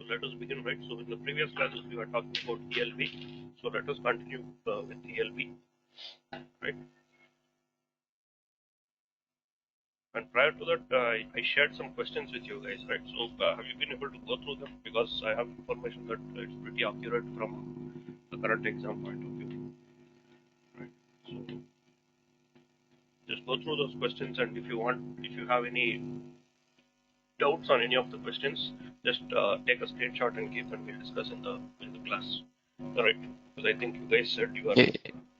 So let us begin, right? So in the previous classes we were talking about ELB. So let us continue with ELB, right? And prior to that, I shared some questions with you guys, right? So have you been able to go through them? Because I have information that it's pretty accurate from the current exam point of view, right? So just go through those questions, and if you have any doubts on any of the questions, just take a screenshot and give, and we'll discuss in the class. All right, because I think you guys said you are Ye-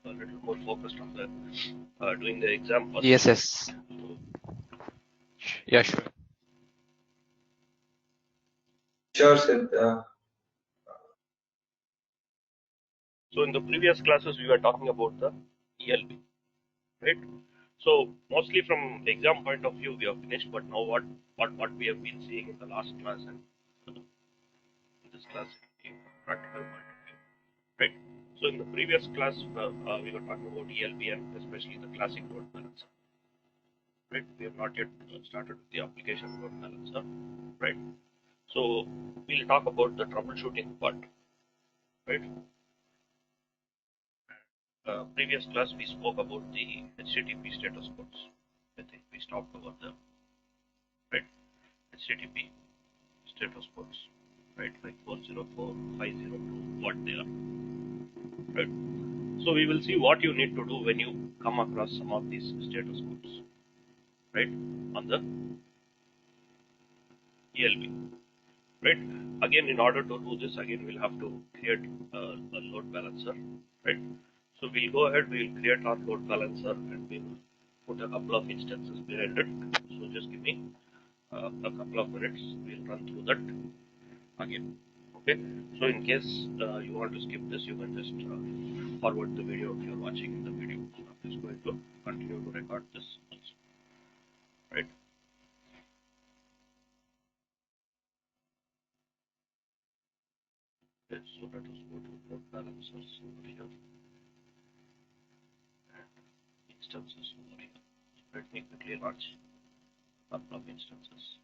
a little more focused on the doing the exam first. Yes, yes. So, Yeah, sure. Sure, Sid. so in the previous classes we were talking about the ELB, right? So mostly from exam point of view we have finished, but now what we have been seeing in the last class and in this class in practical point of view, right? So in the previous class we were talking about ELB and especially the classic load balancer, right? We have not yet started with the application load balancer, right? So we'll talk about the troubleshooting part, right? Previous class we spoke about the HTTP status codes. I think we stopped over there, right? HTTP status codes, right? Like 404, 502, what they are, right? So we will see what you need to do when you come across some of these status codes, right? On the ELB, right? Again, in order to do this, again we'll have to create a load balancer, right? So we'll go ahead, we'll create our load balancer and we'll put a couple of instances behind it. So just give me a couple of minutes, we'll run through that again. Okay, so in case you want to skip this, you can just forward the video if you're watching the video. So I'm just going to continue to record this also, right? Okay, so let us go to load balancers over here and instances over here. So let me quickly launch a couple of instances.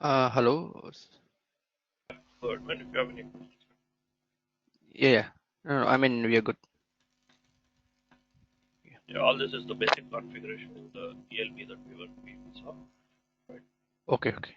Hello. Good. When if you have any questions. Yeah. No, I mean, we are good. Yeah, all this is the basic configuration in the ELB that we saw. Right. Okay. Okay.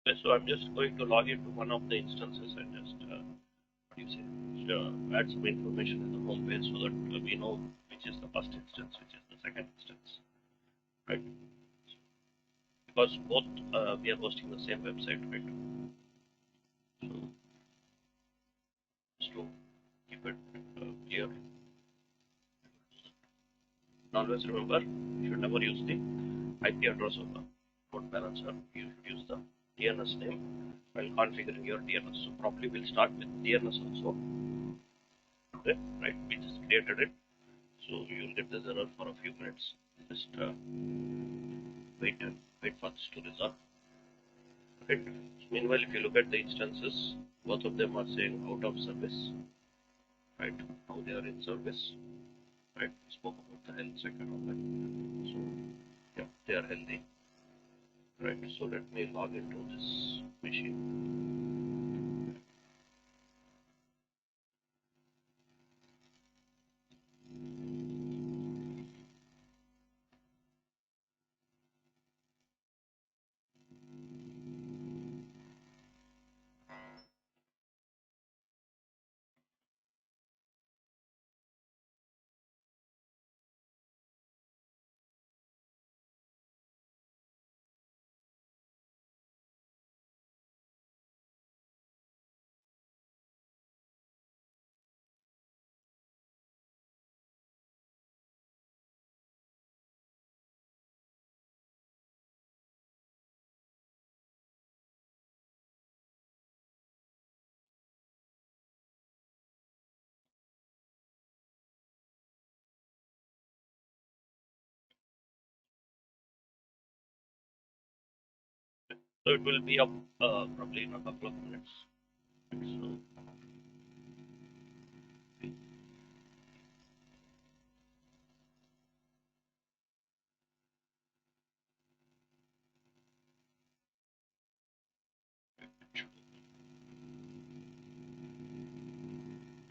Okay, so I'm just going to log into one of the instances and just what do you say? Add some information in the home page so that we know which is the first instance, which is the second instance, right? Because both we are hosting the same website, right? So just to keep it clear, always remember you should never use the IP address of the load balancer. You should use the DNS name while configuring your DNS. So probably we'll start with DNS also. Okay, right? We just created it, so you'll get this error for a few minutes. Just wait for this to resolve. Right. So meanwhile, if you look at the instances, both of them are saying out of service. Right? Now they are in service. Right? We spoke about the health check and all that. So yeah, they are healthy. Right? So let me log into this machine. So it will be up probably in a couple of minutes. So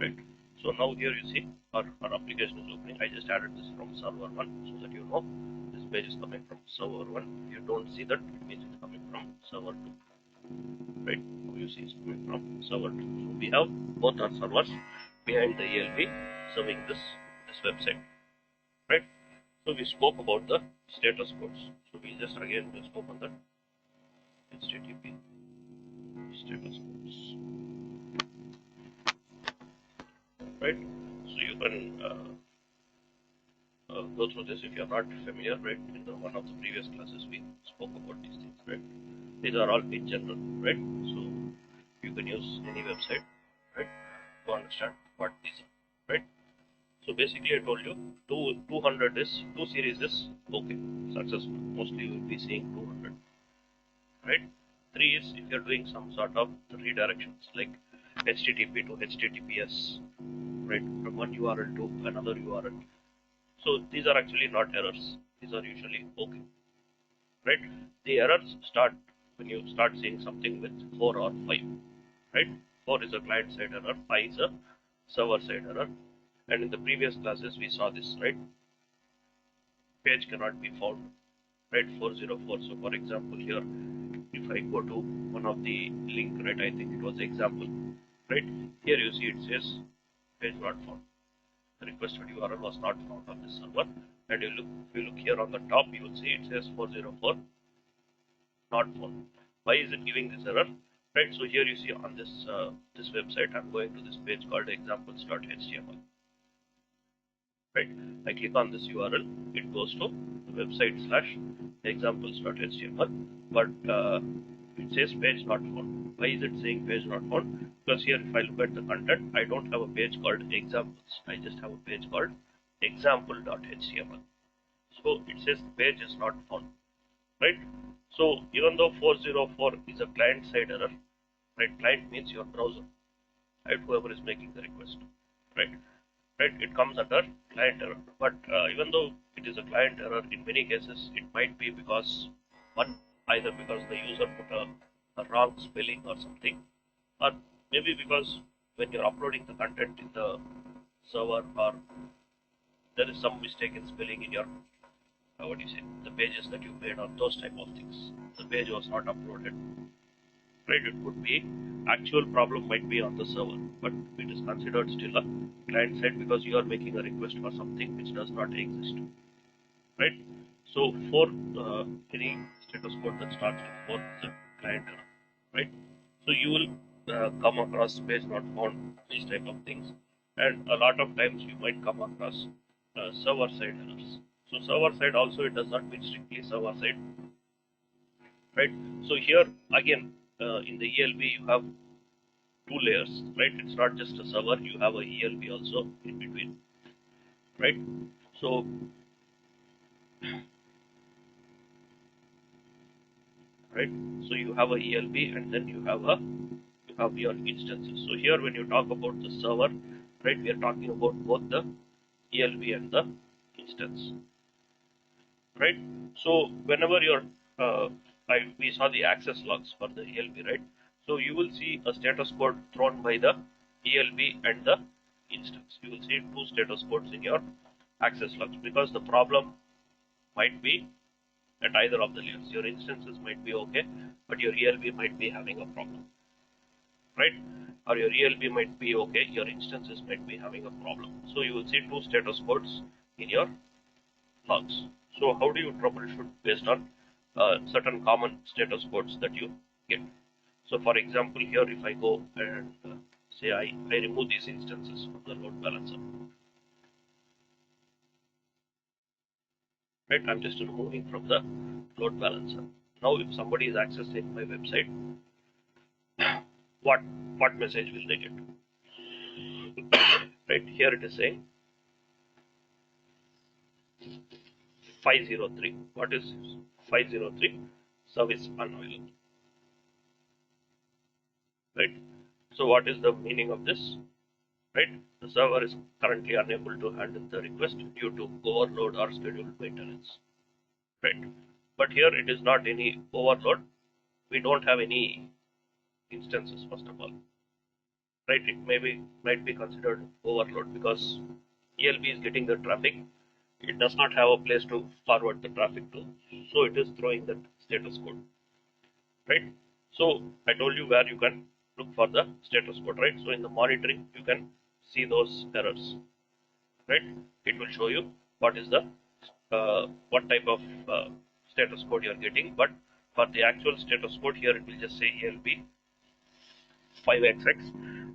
right. So now here you see our application is opening. I just added this from server 1 so that you know this page is coming from server 1. If you don't see that, it means it's coming from server 2. Right? Now you see it's coming from server 2. So we have both our servers behind the ELB serving this website. Right? So we spoke about the status codes. So we just again just open that HTTP status codes. Right? So you can go through this if you're not familiar, right? In one of the previous classes, we spoke about these things, right? These are all in general, right? So you can use any website, right, to understand what these are, right? So basically, I told you 200 is 2 series is okay, successful. Mostly you will be seeing 200, right? 3 is if you're doing some sort of redirections like HTTP to HTTPS, right, from one URL to another URL. So these are actually not errors. These are usually okay, right? The errors start when you start seeing something with 4 or 5, right? 4 is a client side error, 5 is a server side error, And in the previous classes we saw this, right? Page cannot be found, right? 404. So for example here, if I go to one of the link, right, I think it was example, right? Here you see it says page not found. The requested URL was not found on this server. And if you look here on the top, you will see it says 404 not found. Why is it giving this error? Right, so here you see on this website, I'm going to this page called examples.html. Right, I click on this URL, it goes to the website /examples.html, but it says page not found. Why is it saying page not found? Because here if I look at the content, I don't have a page called examples, I just have a page called example.html. So it says the page is not found, right? So even though 404 is a client side error, right? Client means your browser, right? Whoever is making the request, right? Right? It comes under client error. But even though it is a client error, in many cases it might be because either because the user put a wrong spelling or something, or maybe because when you're uploading the content in the server, or there is some mistake in spelling in your what do you say, the pages that you made, or those type of things. The page was not uploaded. Right? It could be actual problem might be on the server, but it is considered still a client side because you are making a request for something which does not exist. Right? So for any status code that starts with 4 is a client error. Right? So you will come across page not found, these type of things, and a lot of times you might come across server side errors. So server side also, it does not mean strictly server side, right? So here again in the ELB you have two layers, right? It's not just a server, you have a ELB also in between, right? So right, so you have a ELB and then you have your instances. So here when you talk about the server, right, we are talking about both the ELB and the instance, right? So whenever you're we saw the access logs for the ELB, right? So you will see a status code thrown by the ELB and the instance. You will see two status codes in your access logs because the problem might be at either of the layers. Your instances might be okay, but your ELB might be having a problem, right? Or your ELB might be okay, your instances might be having a problem. So you will see two status codes in your logs. So how do you troubleshoot based on certain common status codes that you get? So for example, here if I go and say I remove these instances from the load balancer, right? I'm just removing from the load balancer. Now if somebody is accessing my website, what message will they get? Right here it is saying 503. What is 503? Service unavailable. Right. So what is the meaning of this? Right. The server is currently unable to handle the request due to overload or scheduled maintenance. Right. But here it is not any overload. We don't have any instances first of all. Right. It might be considered overload because ELB is getting the traffic. It does not have a place to forward the traffic to, so it is throwing that status code, right? So I told you where you can look for the status code, right? So in the monitoring, you can see those errors, right? It will show you what is the what type of status code you are getting, but for the actual status code here, it will just say ELB 5xx.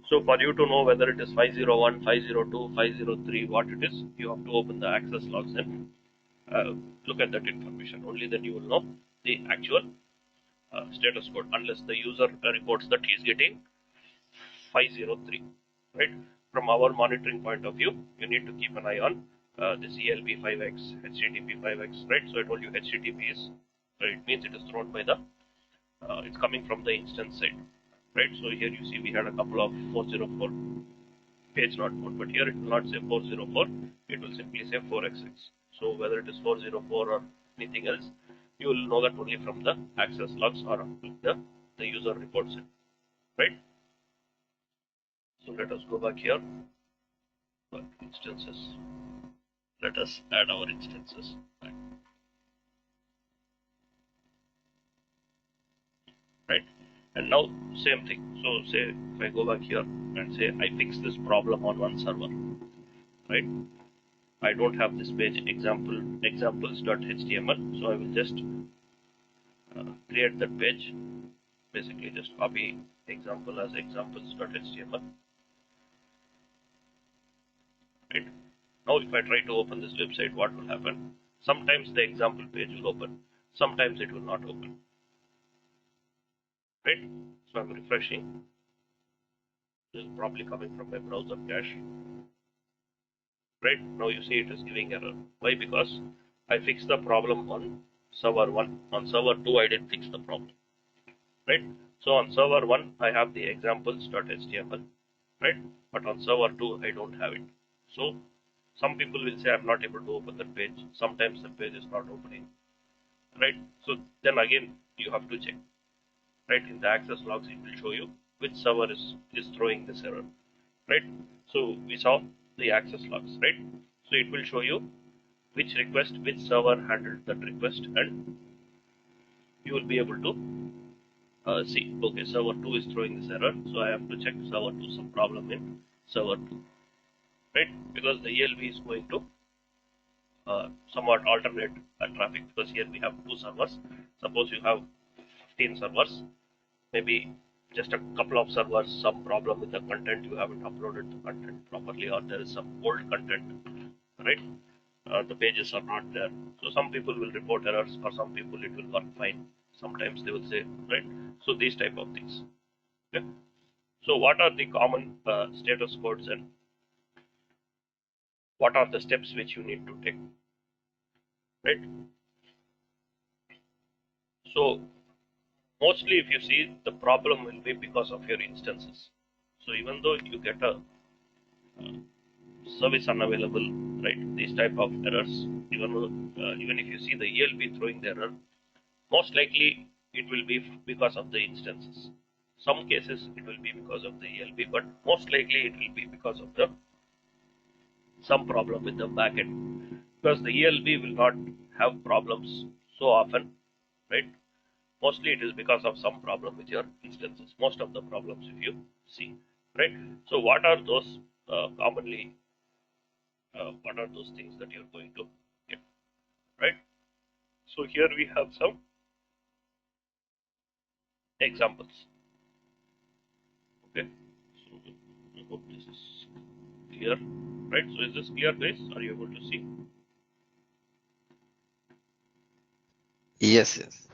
So for you to know whether it is 501, 502, 503, what it is, you have to open the access logs and look at that information. Only then you will know the actual status code, unless the user reports that he is getting 503, right? From our monitoring point of view, you need to keep an eye on this ELB 5x, HTTP 5x, right? So I told you HTTP is, it means it is thrown by the, it's coming from the instance side, right? So here you see we had a couple of 404 page not found, but here it will not say 404, it will simply say 4xx. So whether it is 404 or anything else, you will know that only from the access logs or the user reports it, right? So let us go back here. instances. Let us add our instances. Right? And now same thing. So say if I go back here and say I fix this problem on one server, right? I don't have this page examples.html, so I will just create that page. Basically, just copy example as examples.html. Right? Now, if I try to open this website, what will happen? Sometimes the example page will open, sometimes it will not open. Right? So I'm refreshing. This is probably coming from my browser cache. Right? Now you see it is giving error. Why? Because I fixed the problem on server 1. On server 2, I didn't fix the problem. Right? So on server 1, I have the examples.html. Right? But on server 2, I don't have it. So some people will say I'm not able to open that page. Sometimes the page is not opening. Right? So then again, you have to check. Right? In the access logs, it will show you which server is throwing this error. Right? So we saw the access logs. Right? So it will show you which server handled that request, and you will be able to see, okay, server 2 is throwing this error, so I have to check server 2, some problem in server 2, right? Because the ELB is going to somewhat alternate traffic, because here we have 2 servers. Suppose you have 15 servers, maybe just a couple of servers, some problem with the content, you haven't uploaded the content properly, or there is some old content, right? The pages are not there. So some people will report errors, for some people it will work fine. Sometimes they will say, right? So these type of things. Okay. So what are the common status codes, and what are the steps which you need to take, right? So mostly if you see, the problem will be because of your instances. So even though you get a service unavailable, right? These type of errors, even if you see the ELB throwing the error, most likely it will be because of the instances. Some cases it will be because of the ELB, but most likely it will be because of the some problem with the backend. Because the ELB will not have problems so often, right? Mostly it is because of some problem with your instances. Most of the problems, if you see, right? So what are those commonly? What are those things that you're going to get, right? So here we have some examples. Okay, so I hope this is clear, right? So is this clear, guys? Are you able to see? Yes, yes.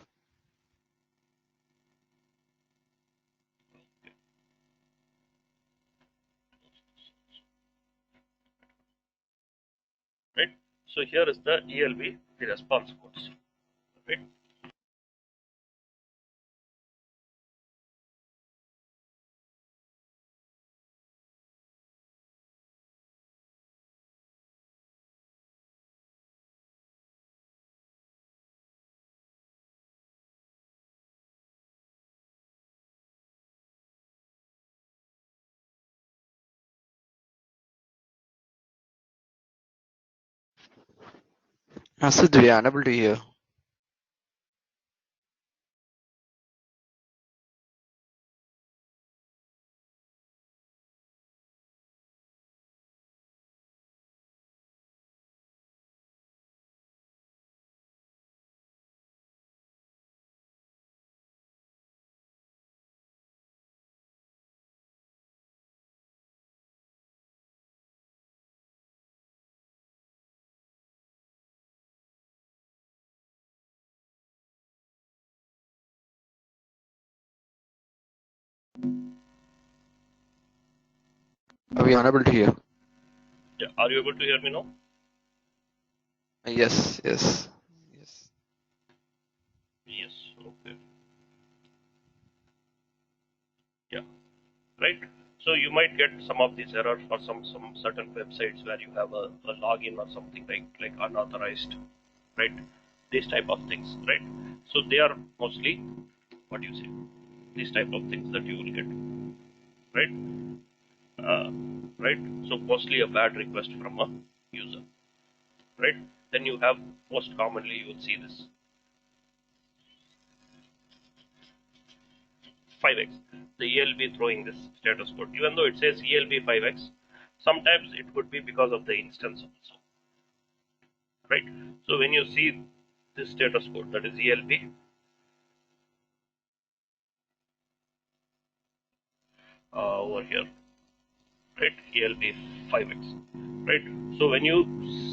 Right? So here is the ELB, the response codes, right? Asid, we are unable to hear. We are unable to hear. Yeah, are you able to hear me now? Yes, yes, yes. Yes. Okay. Yeah. Right. So you might get some of these errors for some certain websites where you have a login or something like unauthorized, right? These type of things, right? So they are mostly, what do you say, these type of things that you will get, right? right? So mostly a bad request from a user, right? Then you have, most commonly you will see this 5x, the ELB throwing this status code. Even though it says ELB 5x, sometimes it could be because of the instance also, right? So when you see this status code, that is ELB over here, right? ELB 5x, right? So when you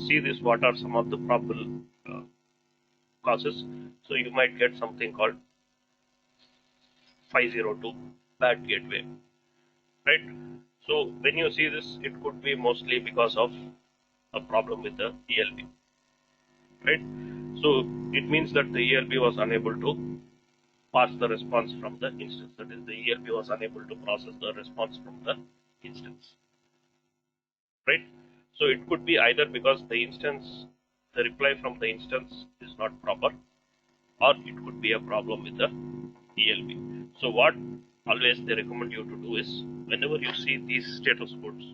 see this, what are some of the probable causes? So you might get something called 502 bad gateway, right? So when you see this, it could be mostly because of a problem with the ELB, right? So it means that the ELB was unable to pass the response from the instance. That is, the ELB was unable to process the response from the instance, right? So it could be either because the reply from the instance is not proper, or it could be a problem with the ELB. So what always they recommend you to do is, whenever you see these status codes,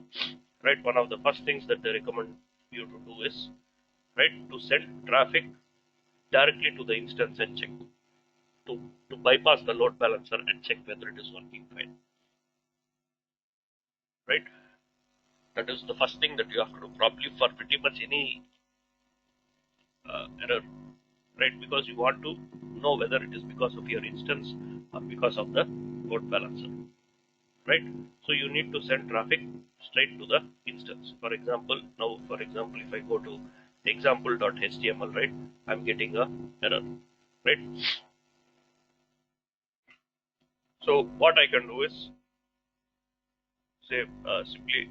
right, one of the first things that they recommend you to do is, right, to send traffic directly to the instance and check, to bypass the load balancer and check whether it is working fine, right? That is the first thing that you have to do, probably for pretty much any error, right? Because you want to know whether it is because of your instance or because of the load balancer, right? So you need to send traffic straight to the instance. For example, if I go to example.html, right, I'm getting a error, right? So what I can do is say simply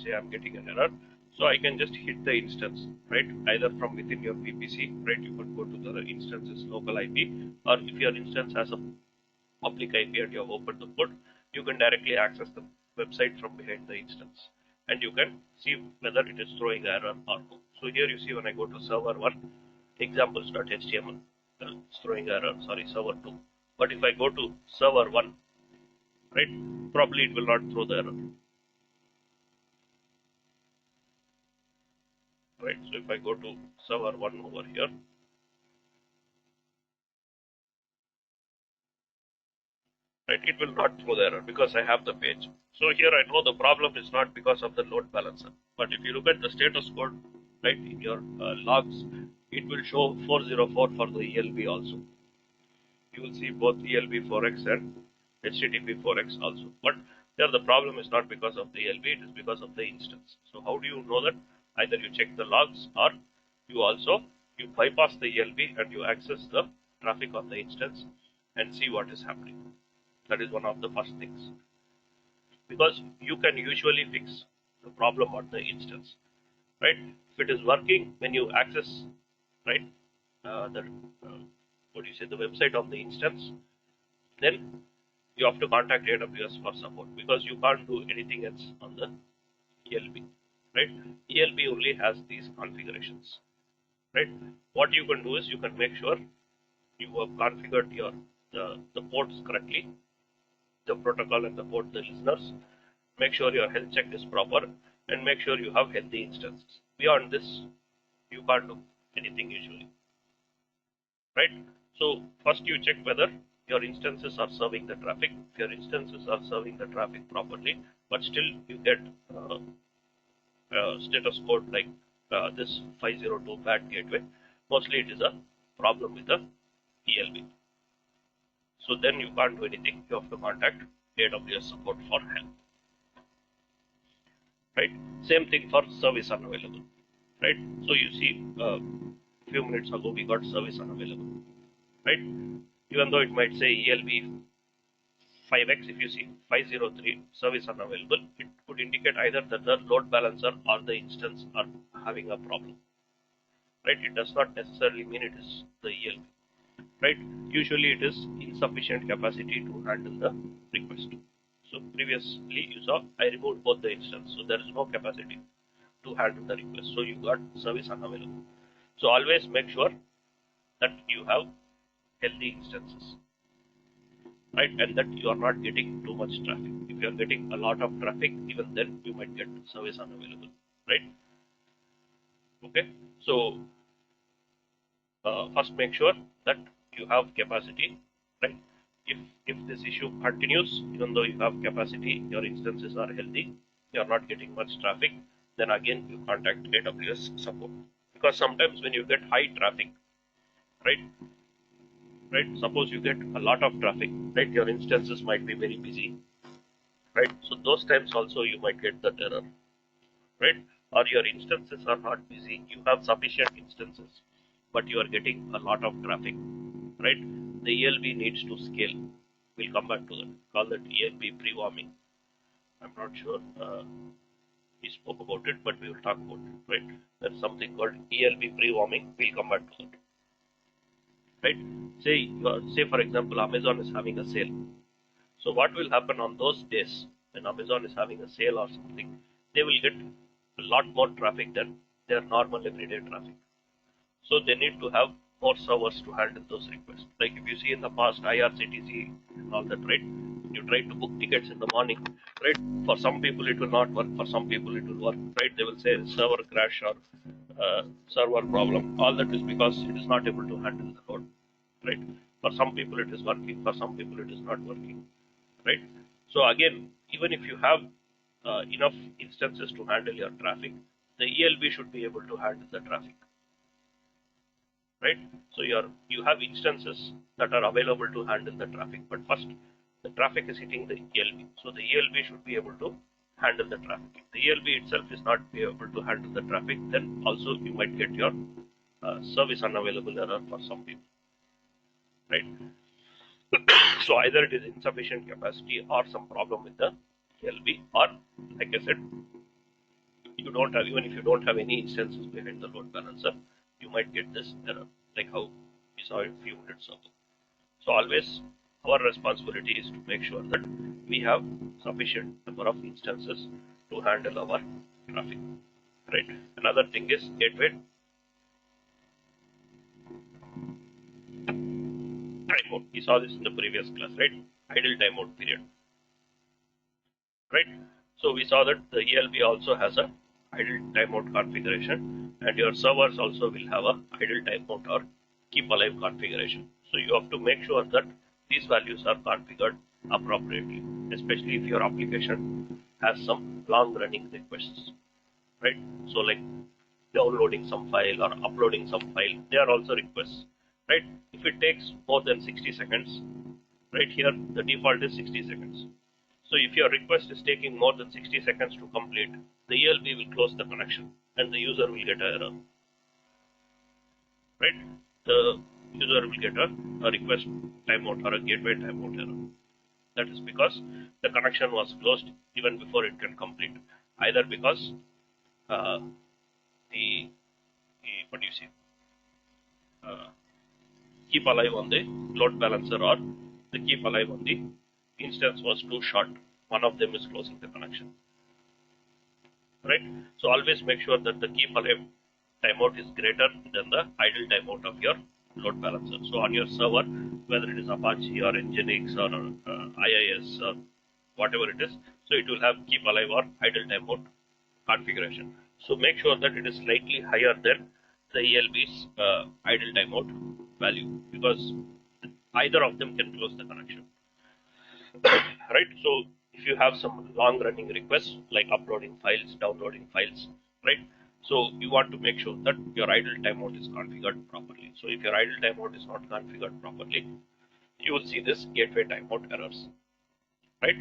say I'm getting an error. So I can just hit the instance, right? Either from within your VPC, right? You could go to the instance's local IP, or if your instance has a public IP and you have opened the port, you can directly access the website from behind the instance, and you can see whether it is throwing error or no. So here you see when I go to server 1 examples.html, it's throwing error, sorry, server 2. But if I go to server 1, right, probably it will not throw the error, right? So if I go to server 1 over here, right, it will not throw the error because I have the page. So here I know the problem is not because of the load balancer. But if you look at the status code, right, in your logs, it will show 404 for the ELB also. You will see both ELB 4x and HTTP 4x also. But there the problem is not because of the ELB, it is because of the instance. So how do you know that? Either you check the logs, or you bypass the ELB and you access the traffic on the instance and see what is happening. That is one of the first things, because you can usually fix the problem on the instance, right? If it is working when you access, right, the what do you say, the website of the instance, then you have to contact AWS for support, because you can't do anything else on the ELB, right? ELB only has these configurations, right? What you can do is you can make sure you have configured your the ports correctly, the protocol and the port, the listeners. Make sure your health check is proper, and make sure you have healthy instances. Beyond this, you can't do anything usually, right? So first you check whether your instances are serving the traffic. If your instances are serving the traffic properly, but still you get status code like this 502 bad gateway, mostly it is a problem with the ELB. So then you can't do anything. You have to contact AWS support for help, right? Same thing for service unavailable, right? So you see, few minutes ago we got service unavailable, right? Even though it might say ELB 5x, if you see 503 service unavailable, it could indicate either that the load balancer or the instance are having a problem, right? It does not necessarily mean it is the ELB, right? Usually it is insufficient capacity to handle the request. So previously you saw I removed both the instance, so there is no capacity to handle the request, so you got service unavailable. So always make sure that you have healthy instances. right? And that you are not getting too much traffic. If you are getting a lot of traffic, even then you might get service unavailable, right? Okay, so first make sure that you have capacity, right? If this issue continues, even though you have capacity, your instances are healthy, you are not getting much traffic, then again you contact AWS support, because sometimes when you get high traffic, right, suppose you get a lot of traffic, right, your instances might be very busy, right? So those times also you might get that error, right? Or your instances are not busy, you have sufficient instances, but you are getting a lot of traffic, right? The ELB needs to scale. We'll come back to that. Call that ELB pre-warming. I'm not sure we spoke about it, but we will talk about it, right? There's something called ELB pre-warming. We'll come back to that, right? Say for example, Amazon is having a sale. So what will happen on those days when Amazon is having a sale or something? They will get a lot more traffic than their normal everyday traffic. So they need to have more servers to handle those requests. Like if you see in the past IRCTC and all that, right? You try to book tickets in the morning, right? For some people it will not work, for some people it will work, right? They will say server crash or server problem. All that is because it is not able to handle the load, right? For some people it is working, for some people it is not working, right? So again, even if you have enough instances to handle your traffic, the ELB should be able to handle the traffic, right? So you have instances that are available to handle the traffic, but first the traffic is hitting the ELB, so the ELB should be able to handle the traffic. If the ELB itself is not be able to handle the traffic, then also you might get your service unavailable error for some people, right? So either it is insufficient capacity or some problem with the ELB, or like I said, you don't have, even if you don't have any instances behind the load balancer, you might get this error, like how we saw a few minutes ago. So always our responsibility is to make sure that we have sufficient number of instances to handle our traffic, right? Another thing is gateway timeout. We saw this in the previous class, right? Idle timeout period, right? So we saw that the ELB also has a idle timeout configuration, and your servers also will have a idle timeout or keep alive configuration. So you have to make sure that these values are configured appropriately, especially if your application has some long running requests, right? So like downloading some file or uploading some file, they are also requests, right? If it takes more than 60 seconds, right, here the default is 60 seconds. So if your request is taking more than 60 seconds to complete, the ELB will close the connection and the user will get an error, right? The user will get a request timeout or a gateway timeout error. That is because the connection was closed even before it can complete, either because uh, the what do you say, uh, keep alive on the load balancer or the keep alive on the instance was too short. One of them is closing the connection, right? So always make sure that the keep alive timeout is greater than the idle timeout of your load balancer. So on your server, whether it is Apache or Nginx or IIS or whatever it is, so it will have keep alive or idle timeout configuration. So make sure that it is slightly higher than the ELB's idle timeout value, because either of them can close the connection, right? So if you have some long running requests like uploading files, downloading files, right? So you want to make sure that your idle timeout is configured properly. So if your idle timeout is not configured properly, you will see this gateway timeout errors, right?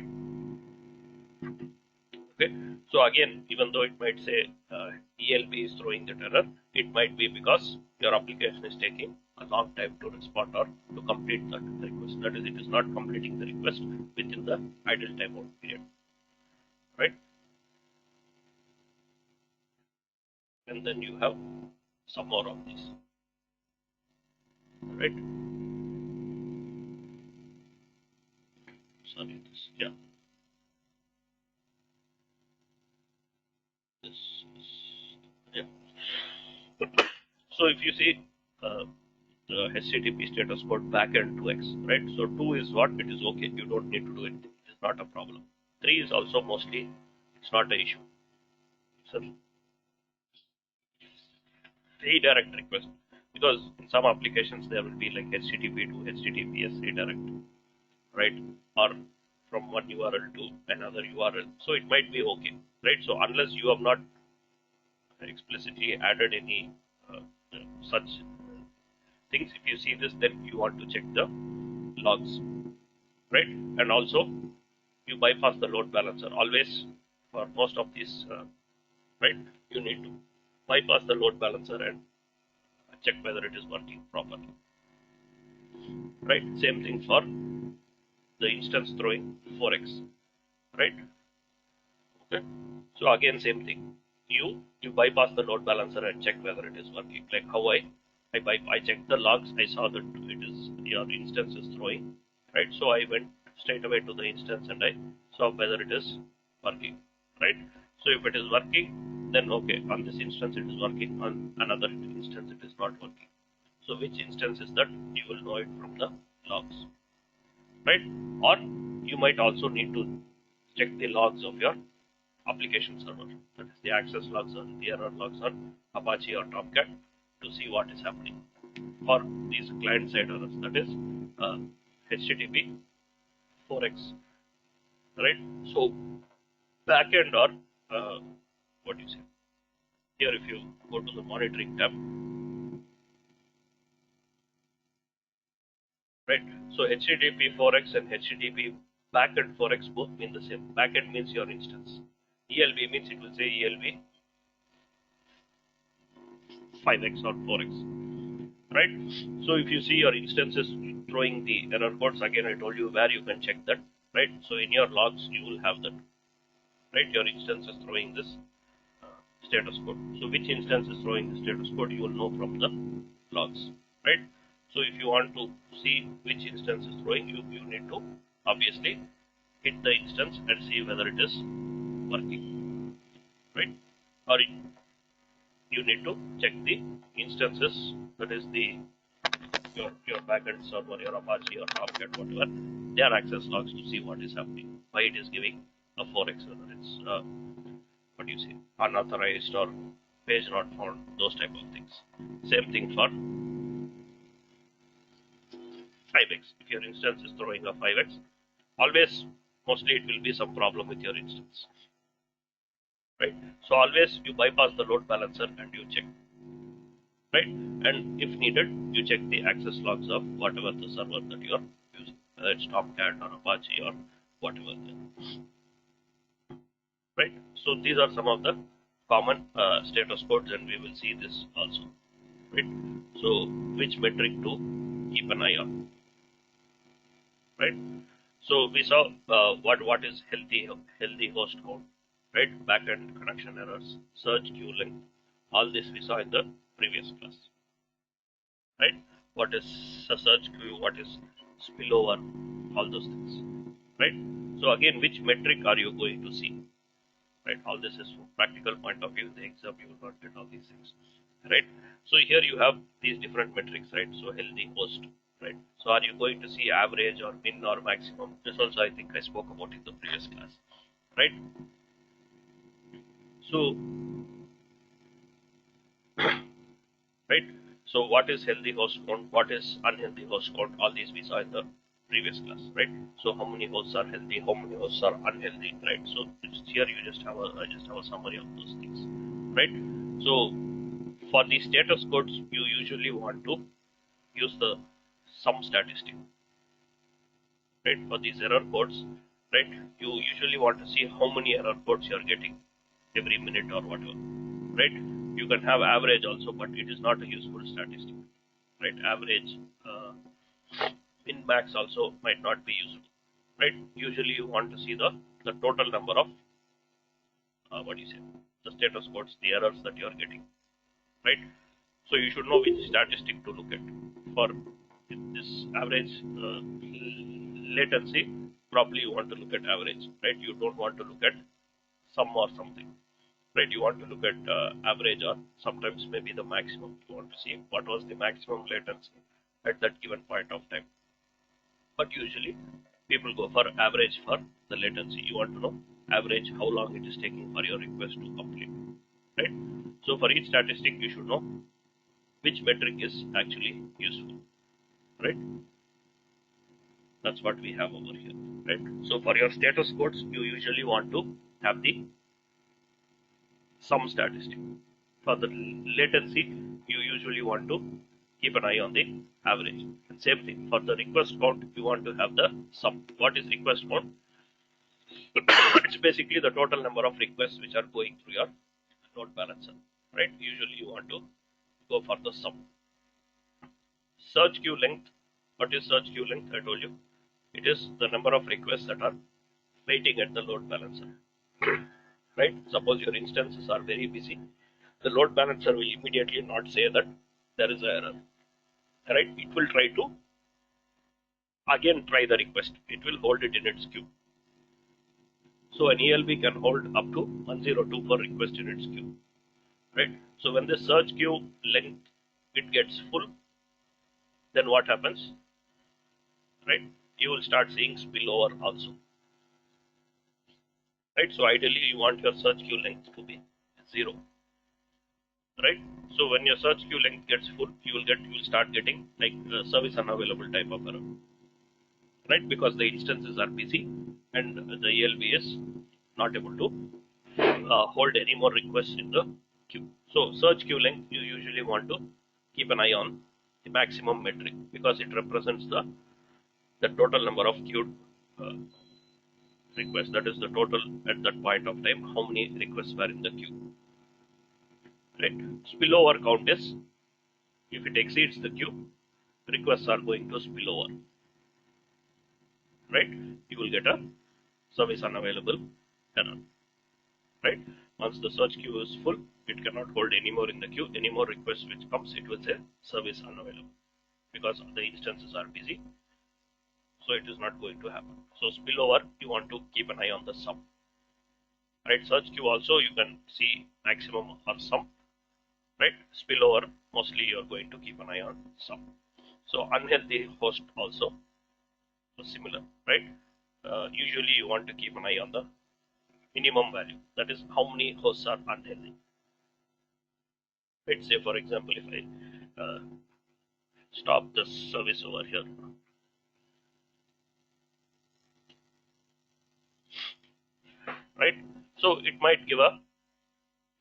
Okay. So again, even though it might say ELB is throwing that error, it might be because your application is taking a long time to respond or to complete that request. That is, it is not completing the request within the idle timeout period, right? And then you have some more of these, right? Sorry, this, yeah, this, yeah. So if you see, the HTTP status code backend 2x, right? So 2 is what? It is okay. You don't need to do anything. It is not a problem. 3 is also mostly, it's not an issue. So redirect request, because in some applications there will be like HTTP to HTTPS redirect, right? Or from one URL to another URL. So it might be okay, right? So unless you have not explicitly added any such things, if you see this, then you want to check the logs, right? And also you bypass the load balancer always for most of these, right? You need to bypass the load balancer and check whether it is working properly, right? Same thing for the instance throwing 4x, right? Okay. So again, same thing. You bypass the load balancer and check whether it is working. Like how I checked the logs. I saw that it is your instance is throwing, right? So I went straight away to the instance and I saw whether it is working, right? So if it is working, then okay, on this instance it is working. On another instance it is not working. So which instance is that? You will know it from the logs, right? Or you might also need to check the logs of your application server, that is the access logs or the error logs on Apache or Tomcat, to see what is happening for these client side errors, that is HTTP 4x, right? So backend or what do you say? Here, if you go to the monitoring tab, right? So HTTP 4x and HTTP backend 4x both mean the same. Backend means your instance. ELB means it will say ELB 5x or 4x, right? So if you see your instances throwing the error codes, again I told you where you can check that, right? So in your logs you will have that, right? Your instance is throwing this status code. So which instance is throwing the status code, you will know from the logs, right? So if you want to see which instance is throwing, you need to obviously hit the instance and see whether it is working, right? Or you need to check the instances, that is the your backend server, your Apache or Tomcat, whatever, their access logs to see what is happening, why it is giving a 4x, whether it's what do you say, unauthorized or page not found, those type of things. Same thing for 5x. If your instance is throwing a 5x, always mostly it will be some problem with your instance, right? So always you bypass the load balancer and you check, right? And if needed, you check the access logs of whatever the server that you are using, whether it's Tomcat or Apache or whatever, right? So these are some of the common status codes, and we will see this also, right? So which metric to keep an eye on, right? So we saw what is healthy host count, right? Backend connection errors, search queue length, all this we saw in the previous class, right? What is a search queue, what is spillover, all those things, right? So again, which metric are you going to see, right? All this is from practical point of view. In the exam, you will not get all these things, right? So here you have these different metrics, right? So healthy host, right? So are you going to see average or min or maximum? This also I think I spoke about in the previous class, right? So right. So what is healthy host count? What is unhealthy host count? All these we saw in the previous class, right? So how many hosts are healthy? How many hosts are unhealthy, right? So here you just have a summary of those things, right? So for the status codes, you usually want to use the sum statistic, right? For these error codes, right? You usually want to see how many error codes you are getting every minute or whatever, right? You can have average also, but it is not a useful statistic, right? Average, min max also might not be useful, right? Usually you want to see the total number of what do you say, the status codes, the errors that you are getting, right? So you should know which statistic to look at for this average latency. Probably you want to look at average, right? You don't want to look at sum or something, right? You want to look at average, or sometimes maybe the maximum. You want to see what was the maximum latency at that given point of time. But usually people go for average for the latency. You want to know average how long it is taking for your request to complete, right? So for each statistic you should know which metric is actually useful, right? That's what we have over here, right? So for your status codes you usually want to have the sum statistic. For the latency you usually want to keep an eye on the average. And same thing for the request count, you want to have the sum. What is request count? It's basically the total number of requests which are going through your load balancer, right? Usually you want to go for the sum. Search queue length. What is search queue length? I told you it is the number of requests that are waiting at the load balancer, right? Suppose your instances are very busy, the load balancer will immediately not say that there is an error, right? It will try to again try the request. It will hold it in its queue. So an ELB can hold up to 102 per request in its queue, right? So when the search queue length it gets full, then what happens, right? You will start seeing spillover also, right? So ideally you want your search queue length to be 0, right? So when your search queue length gets full, you will start getting like service unavailable type of error, right? Because the instances are busy and the ELB is not able to hold any more requests in the queue. So search queue length you usually want to keep an eye on the maximum metric because it represents the total number of queued requests. That is the total at that point of time how many requests were in the queue, right? Spillover count is if it exceeds the queue, requests are going to spill over, right? You will get a service unavailable error, right? Once the search queue is full, it cannot hold any more in the queue. Any more requests which comes, it will say service unavailable because the instances are busy, so it is not going to happen. So spillover, you want to keep an eye on the sum, right? Search queue also you can see maximum or sum, right? Spillover mostly you are going to keep an eye on sum. So unhealthy host also similar, right? Usually you want to keep an eye on the minimum value, that is how many hosts are unhealthy. Let's say for example if I stop the service over here, right? So it might give a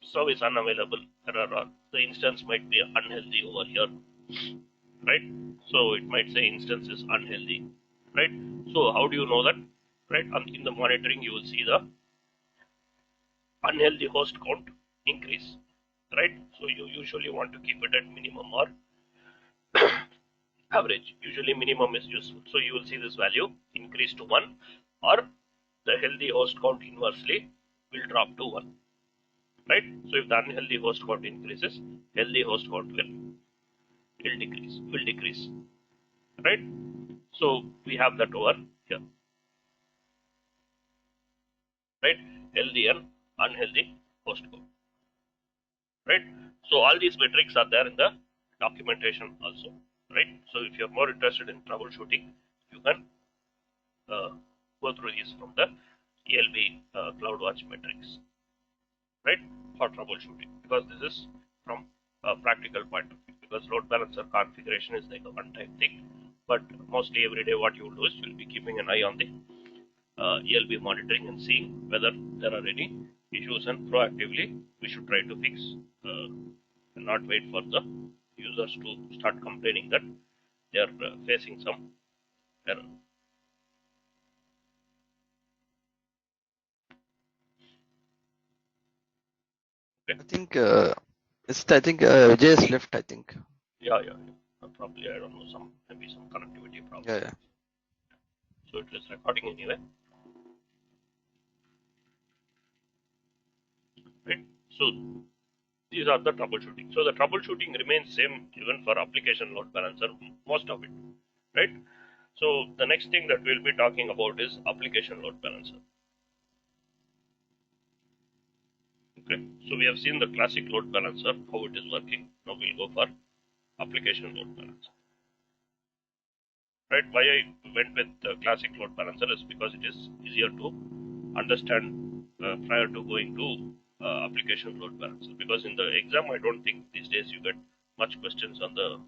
service unavailable error or the instance might be unhealthy over here, right? So it might say instance is unhealthy, right? So how do you know that, right? In the monitoring you will see the unhealthy host count increase, right? So you usually want to keep it at minimum or average. Usually minimum is useful. So you will see this value increase to 1 or the healthy host count inversely will drop to 1, right? So if the unhealthy host count increases, healthy host count will decrease, right? So we have that over here, right? Healthy and unhealthy host count, right? So all these metrics are there in the documentation also, right? So if you're more interested in troubleshooting, you can go through these from the ELB CloudWatch metrics, right? For troubleshooting, because this is from a practical point of view, because load balancer configuration is like a one-time thing, but mostly every day what you will do is you will be keeping an eye on the ELB monitoring and seeing whether there are any issues, and proactively we should try to fix and not wait for the users to start complaining that they are facing some error. Okay. I think Vijay is left, I think. Yeah. Probably I don't know, maybe some connectivity problem. Yeah. So it is recording anyway. Right. So these are the troubleshooting. So the troubleshooting remains same even for application load balancer, most of it, right? So the next thing that we'll be talking about is application load balancer. Okay. So we have seen the classic load balancer, how it is working. Now we'll go for application load balancer. right? Why I went with the classic load balancer is because it is easier to understand prior to going to application load balancer. Because in the exam, I don't think these days you get much questions on the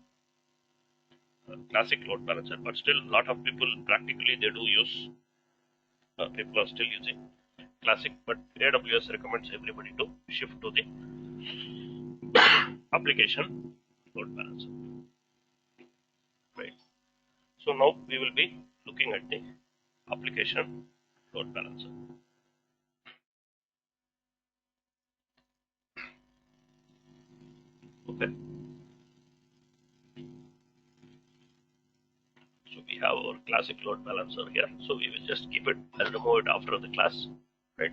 classic load balancer, but still a lot of people practically they do use, people are still using classic, but AWS recommends everybody to shift to the application load balancer, right? So now we will be looking at the application load balancer. Okay. So we have our classic load balancer here. So we will just keep it. I'll remove it after the class, right?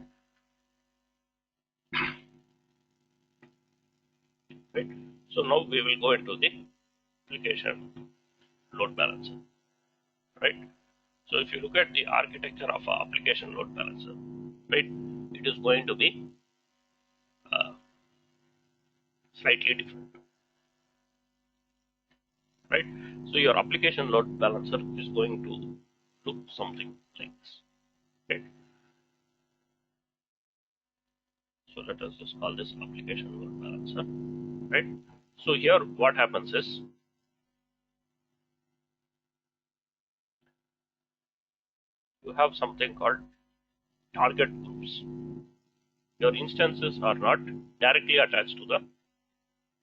Right. So now we will go into the application load balancer, right? So if you look at the architecture of our application load balancer, right, it is going to be slightly different, right? So your application load balancer is going to look something like this, right? So let us just call this application load balancer, right? So here what happens is you have something called target groups. Your instances are not directly attached to the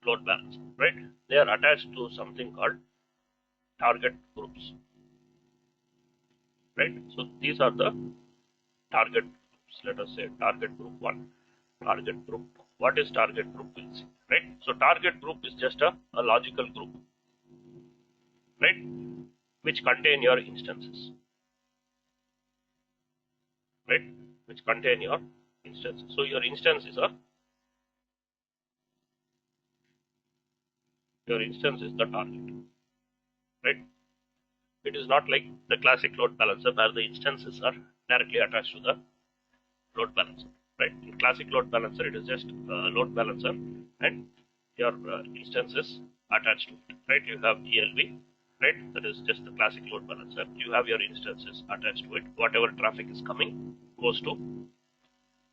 load balancer, right? They are attached to something called target groups, right? So these are the target groups. Let us say target group 1, target group 2. What is target group? We'll see, right? So target group is just a logical group, right, which contain your instances, right, which contain your instances. So your instance is the target, right? It is not like the classic load balancer where the instances are directly attached to the load balancer, right? In classic load balancer, it is just load balancer and your instances attached to it, right? You have ELB, right? That is just the classic load balancer. You have your instances attached to it. Whatever traffic is coming goes to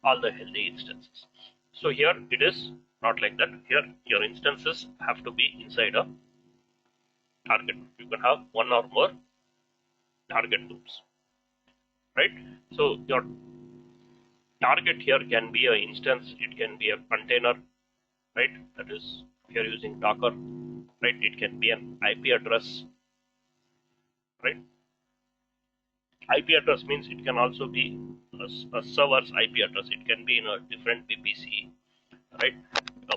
all the healthy instances. So here it is not like that. Here your instances have to be inside a target. You can have one or more target groups, right? So your target here can be an instance, it can be a container, right? That is, if you are using Docker, right? It can be an IP address, right? IP address means it can also be a server's IP address. It can be in a different VPC, right? A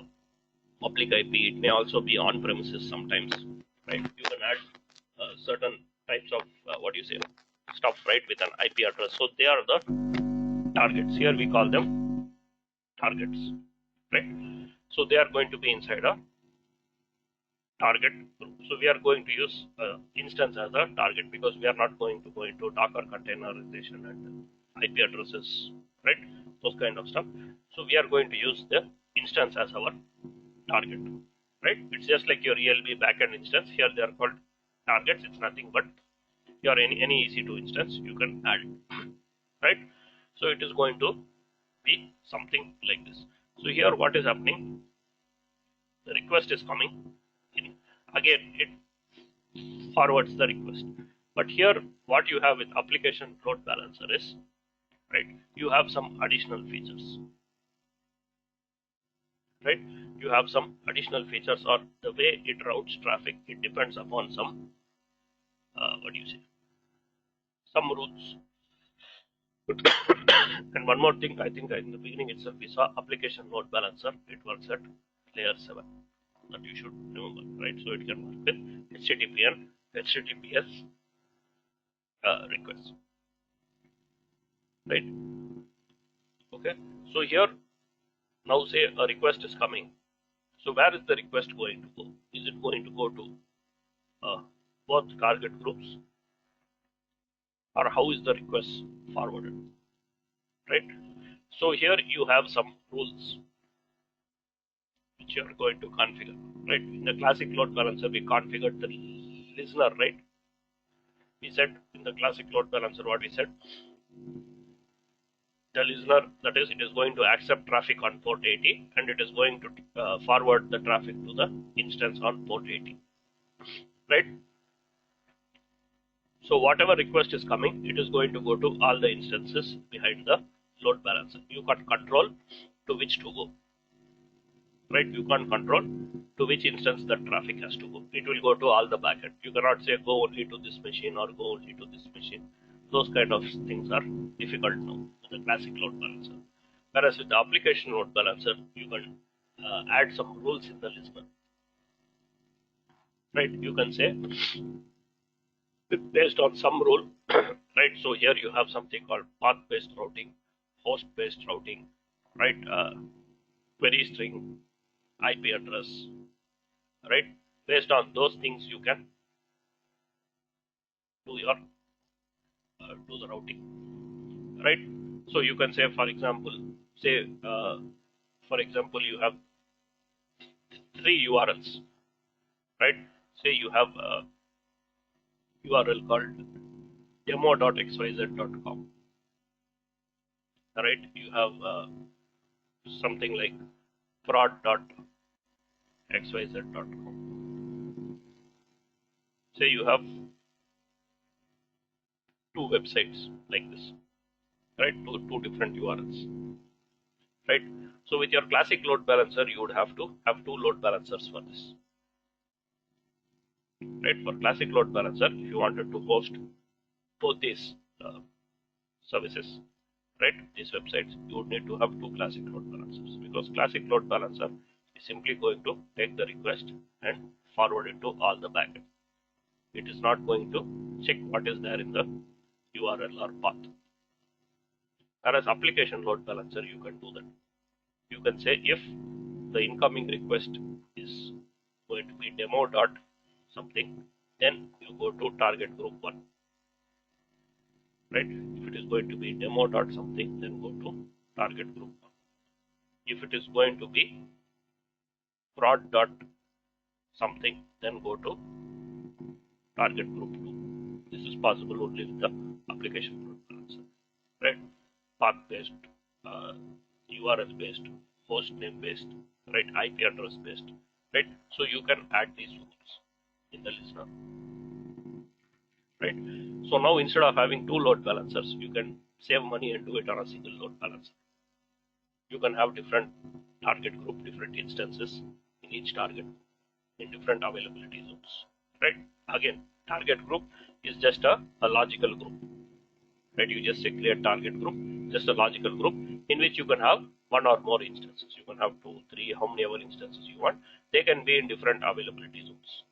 public IP. It may also be on premises sometimes, right? You can add certain types of what do you say stuff, right, with an IP address. So they are the targets. Here we call them targets, right? So they are going to be inside a target group. So we are going to use instance as a target because we are not going to go into Docker containerization and IP addresses, right? Those kind of stuff. So we are going to use the instance as our target, right? It's just like your ELB backend instance. Here they are called targets. It's nothing but your any EC2 instance you can add, right? So it is going to be something like this. So here what is happening? The request is coming in. Again, it forwards the request. But here what you have with application load balancer is, right, you have some additional features, right? You have some additional features, or the way it routes traffic, it depends upon some what do you say, some rules. And one more thing, I think in the beginning itself we saw application load balancer. It works at layer 7. That you should remember, right? So it can work with HTTP and HTTPS requests, right? Okay. So here now say a request is coming. So where is the request going to go? Is it going to go to both target groups, or how is the request forwarded, right? So here you have some rules which you are going to configure, right? In the classic load balancer, we configured the listener, right? We said in the classic load balancer, what we said, the listener, that is, it is going to accept traffic on port 80 and it is going to forward the traffic to the instance on port 80, right? So whatever request is coming, it is going to go to all the instances behind the load balancer. You can't control to which to go, right? You can't control to which instance that traffic has to go. It will go to all the backend. You cannot say go only to this machine or go only to this machine. Those kind of things are difficult now with the classic load balancer. Whereas with the application load balancer, you can add some rules in the listener, right? You can say based on some rule, right? So here you have something called path-based routing, host-based routing, right? Query string, IP address, right? Based on those things, you can do your do the routing, right? So you can say, for example, you have 3 URLs, right? Say you have a URL called demo.xyz.com, right? You have something like prod.xyz.com. Say you have 2 websites like this, right? Two different URLs, right? So with your classic load balancer, you would have to have 2 load balancers for this, right? For classic load balancer, if you wanted to host both these services, right, these websites, you would need to have 2 classic load balancers, because classic load balancer is simply going to take the request and forward it to all the backend. It is not going to check what is there in the URL or path. Whereas application load balancer, you can do that. You can say if the incoming request is going to be demo dot something, then you go to target group 1, right? If it is going to be demo dot something, then go to target group 1. If it is going to be prod dot something, then go to target group 2. This is possible only with the application load balancer, right? Path based, URL based, host name based, right? IP address based, right? So you can add these rules in the listener, right? So now instead of having 2 load balancers, you can save money and do it on a single load balancer. You can have different target group, different instances in each target in different availability zones, right? Again, target group is just a logical group, right? You just say clear target group, just a logical group in which you can have 1 or more instances. You can have 2, 3, how many ever instances you want. They can be in different availability zones,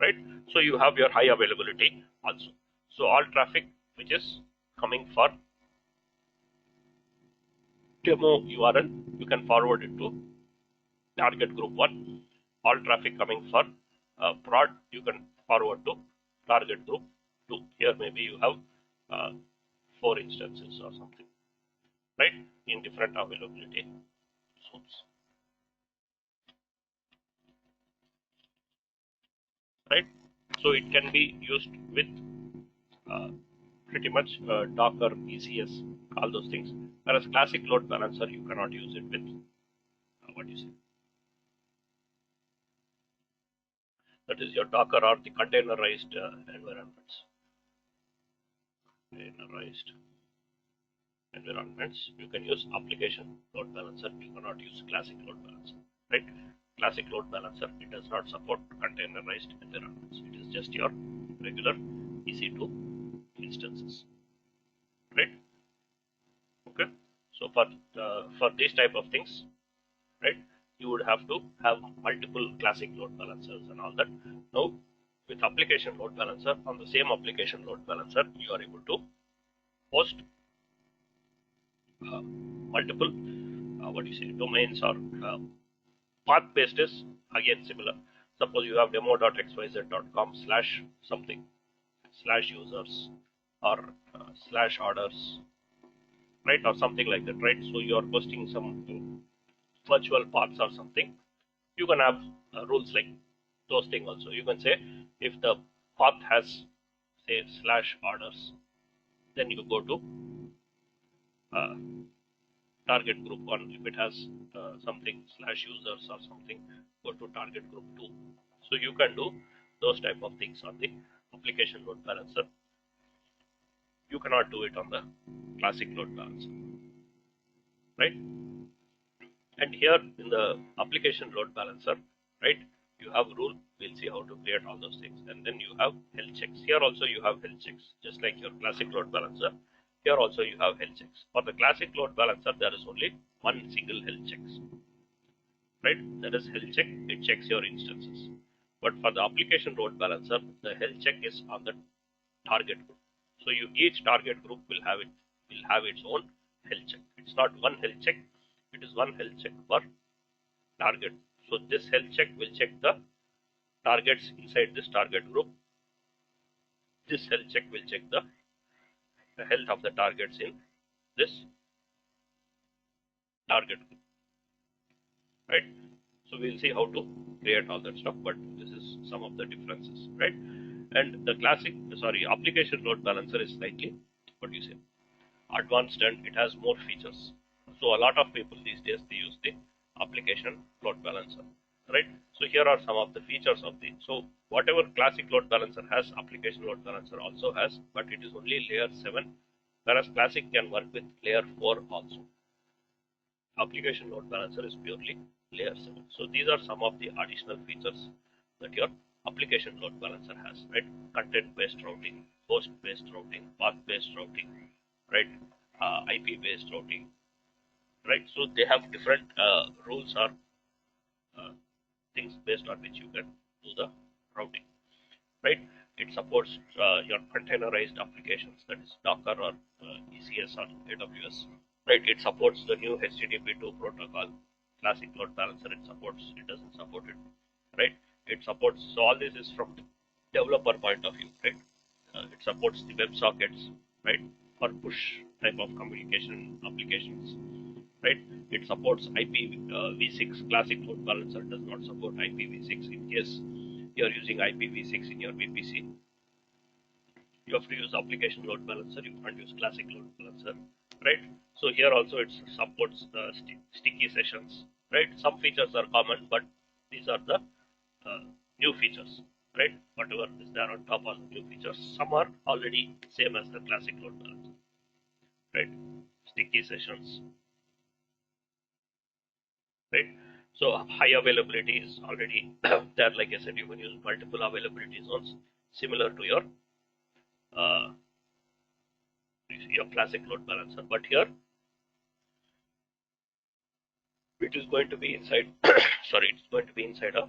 right? So you have your high availability also. So all traffic which is coming for demo URL, you can forward it to target group 1. All traffic coming for prod, you can forward to target group 2. Here maybe you have 4 instances or something, right, in different availability zones, right? So it can be used with pretty much Docker, ECS, all those things. Whereas classic load balancer, you cannot use it with what do you say? That is your Docker or the containerized environments. Containerized environments, you can use application load balancer. You cannot use classic load balancer, right? Classic load balancer, it does not support containerized environments. It is just your regular EC2 instances, right? Okay. So for these type of things, right, you would have to have multiple classic load balancers and all that. Now with application load balancer, on the same application load balancer, you are able to host multiple domains, or path based is again similar. Suppose you have demo.xyz.com slash something, slash users, or slash orders, right, or something like that, right? So you are hosting some virtual paths or something. You can have rules like those things also. You can say if the path has say /orders, then you go to uh, target group 1. If it has something /users or something, go to target group 2. So you can do those type of things on the application load balancer. You cannot do it on the classic load balancer, right? And here in the application load balancer, right, you have rule. We'll see how to create all those things. And then you have health checks. Here also you have health checks, just like your classic load balancer. Here also you have health checks. For the classic load balancer, there is only one single health checks, right? That is health check. It checks your instances. But for the application load balancer, the health check is on the target group. So each target group will have its own health check. It's not one health check. It is one health check per target. So this health check will check the targets inside this target group. This health check will check the health of the targets in this target group, right? So we'll see how to create all that stuff, but this is some of the differences, right? And the application load balancer is slightly, what do you say, advanced, and it has more features. So a lot of people these days, they use the application load balancer, right? So here are some of the features of the, so whatever classic load balancer has, application load balancer also has, but it is only layer 7, whereas classic can work with layer 4 also. Application load balancer is purely layer 7. So these are some of the additional features that your application load balancer has, right? Content based routing, host based routing, path based routing, right? IP based routing, right? So they have different rules or things based on which you can do the routing, right? It supports your containerized applications, that is Docker or ECS or AWS, right? It supports the new HTTP2 protocol. Classic load balancer it doesn't support it, right? It supports, so all this is from developer point of view, right? It supports the web sockets, right, for push type of communication applications, right? It supports IPv6. Classic load balancer does not support IPv6. In case you are using IPv6 in your VPC, you have to use application load balancer. You can't use classic load balancer, right? So here also it supports sticky sessions, right? Some features are common, but these are the new features, right? Whatever is there on top are the new features. Some are already same as the classic load balancer, right? Sticky sessions, right? So high availability is already there. Like I said, you can use multiple availability zones similar to your classic load balancer, but here it is going to be inside it's going to be inside a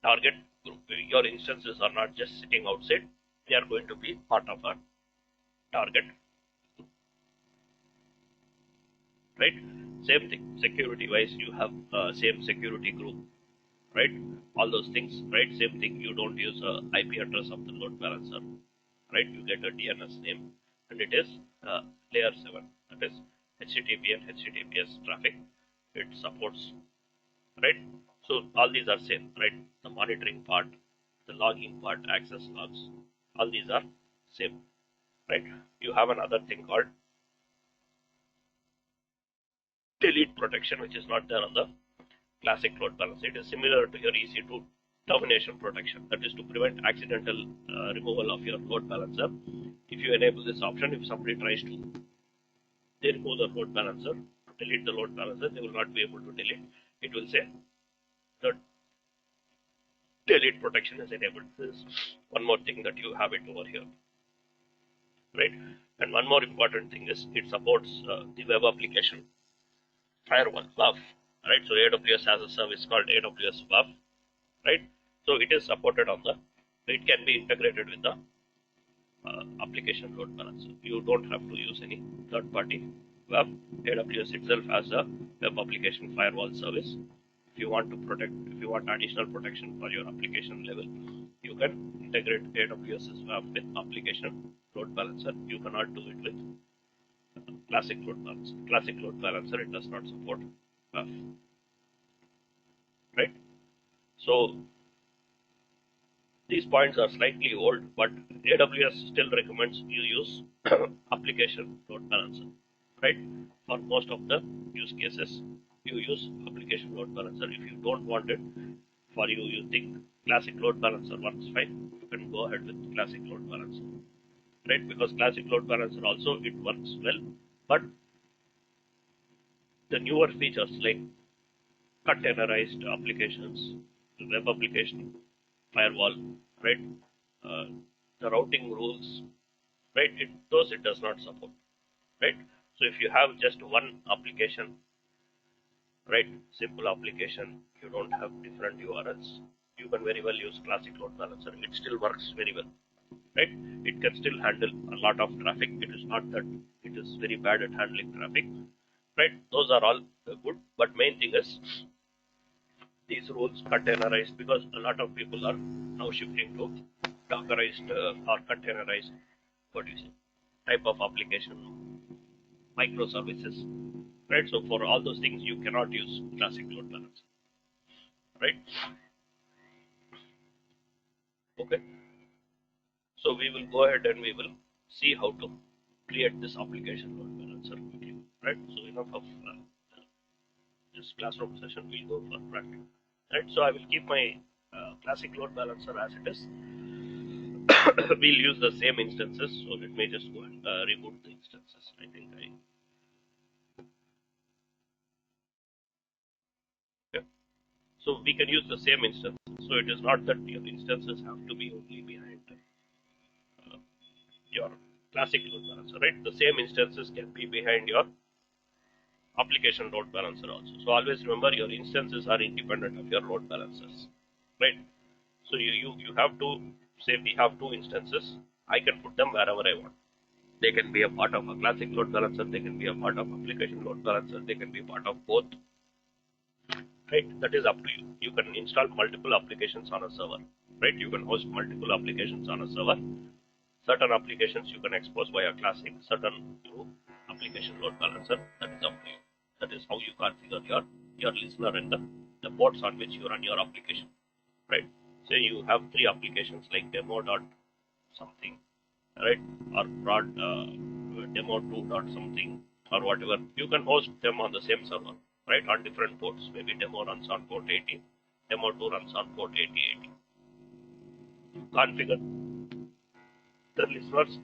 target group. Your instances are not just sitting outside, they are going to be part of a target group, right? Same thing, security wise, you have same security group, right? All those things, right? Same thing, you don't use a IP address of the load balancer, right? You get a DNS name, and it is layer 7, that is HTTP and HTTPS traffic it supports, right? So all these are same, right? The monitoring part, the logging part, access logs, all these are same, right? You have another thing called delete protection, which is not there on the classic load balancer. It is similar to your EC2 termination protection, that is to prevent accidental removal of your load balancer. If you enable this option, if somebody tries to remove the load balancer, delete the load balancer, they will not be able to delete. It will say the delete protection is enabled. This is one more thing that you have it over here, right? And one more important thing is it supports the web application firewall, WAF, right? So AWS has a service called AWS WAF, right? So it is supported on the, it can be integrated with the application load balancer. You don't have to use any third party WAF. AWS itself has a web application firewall service. If you want to protect, if you want additional protection for your application level, you can integrate AWS's WAF with application load balancer. You cannot do it with classic load balancer. Classic load balancer, it does not support WAF, right? So These points are slightly old, but AWS still recommends you use application load balancer, right? For most of the use cases, you use application load balancer. If you don't want it, for you think classic load balancer works fine, you can go ahead with classic load balancer, right? Because classic load balancer also it works well, but the newer features like containerized applications, web application, firewall, right? Uh, the routing rules, right? Those it does not support, right? So if you have just one application, right, simple application, you don't have different URLs, you can very well use classic load balancer. It still works very well, right? It can still handle a lot of traffic. It is not that it is very bad at handling traffic, right? Those are all good, but main thing is these rules containerized, because a lot of people are now shifting to dockerized or containerized, what do you say, type of application, microservices, right? So for all those things, you cannot use classic load balancer, right? Okay. So we will go ahead and we will see how to create this application load balancer quickly, right? So enough of this classroom session. We'll go for practice, right? So I will keep my classic load balancer as it is. We'll use the same instances. So let me just go and reboot the instances. I think I. Okay. So we can use the same instance. So it is not that your instances have to be only behind your classic load balancer, right? The same instances can be behind your application load balancer also. So always remember your instances are independent of your load balancers, right? So you have to say we have two instances. I can put them wherever I want. They can be a part of a classic load balancer. They can be a part of application load balancer. They can be part of both, right? That is up to you. You can install multiple applications on a server, right? You can host multiple applications on a server. Certain applications you can expose via classic, certain through application load balancer. That is up to you. That is how you configure your listener and the ports on which you run your application, right? Say you have three applications like demo dot something, right, or prod demo 2 dot something or whatever. You can host them on the same server, right, on different ports. Maybe demo runs on port 80, demo 2 runs on port 8080. You configure the listeners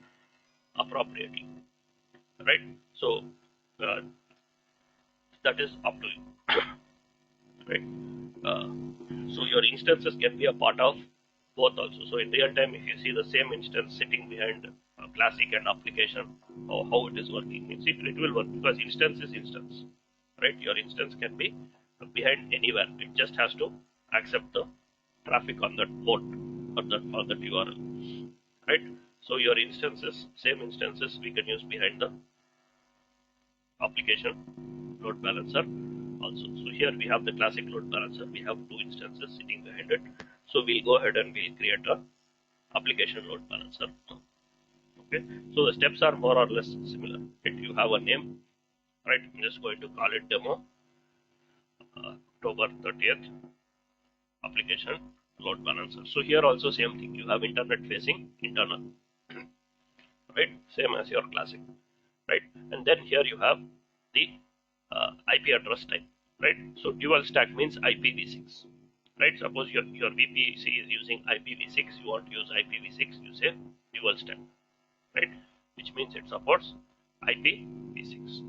appropriately, right? So uh, that is up to you, right? Uh, so your instances can be a part of both also. So in real time, if you see the same instance sitting behind classic and application, or how it is working, it will work because instance is instance, right? Your instance can be behind anywhere. It just has to accept the traffic on that port or that URL, right? So your instances, same instances, we can use behind the application load balancer also. So here we have the classic load balancer. We have two instances sitting behind it. So we'll go ahead and we'll create a application load balancer. Okay. So the steps are more or less similar. If you have a name, right? I'm just going to call it demo October 30th application load balancer. So here also same thing. You have internet facing internal, right? Same as your classic, right? And then here you have the IP address type, right? So dual stack means IPv6, right? Suppose your VPC is using IPv6, you want to use IPv6, you say dual stack, right? Which means it supports IPv6.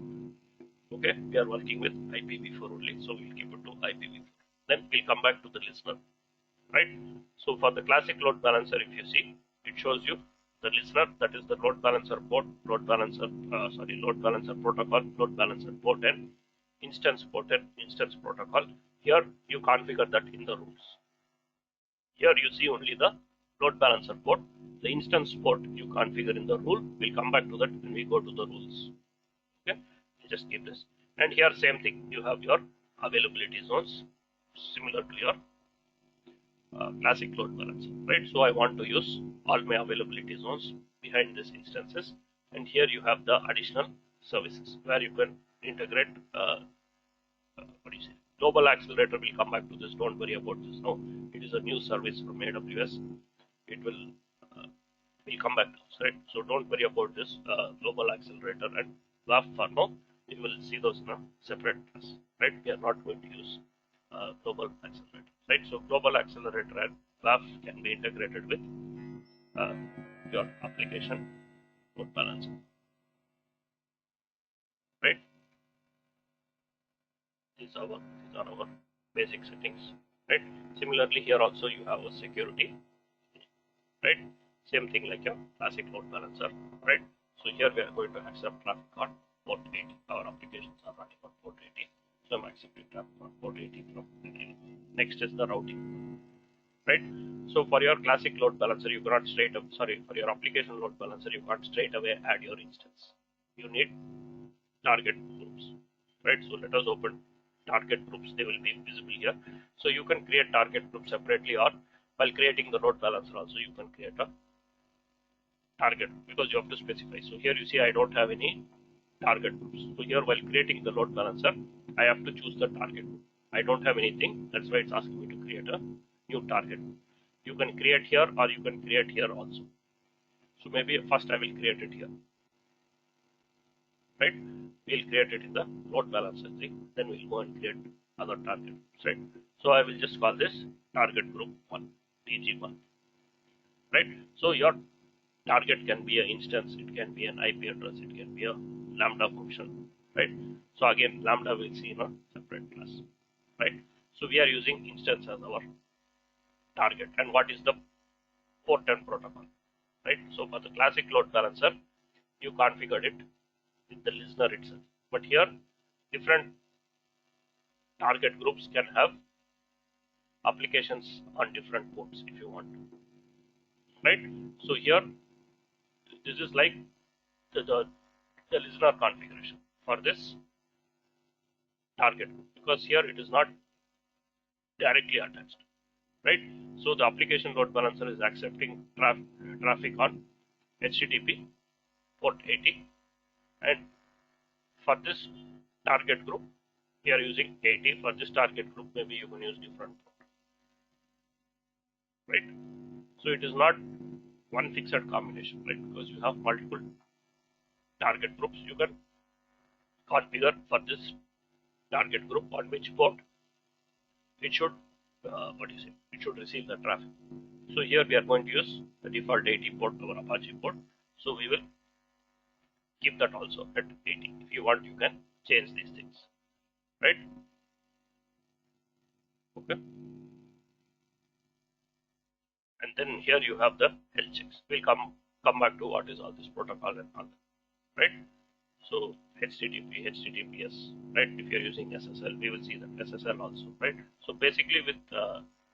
Okay, we are working with IPv4 only, so we'll keep it to IPv4. Then we'll come back to the listener, right? So for the classic load balancer, if you see, it shows you the listener, that is the load balancer port, load balancer protocol, load balancer port, and instance port and instance protocol. Here you configure that in the rules. Here you see only the load balancer port. The instance port you configure in the rule. We'll come back to that when we go to the rules. Okay, just keep this. And here same thing. You have your availability zones similar to your classic load balancer, right? So I want to use all my availability zones behind these instances, and here you have the additional services where you can integrate. What do you say? Global accelerator. We'll come back to this. Don't worry about this now. It is a new service from AWS. it will come back to us, right? So don't worry about this global accelerator and WAF for now. You will see those in a separate class, right? We are not going to use global accelerator, right? So global accelerator and WAF can be integrated with uh, your application load balancer, right? These are our basic settings, right? Similarly, here also you have a security, right? Same thing like your classic load balancer, right? So here we are going to accept traffic on port 80. Our applications are running on port 80, so I'm accepting traffic on port 80 from beginning. Next is the routing, right? So for your classic load balancer, you cannot straight up, sorry, for your application load balancer, you can't straight away add your instance. You need target groups, right? So let us open target groups. They will be visible here. So you can create target groups separately, or while creating the load balancer also you can create a target, because you have to specify. So here you see I don't have any target groups. So here while creating the load balancer, I have to choose the target group. I don't have anything. That's why it's asking me to create a new target group. You can create here or you can create here also. So maybe first I will create it here, right? We'll create it in the load balancer thing. Then we'll go and create other target groups, right? So I will just call this target group 1, TG1, right? So your target can be an instance, it can be an IP address, it can be a lambda function, right? So again, lambda we'll see in a separate class, right? So we are using instance as our target. And what is the port and protocol, right? So for the classic load balancer, you configured it with the listener itself. But here, different target groups can have applications on different ports if you want, right? So here, this is like the listener configuration for this target group, because here it is not directly attached, right? So the application load balancer is accepting traffic on HTTP port 80, and for this target group we are using 80. For this target group maybe you can use different port, right? So it is not one fixed combination, right? Because you have multiple target groups, you can configure for this target group on which port it should it should receive the traffic. So here we are going to use the default 80 port, our Apache port. So we will keep that also at 80. If you want, you can change these things, right? Okay. And then here you have the health checks. We'll come back to what is all this protocol and all that, right? So HTTP, HTTPS, right? If you're using SSL, we will see that SSL also, right? So basically with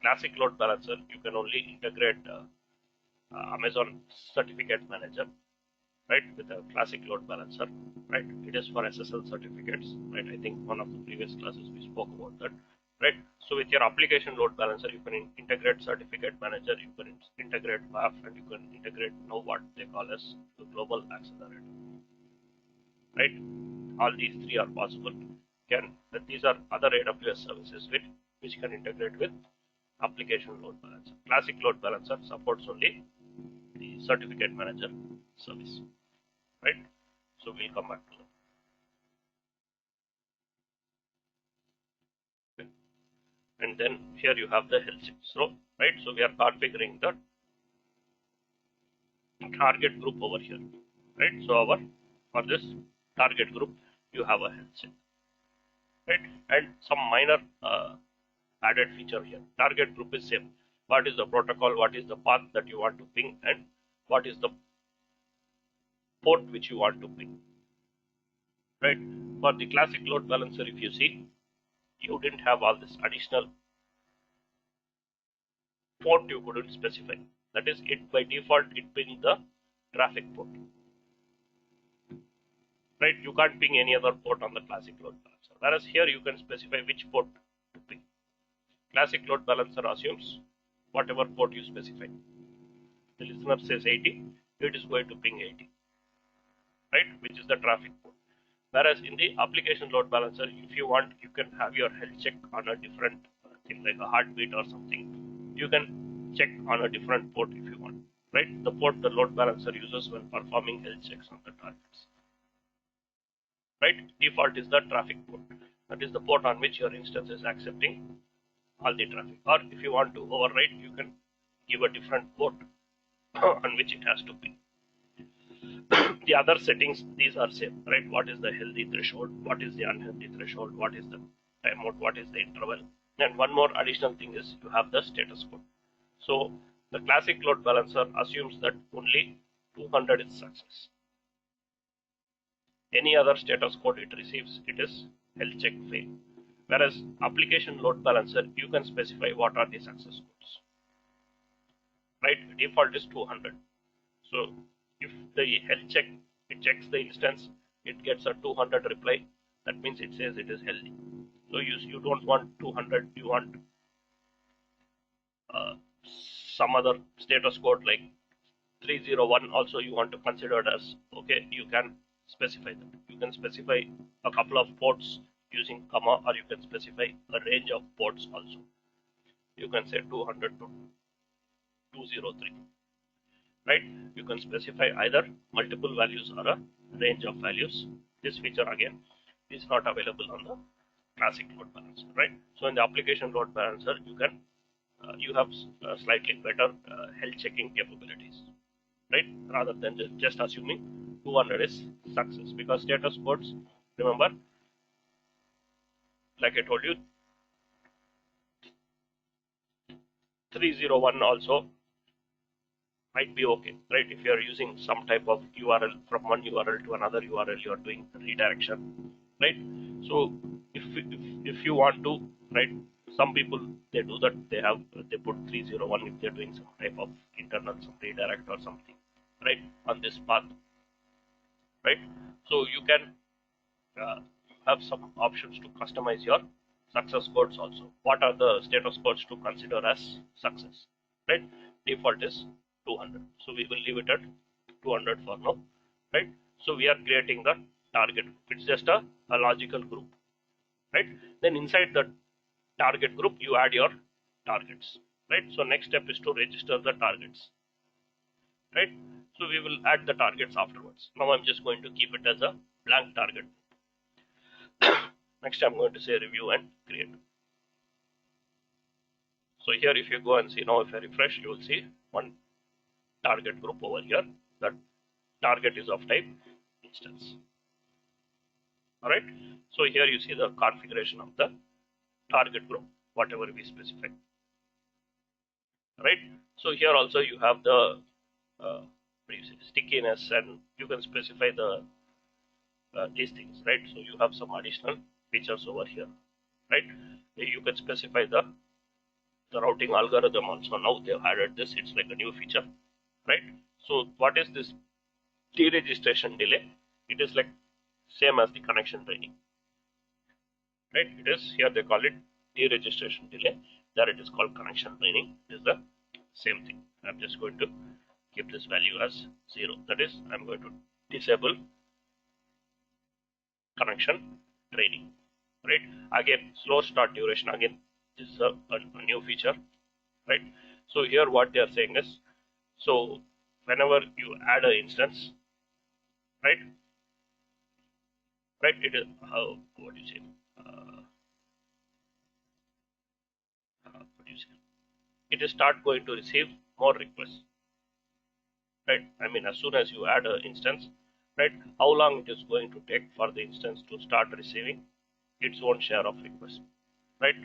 classic load balancer, you can only integrate Amazon certificate manager, right? With a classic load balancer, right? It is for SSL certificates, right? I think one of the previous classes we spoke about that, right? So with your application load balancer, you can integrate certificate manager, you can integrate WAF, and you can integrate now what they call as the global accelerator, right? All these three are possible. These are other AWS services which can integrate with application load balancer. Classic load balancer supports only the certificate manager service, right? So we'll come back to that. Okay. And then here you have the health checks, so right? So we are configuring the target group over here, right? So for this target group, you have a health check, right? And some minor added feature here. Target group is same. What is the protocol? What is the path that you want to ping? And what is the port which you want to ping? Right? For the classic load balancer, if you see, you didn't have all this additional port you couldn't specify. That is, it by default it pinged the traffic port. Right? You can't ping any other port on the classic load balancer. Whereas here you can specify which port to ping. Classic load balancer assumes whatever port you specify. The listener says 80, it is going to ping 80, right? Which is the traffic port. Whereas in the application load balancer, if you want, you can have your health check on a different thing like a heartbeat or something. You can check on a different port if you want, right? The port the load balancer uses when performing health checks on the targets, right? Default is the traffic port. That is the port on which your instance is accepting all the traffic. Or if you want to override, you can give a different port on which it has to be. The other settings, these are same, right? What is the healthy threshold? What is the unhealthy threshold? What is the timeout? What is the interval? And one more additional thing is you have the status code. So the classic load balancer assumes that only 200 is success. Any other status code it receives, it is health check fail. Whereas application load balancer, you can specify what are the success codes, right? Default is 200. So if the health check, it checks the instance, it gets a 200 reply, that means it says it is healthy. So you don't want 200, you want some other status code like 301 also you want to consider it as, okay, you can specify that. You can specify a couple of ports using comma, or you can specify a range of ports also. You can say 200 to 203, right? You can specify either multiple values or a range of values. This feature again is not available on the classic load balancer, right? So in the application load balancer, you can you have slightly better health checking capabilities, right? Rather than just assuming 200 is success, because status codes, remember, like I told you, 301 also might be okay, right? If you are using some type of URL from one URL to another URL, you are doing redirection, right? So if you want to, right? Some people they do that, they put 301 if they're doing some type of internal some redirect or something, right, on this path, right? So you can have some options to customize your success codes also. What are the status codes to consider as success, right? Default is 200, so we will leave it at 200 for now, right? So we are creating the target. It's just a logical group, right? Then inside the target group you add your targets, right? So next step is to register the targets, right? So we will add the targets afterwards. Now I'm just going to keep it as a blank target. Next I'm going to say review and create. So here if you go and see, now if I refresh, you will see one target group over here. That target is of type instance. Alright, so here you see the configuration of the target group, whatever we specify. Right, so here also you have the stickiness, and you can specify the these things, right? So you have some additional features over here, right? You can specify the routing algorithm also. Now they've added this, it's like a new feature, right? So what is this deregistration delay? It is like same as the connection training, right? It is, here they call it deregistration delay, there it is called connection training. It is the same thing. I'm just going to keep this value as 0. That is, I'm going to disable connection training, right? Again, slow start duration, again this is a new feature, right? So here what they are saying is, so whenever you add an instance, right, it is what do you say, it is start going to receive more requests, right? I mean, as soon as you add an instance, right, how long it is going to take for the instance to start receiving its own share of requests, right?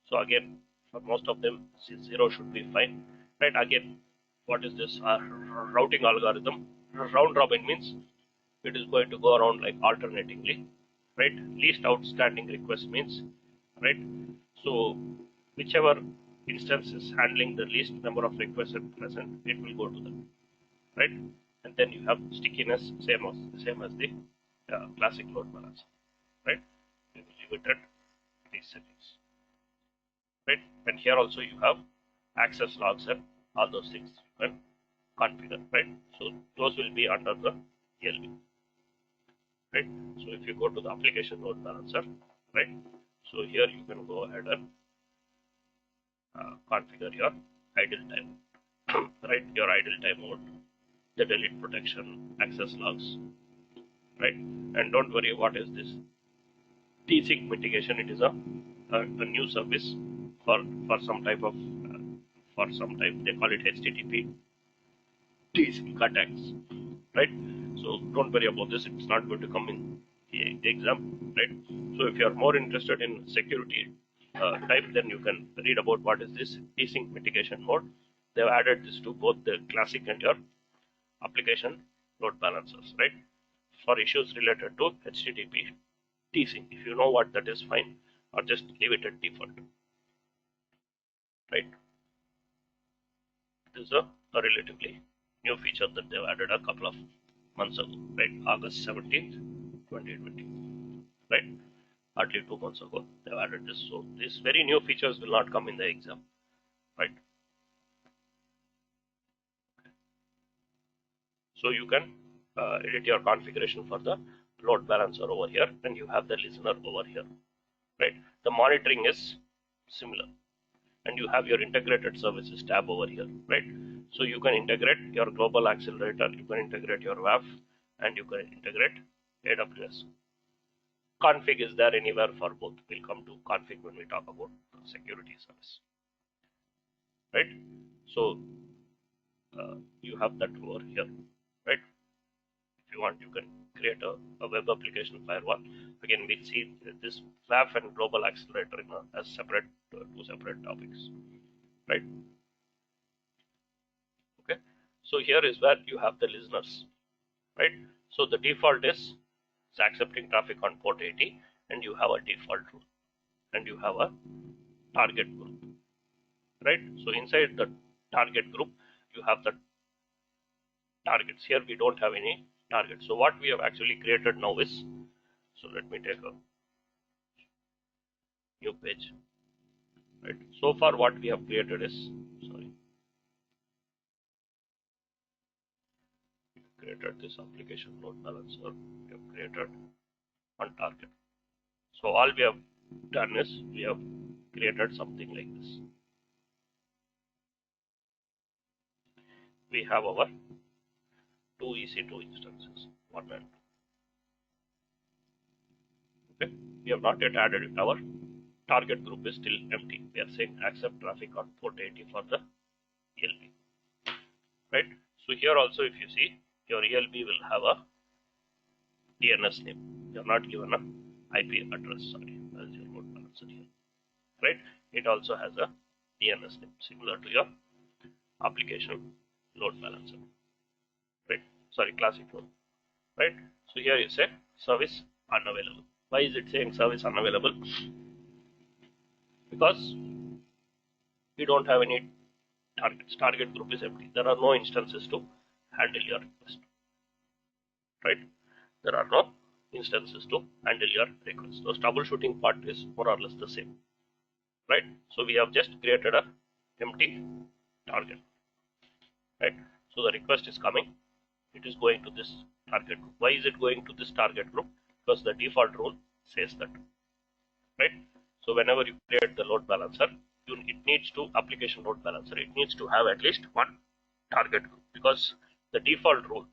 So again, for most of them 0 should be fine, right? Again, what is this routing algorithm? Round robin means it is going to go around like alternatingly, right? Least outstanding request means, right, so whichever instance is handling the least number of requests at present, it will go to them, right? And then you have stickiness, same as the classic load balancer, right? We will leave it at these settings, right? And here also you have access logs and all those things you can configure, right? So those will be under the ELB, right? So if you go to the application load balancer, right, so here you can go ahead and configure your idle time, right? Your idle time mode, the delete protection, access logs, right? And don't worry, what is this? T-sync mitigation. It is a new service for some type of for some type, they call it HTTP T-sync attacks, right? So don't worry about this. It's not going to come in the exam, right? So if you are more interested in security type, then you can read about what is this T-sync mitigation mode. They've added this to both the classic and your application load balancers, right? For issues related to HTTP T-sync. If you know what that is, fine, or just leave it at default, right? This is a relatively new feature that they've added a couple of months ago, right? August 17th, 2020, right? Hardly 2 months ago, they've added this. So these very new features will not come in the exam, right? So you can edit your configuration for the load balancer over here, and you have the listener over here, right? The monitoring is similar, and you have your integrated services tab over here, right? So you can integrate your global accelerator, you can integrate your WAF, and you can integrate AWS. Config is there anywhere for both. We'll come to config when we talk about security service, right? So you have that over here, right? If you want, you can create a web application firewall. Again, we see this WAF and global accelerator as separate, two separate topics, right? Okay, so here is where you have the listeners, right? So the default is it's accepting traffic on port 80, and you have a default rule, and you have a target group, right? So inside the target group, you have the targets. Here we don't have any targets. So what we have actually created now is, so let me take a new page, right? So far what we have created is, sorry, we created this application load balancer, we have created on target. So all we have done is we have created something like this. We have our two EC2 instances, 1 and 2. Okay, we have not yet added it. Our target group is still empty. We are saying accept traffic on port 80 for the ELB, right? So here also, if you see, your ELB will have a DNS name. You are not given a IP address. Sorry, that is your load balancer here, right? It also has a DNS name similar to your application load balancer, right? Sorry, classic load, right? So here you say service unavailable. Why is it saying service unavailable? Because we don't have any targets. Target group is empty. There are no instances to handle your request, right? There are no instances to handle your request. So troubleshooting part is more or less the same, right? So we have just created a empty target, right? So the request is coming. It is going to this target group. Why is it going to this target group? Because the default rule says that, right? So whenever you create the load balancer, it needs to application load balancer. It needs to have at least one target group, because the default rule,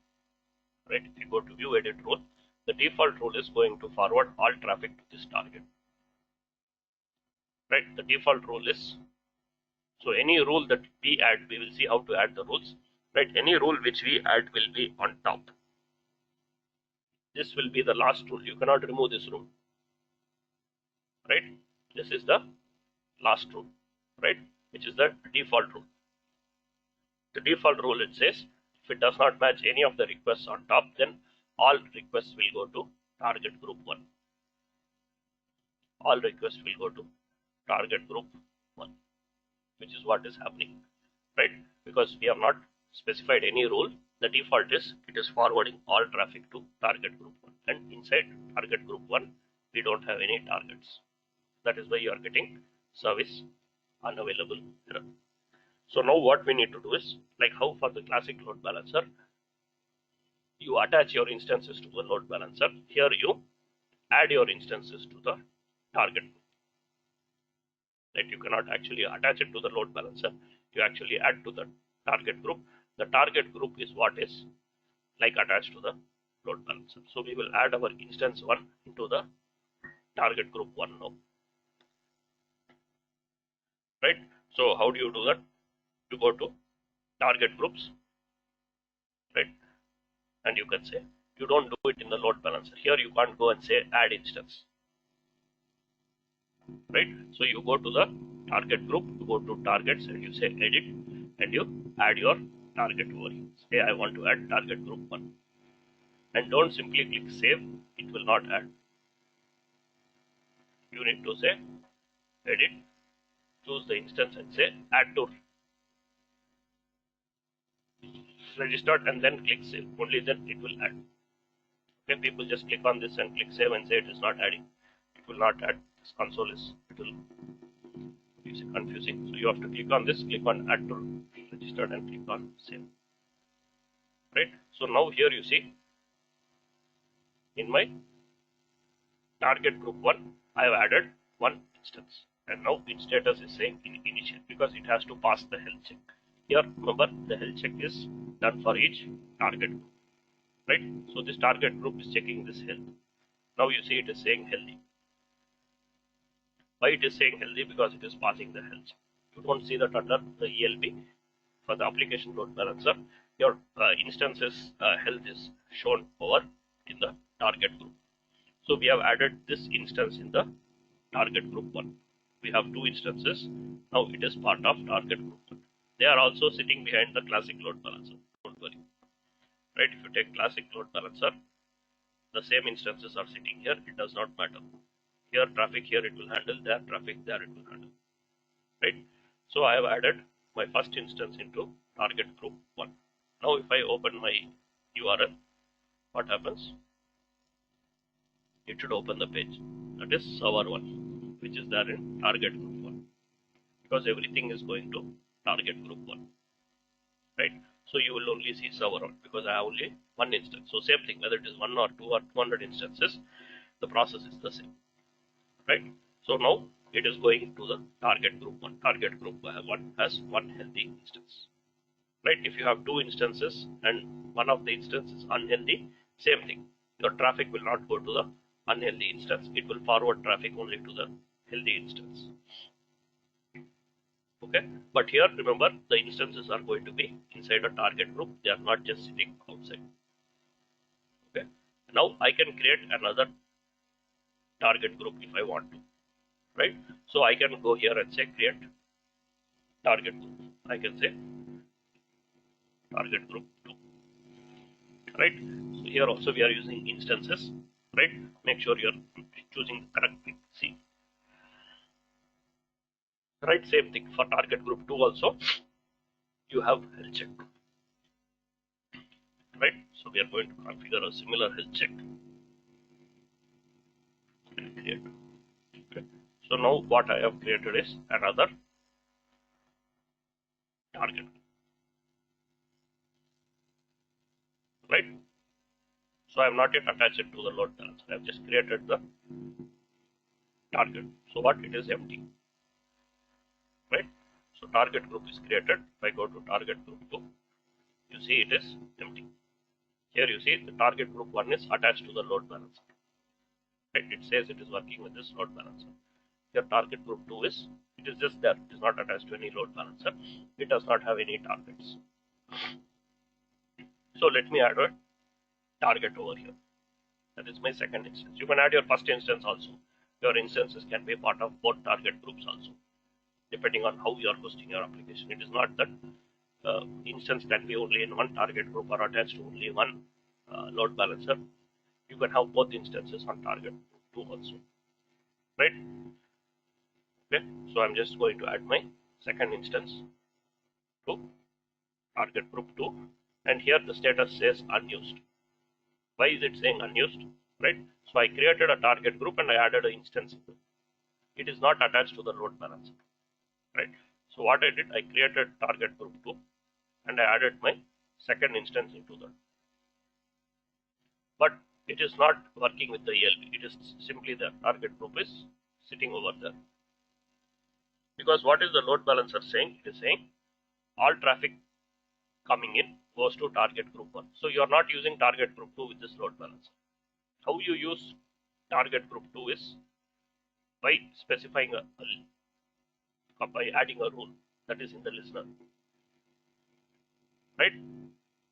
right? If you go to view edit rule, the default rule is going to forward all traffic to this target, right? The default rule is, so any rule that we add, we will see how to add the rules, right? Any rule which we add will be on top. This will be the last rule. You cannot remove this rule, right? This is the last rule, right? Which is the default rule. The default rule, it says if it does not match any of the requests on top, then all requests will go to target group 1. All requests will go to target group 1, which is what is happening, right? Because we have not specified any rule. The default is it is forwarding all traffic to target group 1, and inside target group 1 we don't have any targets. That is why you are getting service unavailable error. So now what we need to do is, like how for the classic load balancer, you attach your instances to the load balancer. Here you add your instances to the target group. Right? You cannot actually attach it to the load balancer. you actually add to the target group. The target group is what is like attached to the load balancer. So we will add our instance 1 into the target group 1 now. Right? So how do you do that? You go to target groups, right? And you can say, you don't do it in the load balancer. Here you can't go and say add instance. Right? So you go to the target group, you go to targets and you say edit and you add your target over here. Say I want to add target group 1. And don't simply click save, it will not add. You need to say edit, choose the instance and say add to registered and then click save. Only then it will add. Okay, people just click on this and click save and say it is not adding. It will not add. This console is little confusing. So you have to click on this, click on add to registered and click on save. Right? So now here you see in my target group 1 I have added one instance and now its status is saying initial because it has to pass the health check. Here remember the health check is done for each target group, right? So this target group is checking this health. Now you see it is saying healthy. Why it is saying healthy? Because it is passing the health check. You don't see that under the ELB for the application load balancer. Your instances health is shown over in the target group. So we have added this instance in the target group 1. We have 2 instances. Now it is part of target group 1. They are also sitting behind the classic load balancer. Don't worry. Right? If you take classic load balancer, the same instances are sitting here. It does not matter. Here traffic, here it will handle. There traffic, there it will handle. Right? So I have added my first instance into target group 1. Now if I open my URL, what happens? It should open the page. That is server 1, which is there in target group 1. Because everything is going to target group 1. Right? So you will only see server 1 because I have only one instance. So same thing, whether it is 1 or 2 or 200 instances, the process is the same. Right? So now it is going to the target group 1. Target group 1 has one healthy instance. Right? If you have 2 instances and one of the instances is unhealthy, same thing. Your traffic will not go to the unhealthy instance. It will forward traffic only to the healthy instance. Okay, but here remember the instances are going to be inside a target group. They are not just sitting outside. Okay, now I can create another target group if I want to. Right, so I can go here and say create target group. I can say target group 2. Right, so here also we are using instances. Right, make sure you are choosing the correct thing. See. Right, same thing for target group 2 also you have health check. Right, so we are going to configure a similar health check and create. Okay, so now what I have created is another target. Right, so I am not yet attached it to the load balancer. I have just created the target. So what it is empty. Right, so target group is created. If I go to target group 2, you see it is empty. Here you see the target group 1 is attached to the load balancer. Right, it says it is working with this load balancer. Here target group 2 is, it is just there. It is not attached to any load balancer. It does not have any targets. So let me add a target over here. That is my second instance. You can add your first instance also. Your instances can be part of both target groups also, depending on how you are hosting your application. It is not that instance can be only in one target group or attached to only one load balancer. You can have both instances on target group 2 also. Right? Okay, so I'm just going to add my second instance to target group 2, and here the status says unused. Why is it saying unused? Right, so I created a target group and I added an instance. It is not attached to the load balancer. Right, so what I did, I created target group 2 and I added my second instance into that. But it is not working with the ELB. It is simply the target group is sitting over there. Because what is the load balancer saying? It is saying all traffic coming in goes to target group 1. So you are not using target group 2 with this load balancer. How you use target group 2 is by specifying by adding a rule that is in the listener, right?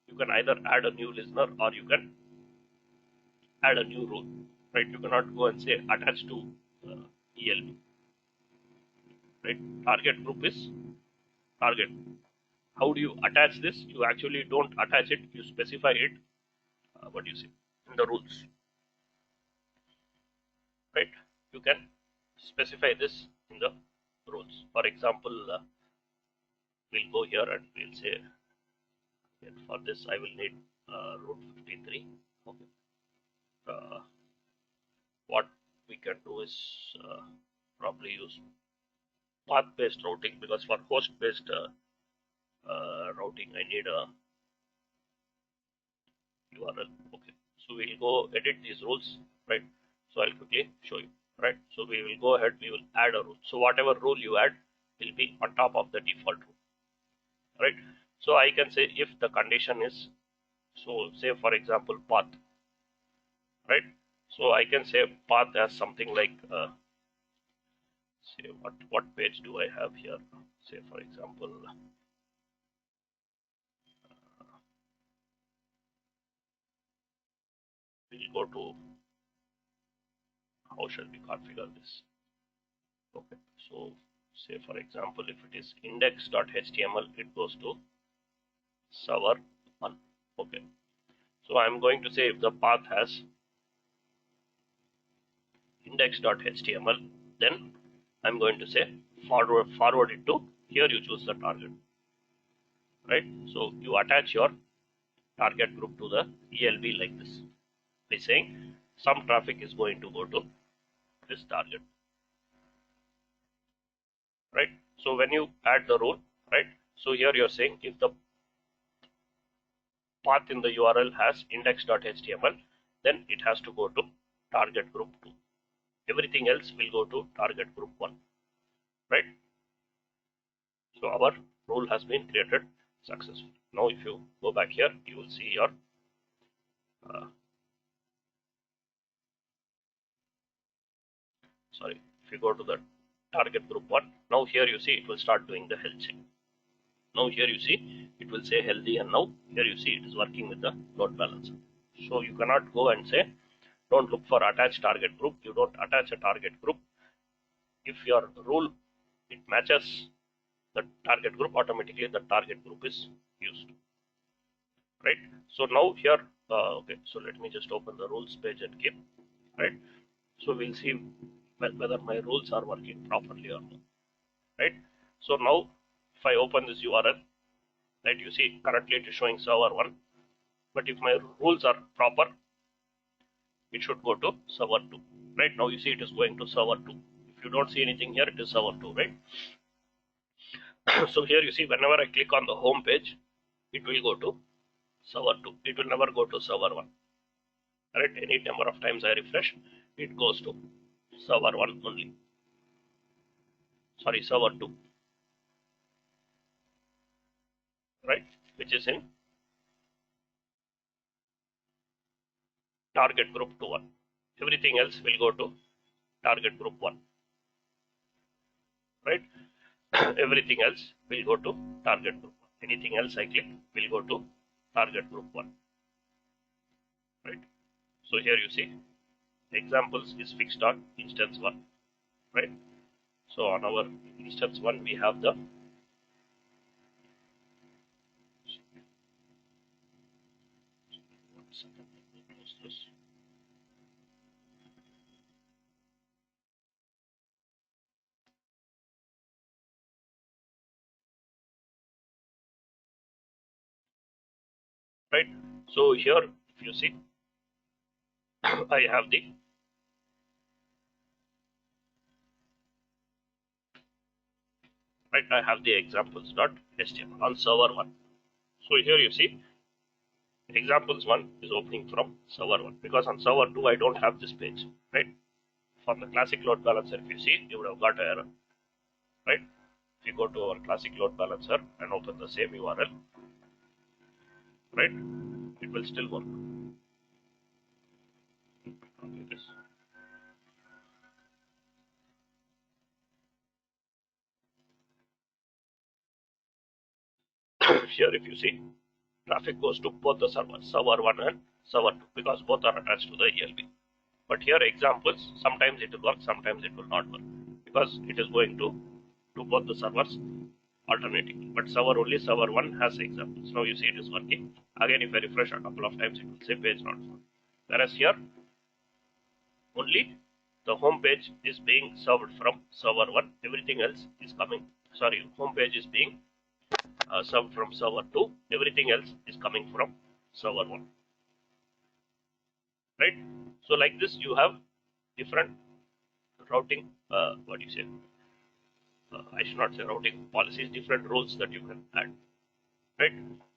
You can either add a new listener or you can add a new rule, right? You cannot go and say attach to ELB, right? Target group is target. How do you attach this? You actually don't attach it, you specify it, what do you say, in the rules, right? You can specify this in the rules. For example, we'll go here and we'll say, for this I will need route 53. Okay. What we can do is probably use path-based routing, because for host-based routing I need a URL. Okay, so we'll go edit these rules, right? So I'll quickly show you, right? So we will go ahead, we will add a rule. So whatever rule you add will be on top of the default rule, right? So I can say if the condition is, so say for example path, right? So I can say path as something like say what page do I have here? Say for example we'll go to, how shall we configure this? Okay, so say for example if it is index.html, it goes to server 1. Okay, so I'm going to say if the path has index.html, then I'm going to say forward it to, here you choose the target, right? So you attach your target group to the ELB like this, by saying some traffic is going to go to this target, right? So when you add the rule, right, so here you're saying if the path in the URL has index.html, then it has to go to target group 2. Everything else will go to target group 1, right? So our rule has been created successfully. Now if you go back here, you will see your if you go to the target group 1, now here you see it will start doing the health check. Now here you see it will say healthy, and now here you see it is working with the load balancer. So you cannot go and say don't look for attached target group. You don't attach a target group. If your rule it matches the target group, automatically the target group is used, right? So now here okay, so let me just open the rules page and keep, right? So we'll see whether my rules are working properly or not, right? So now if I open this URL, right, you see currently it is showing server 1, but if my rules are proper, it should go to server 2, right? Now you see it is going to server 2. If you don't see anything here, it is server 2, right? So here you see whenever I click on the home page, it will go to server 2. It will never go to server 1, right? Any number of times I refresh, it goes to server 1 only. Sorry, server 2, right? Which is in target group 1. Everything else will go to target group 1, right? Everything else will go to target group 1. Anything else I click will go to target group 1, right? So here you see examples is fixed on instance 1, right? So on our instance 1 we have the right. So here if you see I have the right, I have the examples.html on server 1. So here you see examples 1 is opening from server 1, because on server 2 I don't have this page, right? For the classic load balancer, if you see, you would have got an error, right? you go to our classic load balancer and open the same URL, right, it will still work. Okay, this. Here if you see, traffic goes to both the servers, server 1 and server 2, because both are attached to the ELB. But here examples, sometimes it will work, sometimes it will not work, because it is going to both the servers alternating. But server 1 has examples. Now you see it is working. Again, if I refresh a couple of times, it will say page not found. Whereas here, only the home page is being served from server 1. Everything else is coming. Sorry, home page is being served from server 2. Everything else is coming from server 1. Right? So like this, you have different routing. What do you say? I should not say routing policies. Different rules that you can add. Right?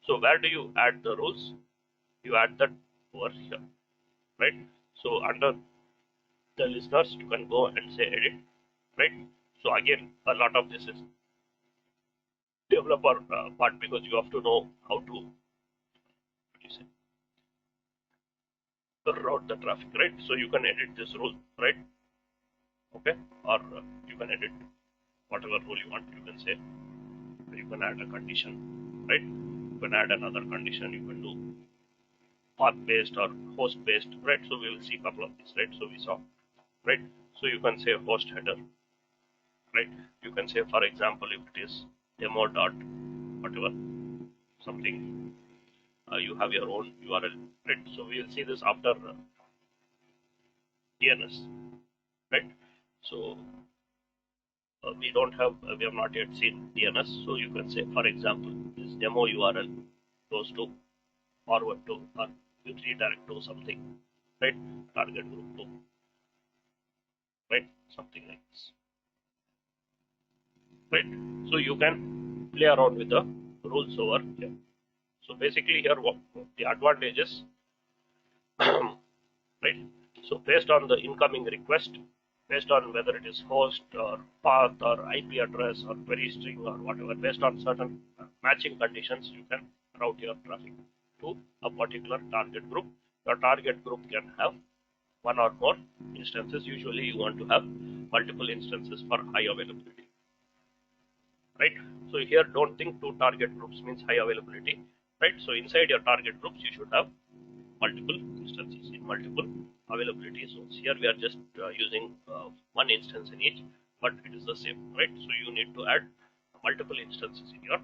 So where do you add the rules? You add that over here. Right? So under the listeners, you can go and say edit. Right? So again, a lot of this is developer part, because you have to know how to, what do you say, route the traffic, right? So you can edit this rule, right? Okay, or you can edit whatever rule you want. You can say, you can add a condition, right? You can add another condition. You can do path based or host based, right? So we will see a couple of these, right? So we saw, right? So you can say host header, right? You can say, for example, if it is demo dot whatever something, you have your own URL, right? So we will see this after DNS, right? So we have not yet seen DNS. So you can say, for example, this demo URL goes to forward to or you redirect to something, right? Target group 2, right? Something like this, right? So you can play around with the rules over here. So basically here, what the advantages, right? So based on the incoming request, based on whether it is host or path or IP address or query string or whatever, based on certain matching conditions, you can route your traffic to a particular target group. Your target group can have one or more instances. Usually you want to have multiple instances for high availability, right? So here, don't think two target groups means high availability, right? So inside your target groups, you should have multiple instances in multiple availability zones. Here we are just using one instance in each, but it is the same, right? So you need to add multiple instances in your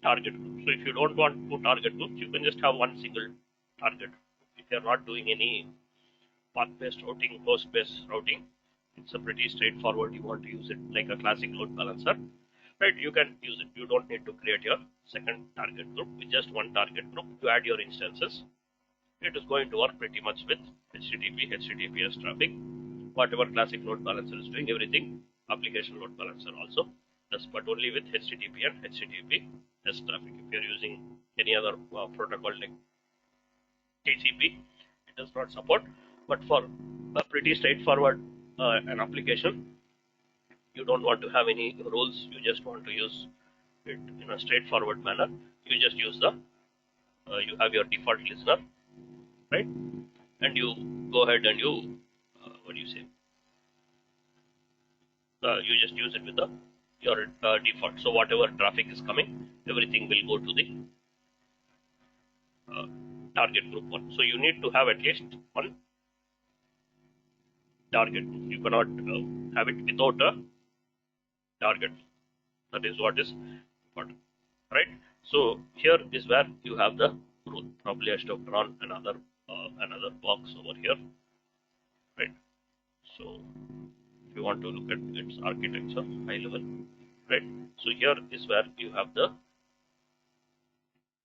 target group. So if you don't want two target groups, you can just have one single target. If you are not doing any path-based routing, host-based routing, it's a pretty straightforward. You want to use it like a classic load balancer, right? You can use it. You don't need to create your second target group. With just one target group, you add your instances. It is going to work pretty much with HTTP, HTTPS traffic. Whatever classic load balancer is doing, everything application load balancer also does, but only with HTTP and HTTPS traffic. If you are using any other protocol like TCP, it does not support. But for a pretty straightforward an application, you don't want to have any rules. You just want to use it in a straightforward manner. You just use the you have your default listener, right? And you go ahead and you what do you say? You just use it with the your default. So whatever traffic is coming, everything will go to the target group 1. So you need to have at least one target. You cannot have it without a target. That is what is important, right? So here is where you have the rule. Probably I should have drawn another box over here, right? So if you want to look at its architecture high level, right? So here is where you have the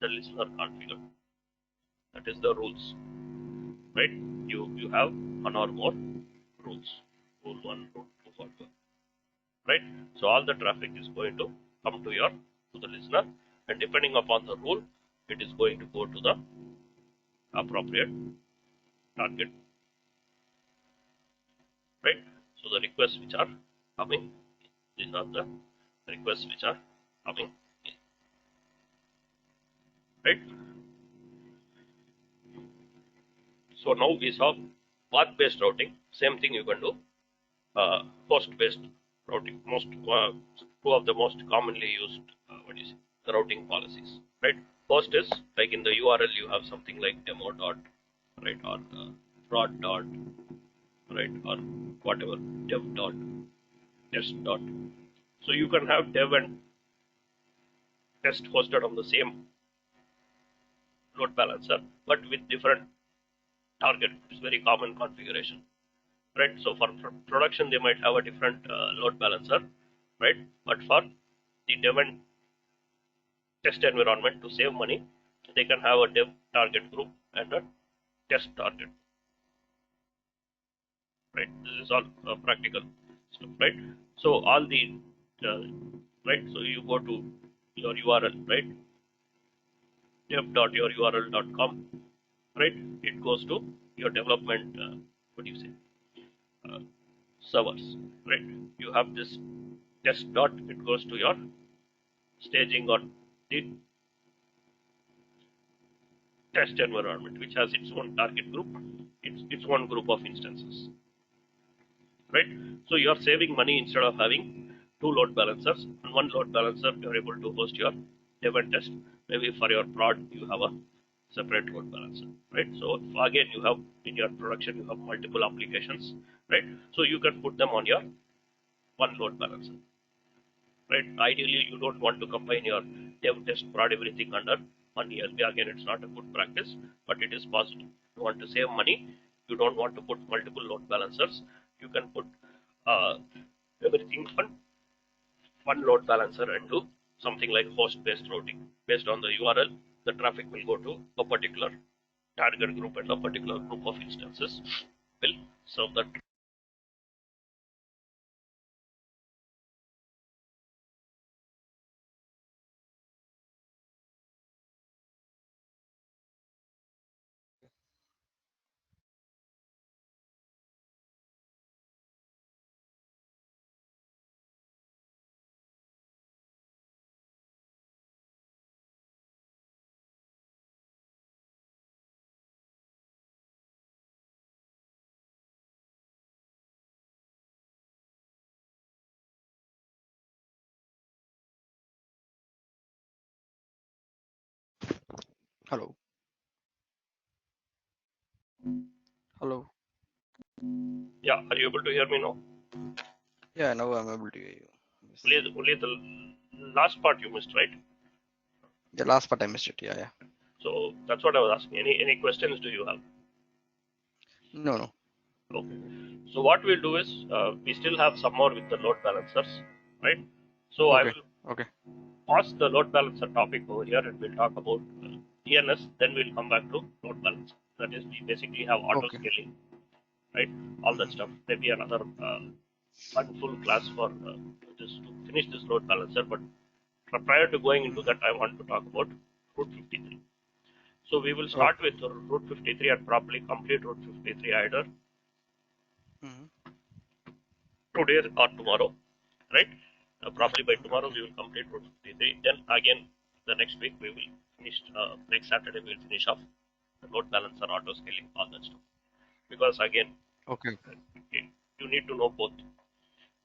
listener configured. That is the rules, right? You have one or more rules. Rule 1, rule 2, whatever, right? So all the traffic is going to come to the listener, and depending upon the rule, it is going to go to the appropriate target, right? So the requests which are coming These are the requests which are coming in, right? So now we saw path-based routing. Same thing you can do. Host-based routing. Two of the most commonly used the routing policies, right? Host is like in the URL you have something like demo dot, right, or prod dot, right, or whatever, dev dot, test dot. So you can have dev and test hosted on the same load balancer, but with different target. It's very common configuration, right? So for production, they might have a different load balancer, right? But for the dev and test environment to save money, they can have a dev target group and a test target, right? This is all practical stuff, right? So all the right. So you go to your URL, right? dev.yoururl.com, right? It goes to your development. What do you say? Servers, right? You have this test dot. It goes to your staging or the test environment, which has its own target group, its own group of instances, right? So you are saving money instead of having two load balancers. On one load balancer, you are able to host your dev and test. Maybe for your prod, you have a separate load balancer, right? So again, you have in your production, you have multiple applications, right? So you can put them on your one load balancer, right? Ideally, you don't want to combine your dev, test, prod, everything under one ELB. Again, it's not a good practice, but it is possible. You want to save money. You don't want to put multiple load balancers. You can put uh, everything on one load balancer and do something like host-based routing. Based on the URL, the traffic will go to a particular target group and a particular group of instances will serve that. Hello. Hello. Yeah, are you able to hear me now? Yeah, now I'm able to hear you. Yes. Only the last part you missed, right? The last part I missed it. Yeah, yeah. So that's what I was asking. Any questions do you have? No, no. Okay. So what we'll do is we still have some more with the load balancers, right? So I Okay. will Okay. pause the load balancer topic over here and we'll talk about DNS. Then we'll come back to load balancer. That is, we basically have auto Okay. scaling, right? All that stuff. Maybe another one full class for this to finish this load balancer. But prior to going into that, I want to talk about Route 53. So we will start Okay. with Route 53 and probably complete Route 53 either today or tomorrow, right? Probably by tomorrow we will complete Route 53. Then again, the next week we will finish. Next Saturday we will finish off the load balancer, auto scaling, all that stuff. Because again, Okay. you need to know both,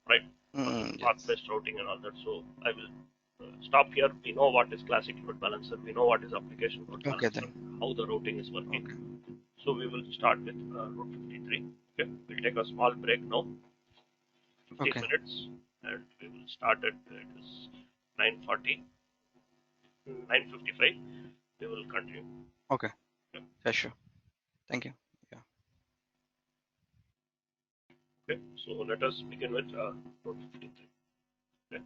right? Yes. Path-based routing and all that. So I will stop here. We know what is classic load balancer. We know what is application load Okay balancer. then. How the routing is working. Okay. So we will start with Route 53. Okay, we'll take a small break now, 15 Okay. minutes, and we will start at it is 9:40, 9:55. We will continue. Okay. Okay. Yeah, sure. Thank you. Yeah. Okay. So let us begin with Route 53. Okay.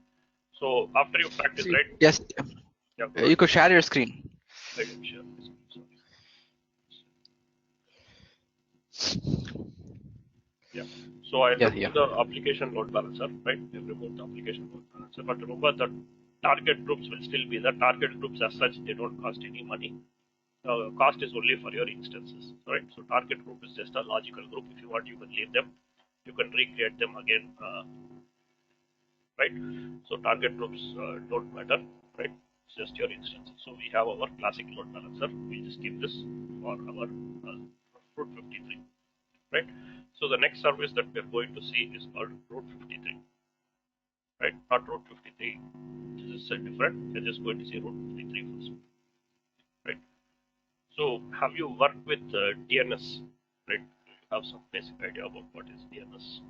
So after you practice, See, right? yes. Yeah. You could share your screen. Let me share this. Sorry. Yeah. So I'll Yeah, remove yeah. the application load balancer, right? We'll remove the application load balancer. But remember that target groups will still be the target groups as such, they don't cost any money. Cost is only for your instances, right? So target group is just a logical group. If you want, you can leave them. You can recreate them again right? So target groups don't matter, right? It's just your instances. So we have our classic load balancer. We just keep this for our route 53, right? So the next service that we are going to see is called route 53, right? Not route 53. This is different. We're just going to see route 53 first, right? So have you worked with DNS, right? You have some basic idea about what is DNS.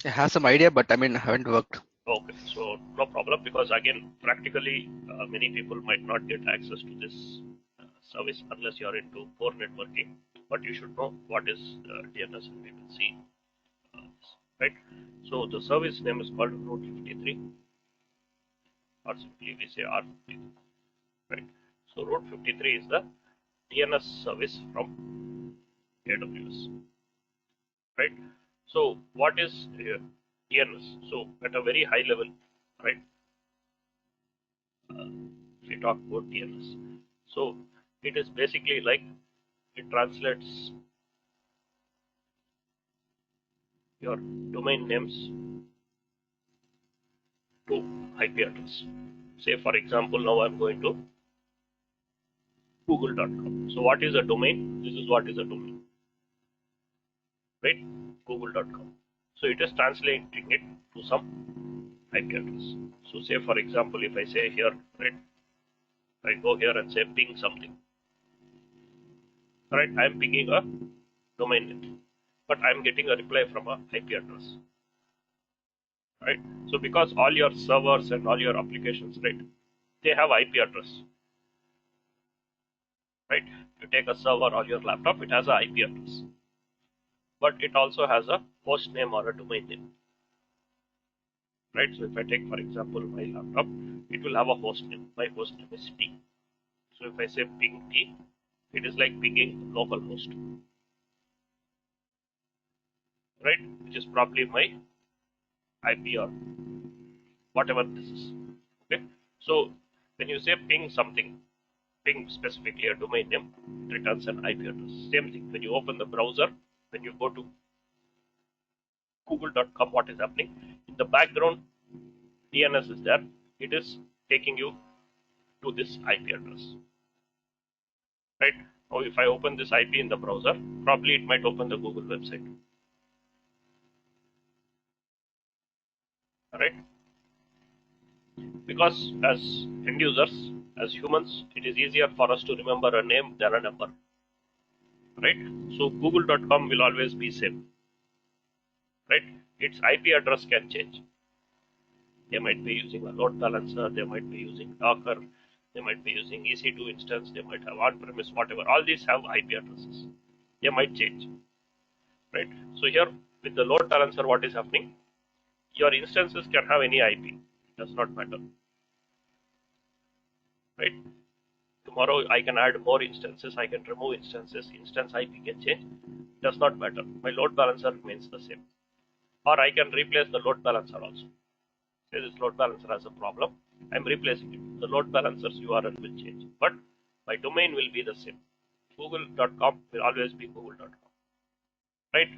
I have some idea, but I mean, I haven't worked. Okay, so no problem, because again, practically many people might not get access to this service unless you are into core networking. But you should know what is DNS, and we will see right. So the service name is called Route 53, or simply we say R53, right? So Route 53 is the DNS service from AWS, right? So what is DNS? So at a very high level, right? If we talk about DNS, so it is basically like it translates your domain names to IP address. Say for example, now I'm going to google.com. So what is a domain? This is what is a domain, right? Google.com. So it is translating it to some IP address. So say for example, if I say here, right, I go here and say ping something, right? I'm pinging a domain name, but I'm getting a reply from a IP address, right? So because all your servers and all your applications, right, they have IP address, right? You take a server or your laptop, it has a IP address, but it also has a host name or a domain name, right? So if I take for example my laptop, it will have a host name. My host name is T. So if I say ping T, it is like pinging localhost, right? Which is probably my IP or whatever this is. Okay. So when you say ping something, ping specifically a domain name, it returns an IP address. Same thing when you open the browser, when you go to google.com, what is happening? In the background, DNS is there. It is taking you to this IP address, right? Now if I open this IP in the browser, probably it might open the Google website, right? Because as end users, as humans, it is easier for us to remember a name than a number, right? So google.com will always be same, right? Its IP address can change. They might be using a load balancer, they might be using Docker, they might be using EC2 instance, they might have on-premise, whatever. All these have IP addresses. They might change, right? So here with the load balancer, what is happening? Your instances can have any IP. It does not matter, right? Tomorrow I can add more instances, I can remove instances, instance IP can change. It does not matter. My load balancer remains the same. Or I can replace the load balancer also. Say this load balancer has a problem, I'm replacing it. The load balancer's URL will change, but my domain will be the same. Google.com will always be Google.com, right?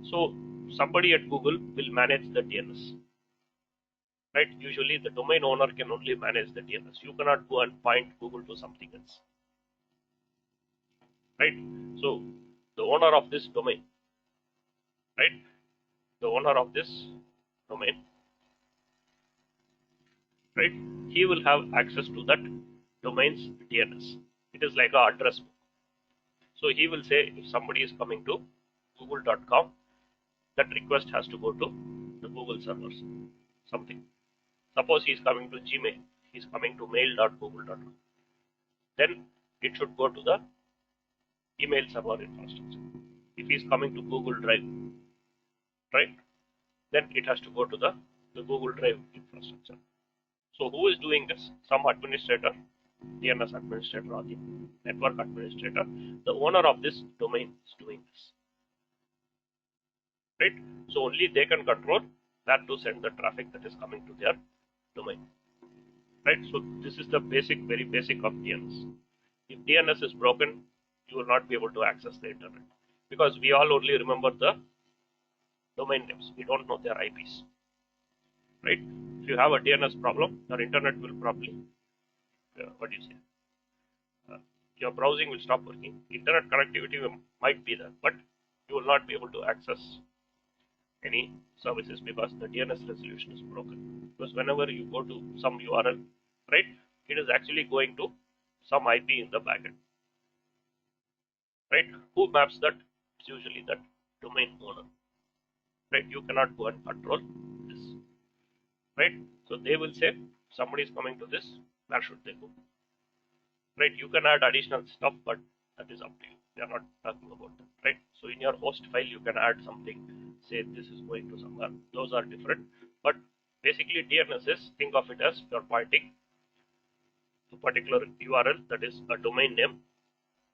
So somebody at Google will manage the DNS, right? Usually the domain owner can only manage the DNS. You cannot go and point Google to something else, right? So the owner of this domain, right? The owner of this domain, right? He will have access to that domain's DNS. It is like an address book. So he will say if somebody is coming to google.com, that request has to go to the Google servers. Something. Suppose he is coming to Gmail, he is coming to mail.google.com. Then it should go to the email server infrastructure. If he is coming to Google Drive, right, then it has to go to the Google Drive infrastructure. So who is doing this? Some administrator, DNS administrator or the network administrator. The owner of this domain is doing this, right? So only they can control where to send the traffic that is coming to their domain, right? So this is the basic, very basic of DNS. If DNS is broken, you will not be able to access the internet, because we all only remember the domain names. We don't know their IPs, right? If you have a DNS problem, your internet will probably, what do you say? Your browsing will stop working. Internet connectivity might be there, but you will not be able to access any services because the DNS resolution is broken. Because whenever you go to some URL, right, it is actually going to some IP in the backend, right? Who maps that? It's usually that domain owner, right? You cannot go and control this, right? So they will say somebody is coming to this, where should they go, right? You can add additional stuff, but that is up to you. We are not talking about that, right? So in your host file, you can add something, say this is going to somewhere. Those are different, but basically DNS is, think of it as you're pointing to a particular URL, that is a domain name,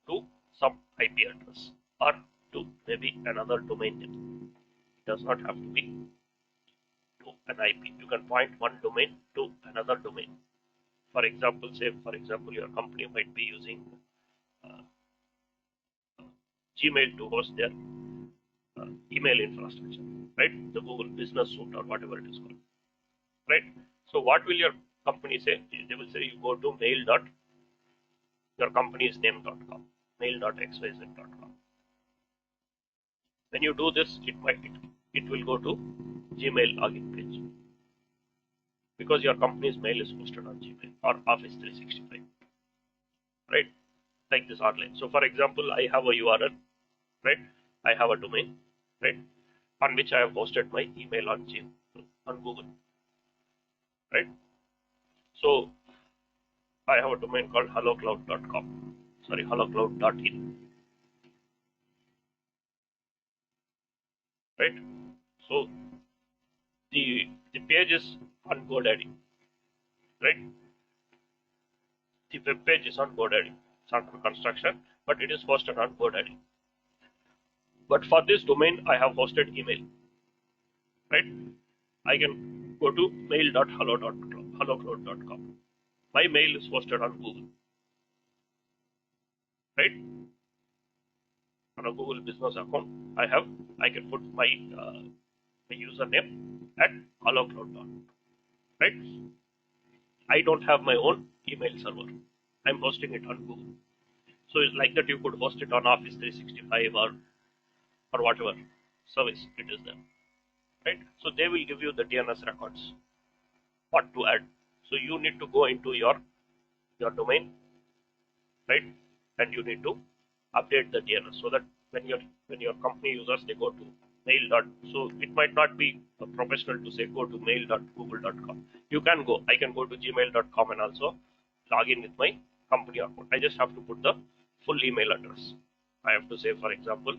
to some IP address or to maybe another domain name. It does not have to be to an IP. You can point one domain to another domain. For example, say for example your company might be using Gmail to host their email infrastructure, right? The Google Business Suite or whatever it is called, right? So what will your company say? They will say you go to mail dot your company's name.com, mail.xyz.com. When you do this, it will go to Gmail login page because your company's mail is hosted on Gmail or Office 365, right? Like this online. So for example, I have a URL, right? I have a domain, right, on which I have hosted my email on Gmail, on Google, right? So I have a domain called hellocloud.com, sorry, hellocloud.in, right? So the page is on GoDaddy, right? The web page is on GoDaddy. It's under construction, but it is hosted on GoDaddy. But for this domain, I have hosted email, right? I can go to mail.hellocloud.com. My mail is hosted on Google, right? On a Google business account, I can put my username at hellocloud.com, right? I don't have my own email server. I'm hosting it on Google. So it's like that you could host it on Office 365 or whatever service it is there, right? So they will give you the DNS records, what to add. So you need to go into your domain, right? And you need to update the DNS so that when your company users, they go to mail. So it might not be professional to say go to mail.google.com. You can go. I can go to gmail.com and also log in with my company account. I just have to put the full email address. I have to say, for example,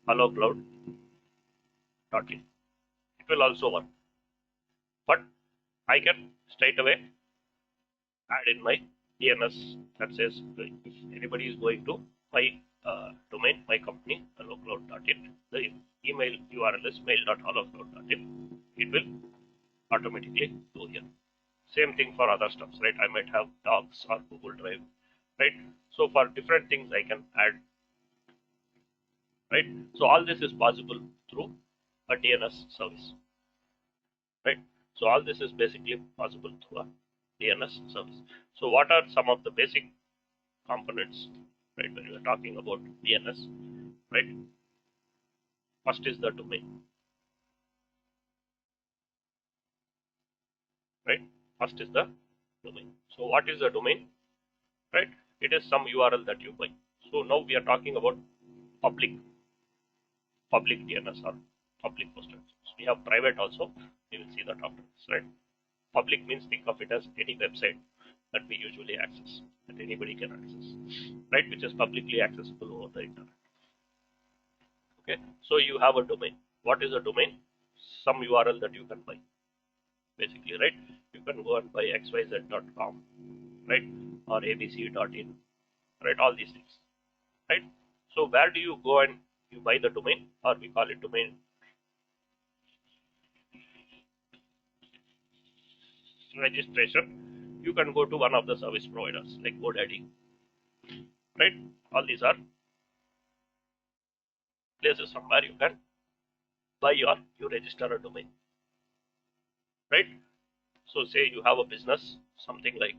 hellocloud.in. It will also work, but I can straight away add in my DNS that says if anybody is going to my domain, my company, hellocloud.in, the email URL is mail.hellocloud.in. It will automatically go here. Same thing for other stuff, right? I might have Docs or Google Drive, right? So for different things I can add, right? So all this is possible through a DNS service, right? So all this is basically possible through a DNS service. So what are some of the basic components, right, when we are talking about DNS, right? First is the domain, right? First is the domain. So what is the domain, right? It is some URL that you buy. So now we are talking about public DNS or public hosted. So we have private also. We will see that after this, right? Public means think of it as any website that we usually access, that anybody can access, right? Which is publicly accessible over the internet. Okay, so you have a domain. What is a domain? Some URL that you can buy, basically, right? You can go and buy xyz.com, right, or abc.in, right? All these things, right? So where do you go and you buy the domain, or we call it domain registration? You can go to one of the service providers like GoDaddy, right? All these are places from where you can buy or you register a domain, right? So say you have a business, something like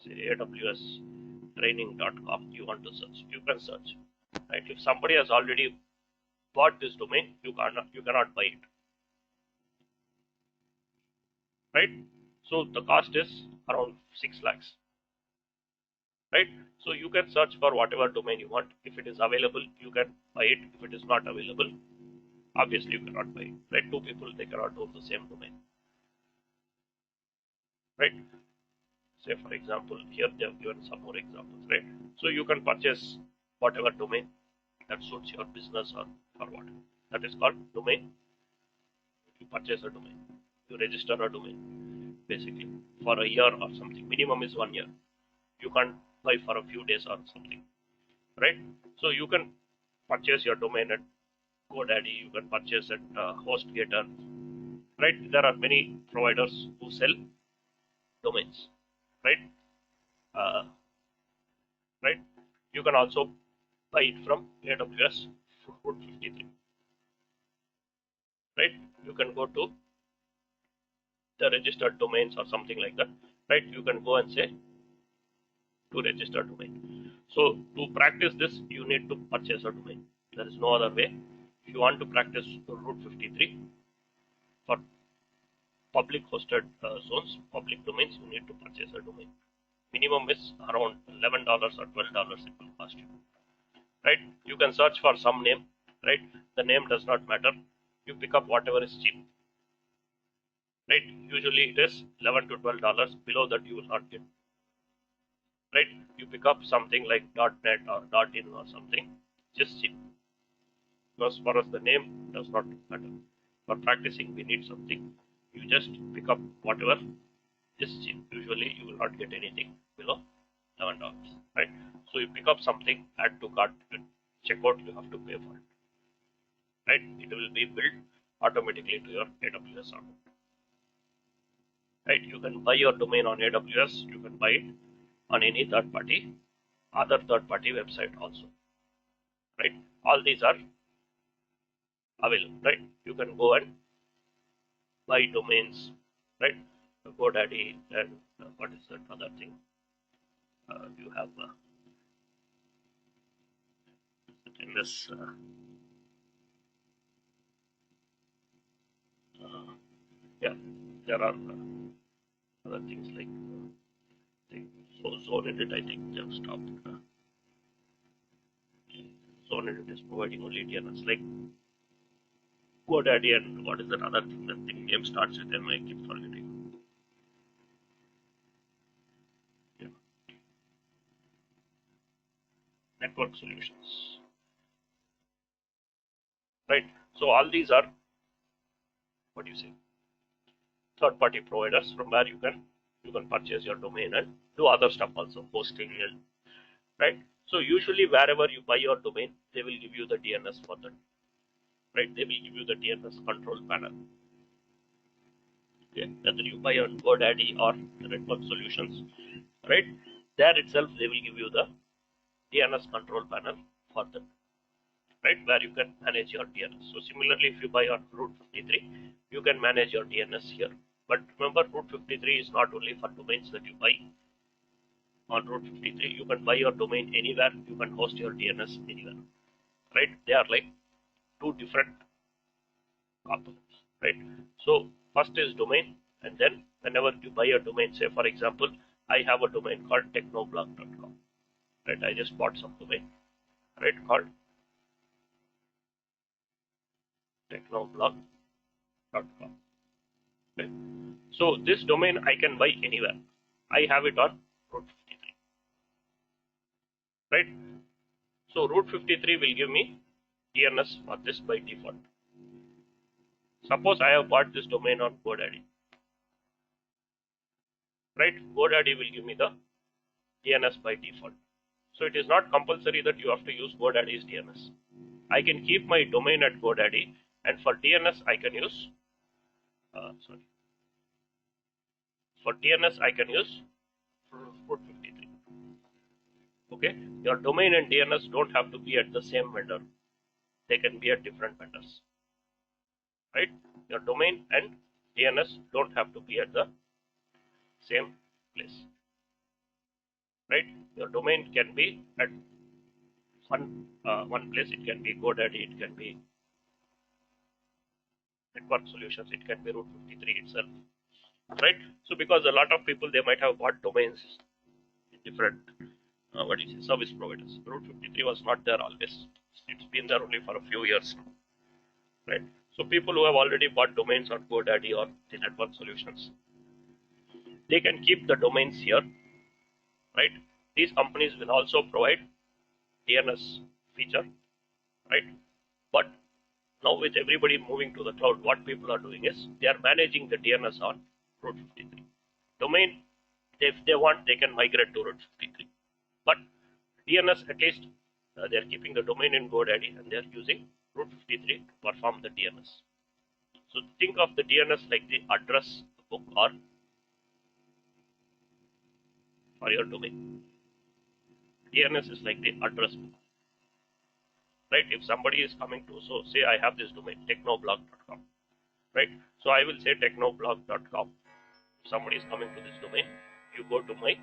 say AWS training.com, you want to search, you can search, right? If somebody has already bought this domain, you cannot buy it, right? So the cost is around 6 lakhs, right? So you can search for whatever domain you want. If it is available, you can buy it. If it is not available, obviously you cannot buy it, right? Two people, they cannot own the same domain, right? Say for example, here they have given some more examples, right? So you can purchase whatever domain that suits your business or what. That is called domain. You purchase a domain, you register a domain, basically for a year or something. Minimum is 1 year. You can't buy for a few days or something, right? So you can purchase your domain at GoDaddy, you can purchase at HostGator, right? There are many providers who sell domains, right? Uh, right? You can also buy it from AWS Route 53, right? You can go to the registered domains or something like that, right? You can go and say to register domain. So to practice this, you need to purchase a domain. There is no other way. If you want to practice Route 53 for public hosted zones, public domains, you need to purchase a domain. Minimum is around $11 or $12 it will cost you, right? You can search for some name, right? The name does not matter. You pick up whatever is cheap, right? Usually it is $11 to $12. Below that you will not get, right? You pick up something like .net or .in or something, just cheap, because for us the name does not matter. For practicing we need something. You just pick up whatever is cheap. Usually you will not get anything below $11, right? So you pick up something, add to cart, checkout, you have to pay for it, right? It will be built automatically to your AWS account, right? You can buy your domain on AWS, you can buy it on any other third party website also, right? All these are available, right? You can go and buy domains, right? GoDaddy and what is that other thing? You have in this yeah, there are other things like so ZoneEdit, I think they have stopped. ZoneEdit is providing only DNS, like GoDaddy and what is that other thing? That thing name starts with M. I keep forgetting. Yeah. Network solutions, right? So all these are what do you say? Third-party providers from where you can purchase your domain and do other stuff also, hosting and right. So usually wherever you buy your domain, they will give you the DNS for that, right? They will give you the DNS control panel. Okay. Whether you buy on GoDaddy or the network solutions, right? There itself they will give you the DNS control panel for that, right? Where you can manage your DNS. So similarly, if you buy on Route 53, you can manage your DNS here. But remember, Route 53 is not only for domains that you buy on Route 53. You can buy your domain anywhere. You can host your DNS anywhere, right? They are like two different components, right? So first is domain, and then whenever you buy a domain, say for example, I have a domain called technoblog.com, right? I just bought some domain, right, called technoblog.com. Okay. So this domain I can buy anywhere. I have it on Route 53, right? So Route 53 will give me DNS for this by default. Suppose I have bought this domain on GoDaddy, right? GoDaddy will give me the DNS by default. So it is not compulsory that you have to use GoDaddy's DNS. I can keep my domain at GoDaddy, and for DNS I can use for DNS I can use Route 53. Okay, your domain and DNS don't have to be at the same vendor. they can be at different vendors, right? Your domain and DNS don't have to be at the same place, right? Your domain can be at one place. It can be GoDaddy, it can be Network Solutions, it can be Route 53 itself, right? So because a lot of people, they might have bought domains in different service providers. Route 53 was not there always. It's been there only for a few years now, right? So people who have already bought domains on GoDaddy or the Network Solutions, they can keep the domains here, right? These companies will also provide DNS feature, right? But now with everybody moving to the cloud, what people are doing is they are managing the DNS on Route 53. Domain, if they want, they can migrate to Route 53. But DNS, at least they are keeping the domain in GoDaddy and they are using Route 53 to perform the DNS. So think of the DNS like the address book or for your domain. DNS is like the address book, right? If somebody is coming to, so say I have this domain technoblog.com, right? So I will say technoblog.com. If somebody is coming to this domain, you go to my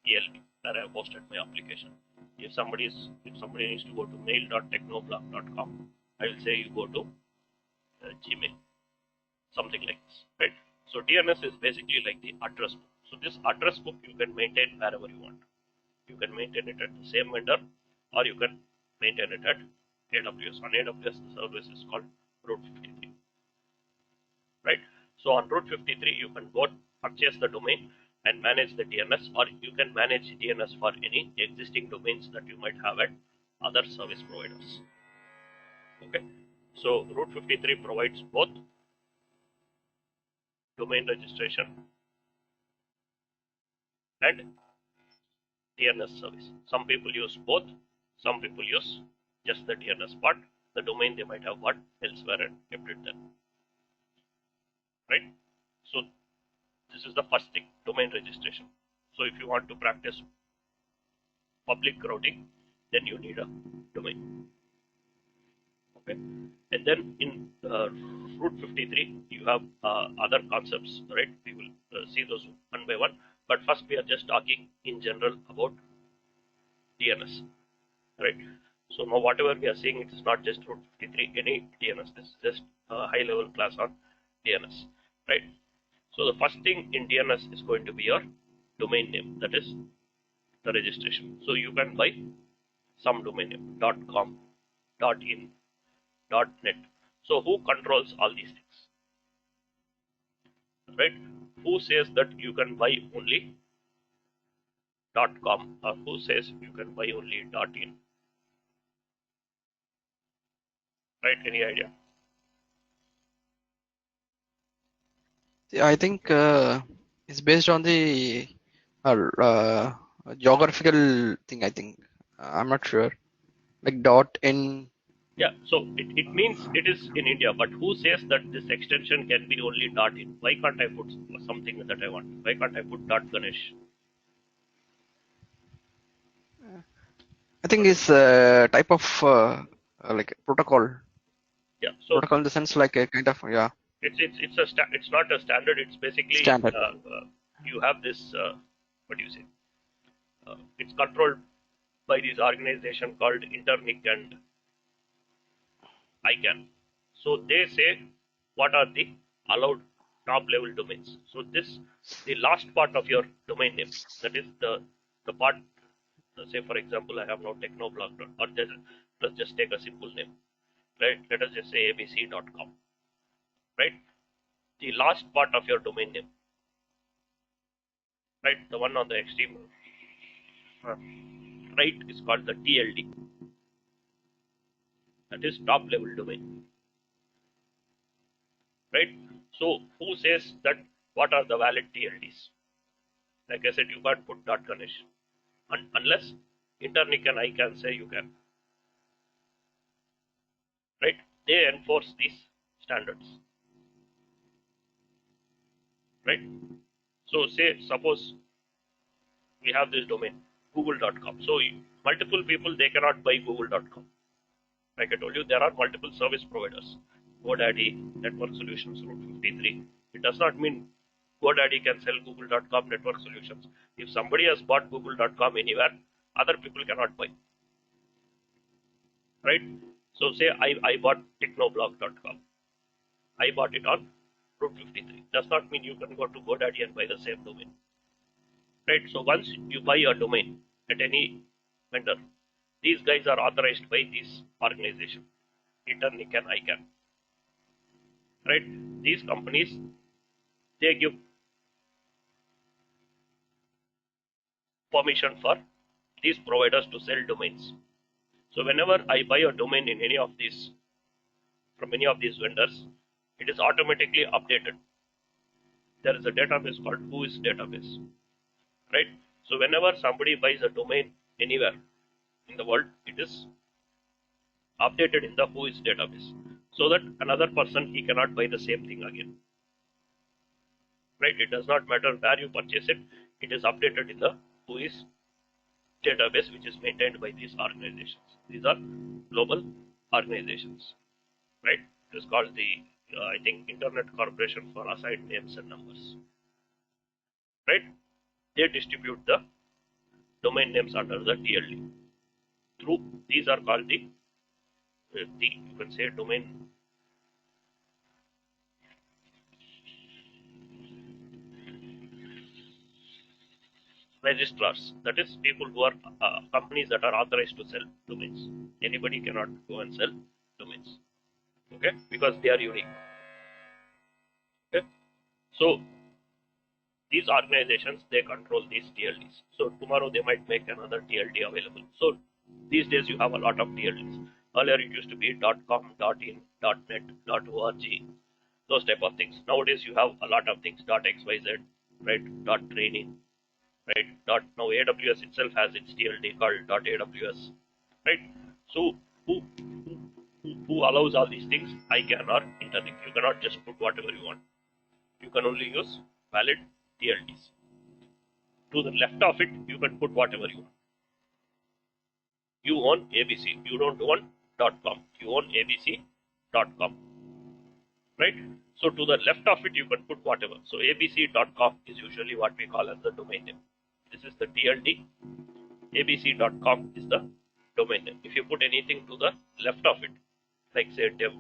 ELB where I have posted my application. If somebody needs to go to mail.technoblog.com, I will say you go to Gmail, something like this, right? So DNS is basically like the address book. So this address book you can maintain wherever you want. You can maintain it at the same vendor, or you can maintain it at AWS. On AWS, the service is called Route 53, right? So on Route 53, you can go purchase the domain and manage the DNS, or you can manage DNS for any existing domains that you might have at other service providers. Okay, so Route 53 provides both domain registration and DNS service. Some people use both, some people use just the DNS part. The domain they might have bought elsewhere and kept it there, right? So this is the first thing, domain registration. So if you want to practice public routing, then you need a domain. Okay, and then in Route 53, you have other concepts, right? We will see those one by one. But first, we are just talking in general about DNS, right? So now whatever we are seeing, it is not just Route 53, any DNS. This is just a high-level class on DNS, right? So the first thing in DNS is going to be your domain name, that is the registration. So you can buy some domain name, .com, .in, .net. So who controls all these things, right? Who says that you can buy only .com, or who says you can buy only .in, right? Any idea? I think it's based on the geographical thing. I think I'm not sure. Like dot in. Yeah, so it means it is in India, but who says that this extension can be only .in? Why can't I put something that I want? Why can't I put .ganesh? I think it's a type of like protocol. Yeah, so Protocol in the sense like a kind of it's not a standard. It's basically standard. you have this what do you say? It's controlled by this organization called Internic and ICANN. So they say what are the allowed top level domains. So this the last part of your domain name, that is the part. Say for example, I have now technoblog or let's just take a simple name, right? Let us just say abc.com, right? The last part of your domain name, right? The one on the extreme right is called the TLD. That is top level domain, right? So who says that what are the valid TLDs? Like I said, you can't put .ganesh unless Internic and ICANN say you can, right? They enforce these standards, right? So suppose we have this domain google.com. So multiple people, they cannot buy google.com. Like I told you, there are multiple service providers. GoDaddy, Network Solutions, Route 53. It does not mean GoDaddy can sell Google.com network solutions. If somebody has bought Google.com anywhere, other people cannot buy. Right? So say I bought Technoblog.com. I bought it on Route 53. Does not mean you can go to GoDaddy and buy the same domain. Right? So once you buy a domain at any vendor, these guys are authorized by this organization, Internic and ICANN. Right? These companies, they give permission for these providers to sell domains. So whenever I buy a domain in any of these, from any of these vendors, it is automatically updated. There is a database called Whois database. Right? So whenever somebody buys a domain anywhere in the world, it is updated in the Whois database, so that another person, he cannot buy the same thing again. Right? It does not matter where you purchase it, it is updated in the Whois database, which is maintained by these organizations. These are global organizations. Right? It is called the I think Internet Corporation for Assigned Names and Numbers. Right? They distribute the domain names under the TLD. Through these are called the you can say domain registrars. That is people who are companies that are authorized to sell domains. Anybody cannot go and sell domains. Okay, because they are unique. Okay, so these organizations, they control these TLDs. So tomorrow they might make another TLD available. So these days you have a lot of TLDs. Earlier it used to be .com, .in, .net, .org, those type of things. Nowadays you have a lot of things, .xyz, right? .training, right? Now AWS itself has its TLD called .aws, right? So who allows all these things? ICANN or Internet. You cannot just put whatever you want. You can only use valid TLDs. To the left of it, you can put whatever you want. You own ABC. You don't own .com. You own ABC.com. Right? So to the left of it, you can put whatever. So ABC.com is usually what we call as the domain name. This is the TLD. ABC.com is the domain name. If you put anything to the left of it, like say dev.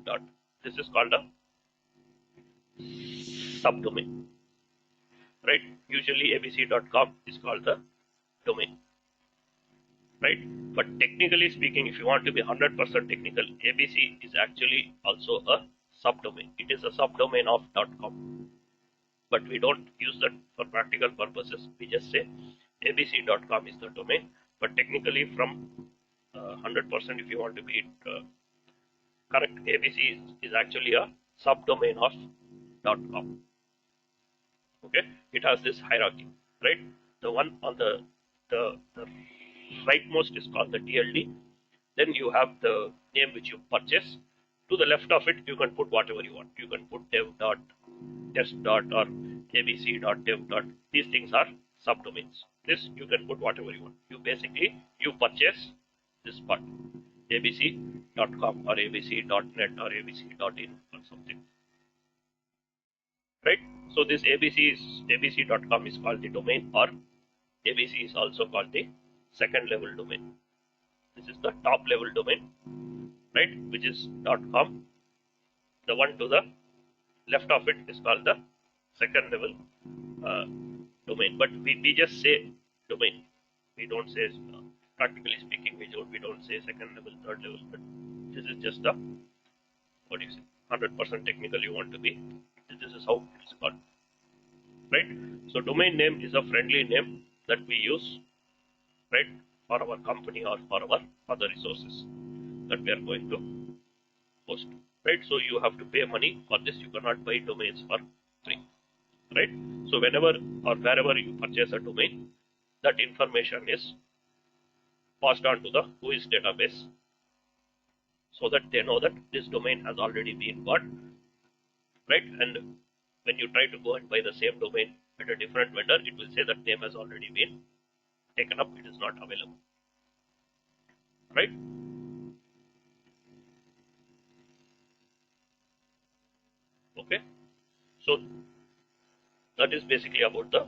This is called a subdomain. Right? Usually abc.com is called the domain. Right? But technically speaking, if you want to be 100% technical, ABC is actually also a subdomain. It is a subdomain of .com. But we don't use that for practical purposes. We just say abc.com is the domain. But technically from 100%, if you want to be correct, ABC is actually a subdomain of .com. Okay, it has this hierarchy, right? The one on the rightmost is called the TLD. Then you have the name which you purchase. To the left of it, you can put whatever you want. You can put dev dot, test dot, or abc dot dev dot. These things are subdomains. This you can put whatever you want. You basically you purchase this part, abc.com or abc.net or abc.in or something. Right? So this abc.com is called the domain, or ABC is also called the second level domain. This is the top level domain, right? Which is .com. The one to the left of it is called the second level domain. But we just say domain. We don't say, practically speaking, we don't say second level, third level. But this is just the, what do you say, 100% technical you want to be. This is how it is called, right? So domain name is a friendly name that we use, right, for our company or for our other resources that we are going to host, right? So you have to pay money for this. You cannot buy domains for free, right? So whenever or wherever you purchase a domain, that information is passed on to the Whois database, so that they know that this domain has already been bought, right? And when you try to go and buy the same domain at a different vendor, it will say that name has already been taken up, it is not available, right? Okay, so that is basically about the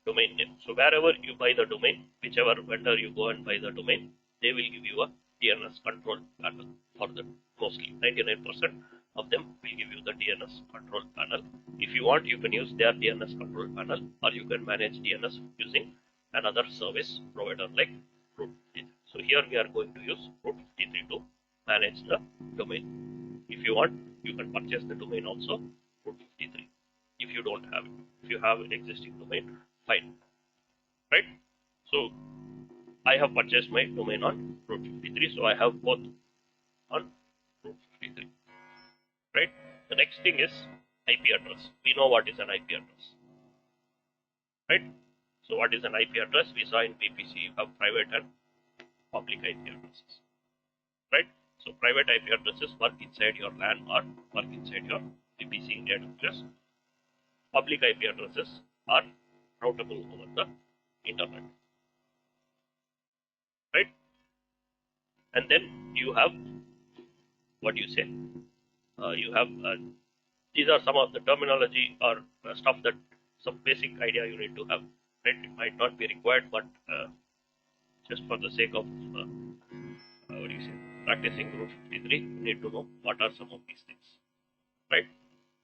domain name. So wherever you buy the domain, whichever vendor you go and buy the domain, they will give you a DNS control panel for them. Mostly 99% of them will give you the DNS control panel. If you want, you can use their DNS control panel, or you can manage DNS using another service provider like Route 53. So here we are going to use Route 53 to manage the domain. If you want, you can purchase the domain also, Route 53. If you don't have it, if you have an existing domain, fine, right? So I have purchased my domain on Route 53, so I have both on Route 53, right? The next thing is IP address. We know what is an IP address, right? So what is an IP address? We saw in VPC you have private and public IP addresses, right? So private IP addresses work inside your LAN or work inside your VPC in AWS. Public IP addresses are routable over the internet, right? And then you have what you say. You have these are some of the terminology or stuff that some basic idea you need to have. Right? It might not be required, but just for the sake of what do you say, practicing Route 53, you need to know what are some of these things, right?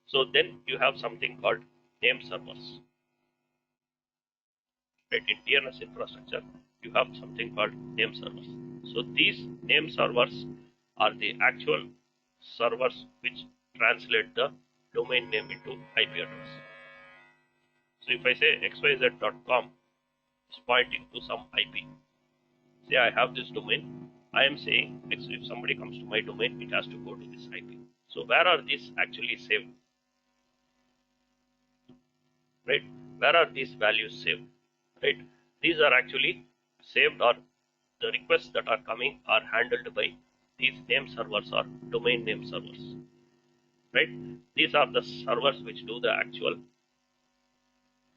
So then you have something called name servers. Right? In DNS infrastructure, you have something called name servers. So these name servers are the actual servers which translate the domain name into IP address. So if I say xyz.com is pointing to some IP, say I have this domain, I am saying if somebody comes to my domain, it has to go to this IP. So where are these actually saved? Right? Where are these values saved? Right? These are actually saved, or the requests that are coming are handled by these name servers or domain name servers. Right? These are the servers which do the actual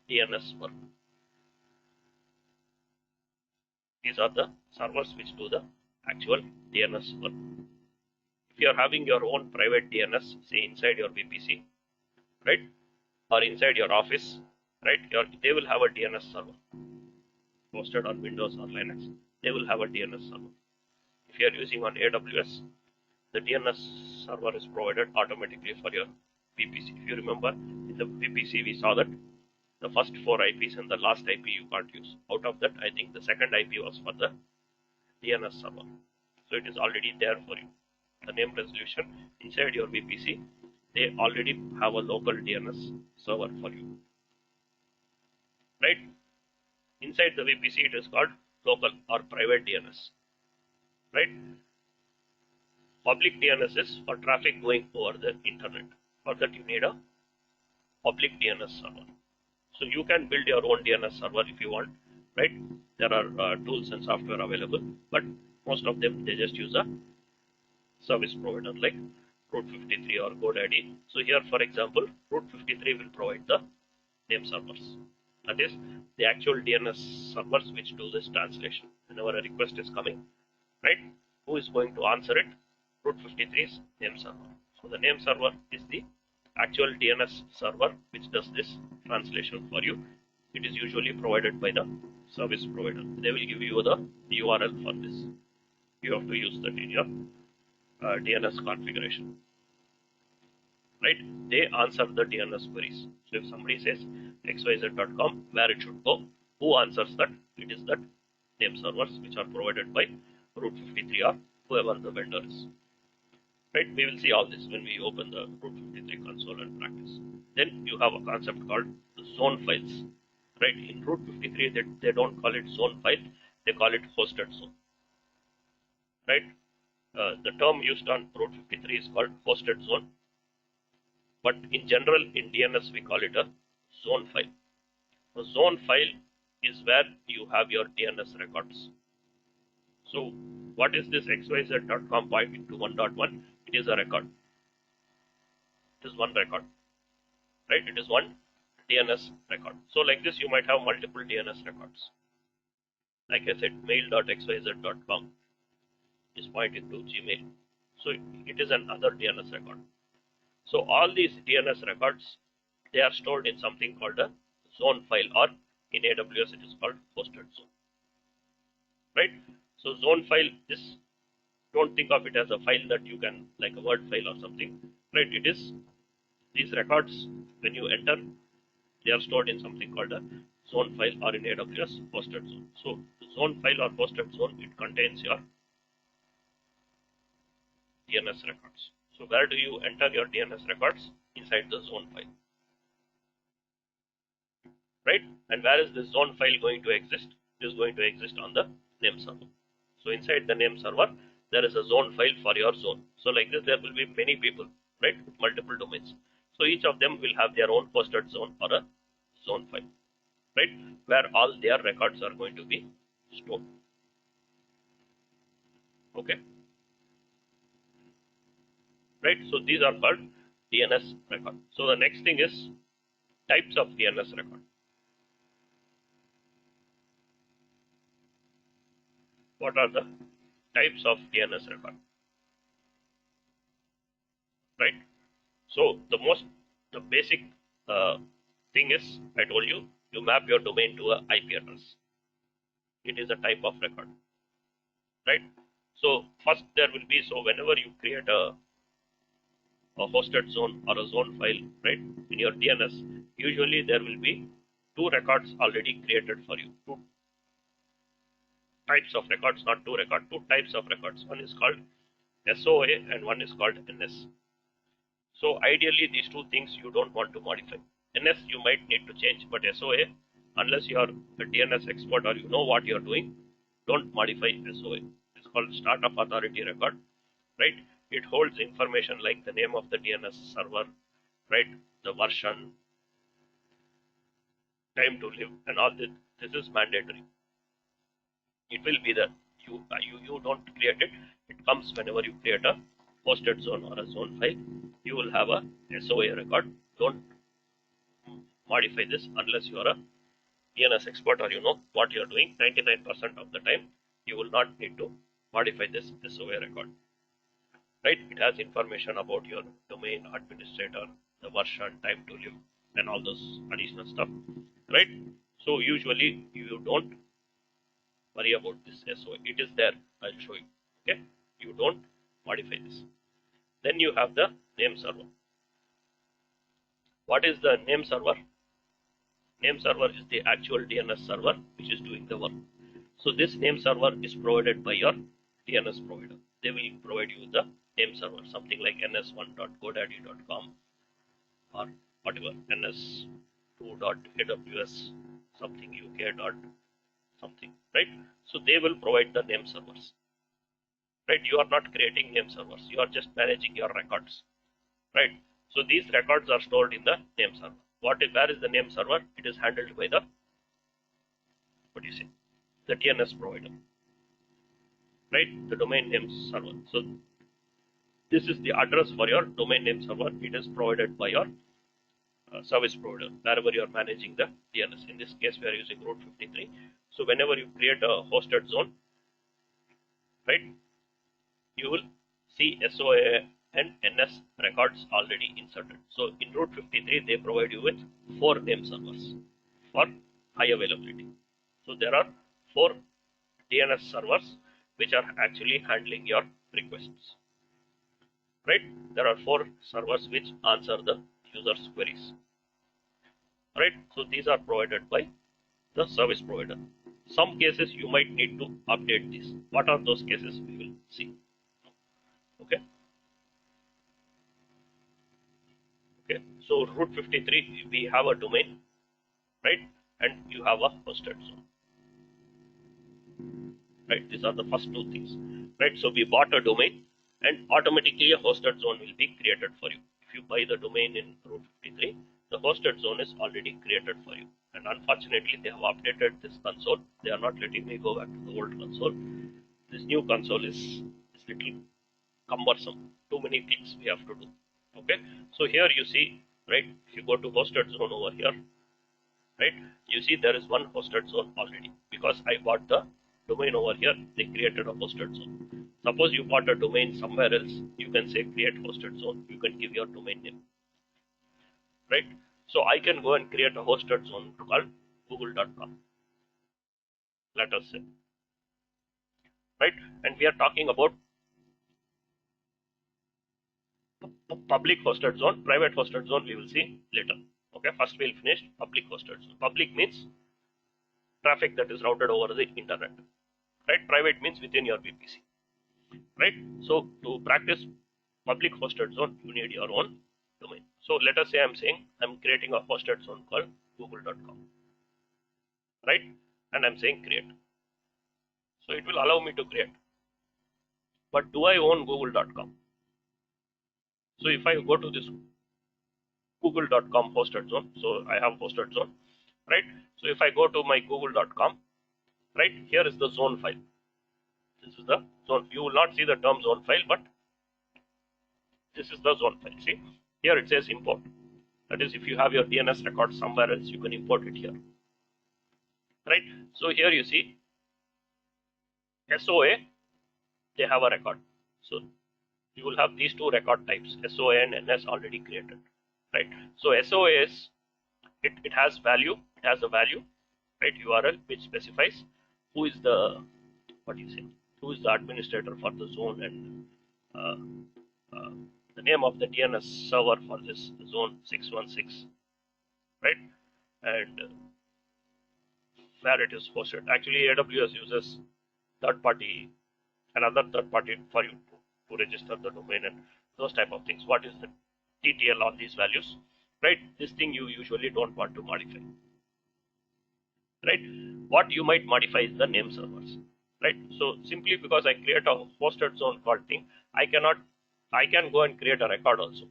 DNS work. These are the servers which do the actual DNS work. If you are having your own private DNS, say inside your VPC, right, or inside your office, right, they will have a DNS server hosted on Windows or Linux. They will have a DNS server. If you are using on AWS, the DNS server is provided automatically for your VPC. If you remember, in the VPC we saw that the first 4 IPs and the last IP you can't use. Out of that, I think the second IP was for the DNS server. So it is already there for you. The name resolution inside your VPC, they already have a local DNS server for you. Right? Inside the VPC, it is called local or private DNS. Right? Public DNS is for traffic going over the internet. For that, you need a public DNS server. So you can build your own DNS server if you want, right? There are tools and software available, but most of them they just use a service provider like Route 53 or GoDaddy. So here, for example, Route 53 will provide the name servers. That is the actual DNS servers which do this translation. Whenever a request is coming, right? Who is going to answer it? Route 53's name server. So the name server is the actual DNS server which does this translation for you. It is usually provided by the service provider. They will give you the URL for this. You have to use that in your DNS configuration. Right? They answer the DNS queries. So if somebody says xyz.com, where it should go, who answers that? It is that name servers which are provided by Route 53 or whoever the vendor is. Right? We will see all this when we open the Route 53 console and practice. Then you have a concept called the zone files. Right? In Route 53, they don't call it zone file, they call it hosted zone. Right? The term used on Route 53 is called hosted zone. But in general, in DNS, we call it a zone file. A zone file is where you have your DNS records. So what is this xyz.com pointing to 1.1? It is a record. It is one record, right? It is one DNS record. So like this, you might have multiple DNS records. Like I said, So all these DNS records, they are stored in something called a zone file, or in AWS it is called hosted zone, right? So zone file is, don't think of it as a file that you can, like a word file or something, right? It is, these records, when you enter, they are stored in something called a zone file, or in AWS hosted zone. So zone file or hosted zone, it contains your DNS records. So where do you enter your DNS records? Inside the zone file, right? And where is this zone file going to exist? It is going to exist on the name server. So inside the name server, there is a zone file for your zone. So like this, there will be many people, right, with multiple domains. So each of them will have their own hosted zone or a zone file, right, where all their records are going to be stored. Okay, right? So these are called DNS record. So the next thing is types of DNS record. What are the types of DNS record, right? So the basic thing is, I told you, you map your domain to a IP address. It is a type of record, right? So first there will be, so whenever you create a hosted zone or a zone file, right, in your DNS, usually there will be two records already created for you. Two types of records, not two records, two types of records. One is called SOA and one is called NS. So ideally these two things you don't want to modify. NS you might need to change, but SOA, unless you are a DNS expert or you know what you are doing, don't modify SOA. It's called Startup Authority Record, right? It holds information like the name of the DNS server, right? The version, time to live, and all this. This is mandatory. It will be there. You don't create it. It comes whenever you create a hosted zone or a zone file. You will have a SOA record. Don't modify this unless you are a DNS expert or you know what you are doing. 99% of the time, you will not need to modify this SOA record. Right? It has information about your domain administrator, the version, time to live, and all those additional stuff. Right? So usually you don't worry about this SOA. It is there. I'll show you. Okay? You don't modify this. Then you have the name server. What is the name server? Name server is the actual DNS server which is doing the work. So this name server is provided by your DNS provider. They will provide you the name server, something like ns1.godaddy.com or whatever, ns2.aws something uk. something, right? So they will provide the name servers, right? You are not creating name servers, you are just managing your records, right? So these records are stored in the name server. Where is the name server? It is handled by the, what do you say, the DNS provider, right? The domain name server. So this is the address for your domain name server. It is provided by your service provider wherever you are managing the DNS. In this case, we are using Route 53. So whenever you create a hosted zone, right, you will see SOA and NS records already inserted. So in Route 53, they provide you with 4 name servers for high availability. So there are 4 DNS servers which are actually handling your requests, right? There are 4 servers which answer the user's queries, right? So these are provided by the service provider. Some cases you might need to update this. What are those cases? We will see. Okay. Okay. So Route 53, we have a domain, right? And you have a hosted zone, right? These are the first 2 things, right? So we bought a domain and automatically a hosted zone will be created for you. If you buy the domain in Route 53, the hosted zone is already created for you. And unfortunately, they have updated this console. They are not letting me go back to the old console. This new console is little cumbersome. Too many clicks we have to do. Okay. So here you see, right? If you go to hosted zone over here, right? You see there is one hosted zone already because I bought the domain over here. They created a hosted zone. Suppose you bought a domain somewhere else, you can say create hosted zone. You can give your domain name, right? So I can go and create a hosted zone called google.com, let us say, right? And we are talking about public hosted zone, private hosted zone we will see later. Okay, first we'll finish public hosted zone. Public means traffic that is routed over the internet, right? Private means within your VPC, right? So to practice public hosted zone, you need your own domain. So let us say I'm saying I'm creating a hosted zone called google.com, right? And I'm saying create. So it will allow me to create. But do I own google.com? So if I go to this google.com hosted zone, so I have hosted zone, right? So if I go to my google.com, right, here is the zone file. This is the zone. You will not see the term zone file, but this is the zone file. See, here it says import. That is, if you have your DNS record somewhere else, you can import it here, right? So here you see SOA, they have a record. So you will have these two record types, SOA and NS already created, right? So SOA is, it has value, it has a value, right, URL, which specifies who is the, what do you say, who is the administrator for the zone, and the name of the DNS server for this zone 616, right? And where it is hosted. Actually, AWS uses third party, another third party for you to register the domain and those type of things. What is the TTL on these values, right? This thing you usually don't want to modify, right? What you might modify is the name servers, right? So simply because I create a hosted zone called thing, I can go and create a record also.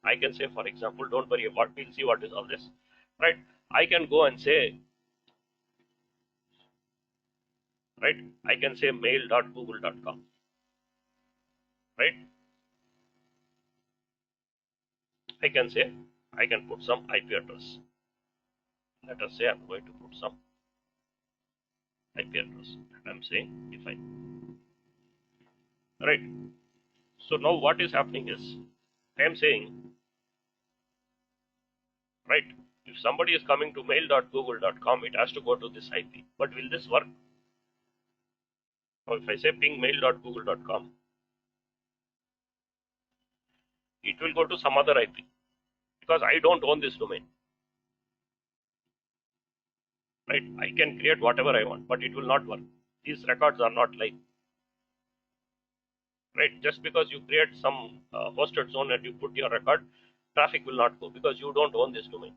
I can say, for example, don't worry about, we'll see what is all this, right? I can go and say, right, I can say mail.google.com, right? I can say, I can put some IP address. Let us say I'm going to put some IP address. I'm saying define, right? So now what is happening is, I am saying, right, if somebody is coming to mail.google.com, it has to go to this IP. But will this work? Now if I say ping mail.google.com, it will go to some other IP because I don't own this domain, right? I can create whatever I want, but it will not work. These records are not live, right? Just because you create some hosted zone and you put your record, traffic will not go because you don't own this domain.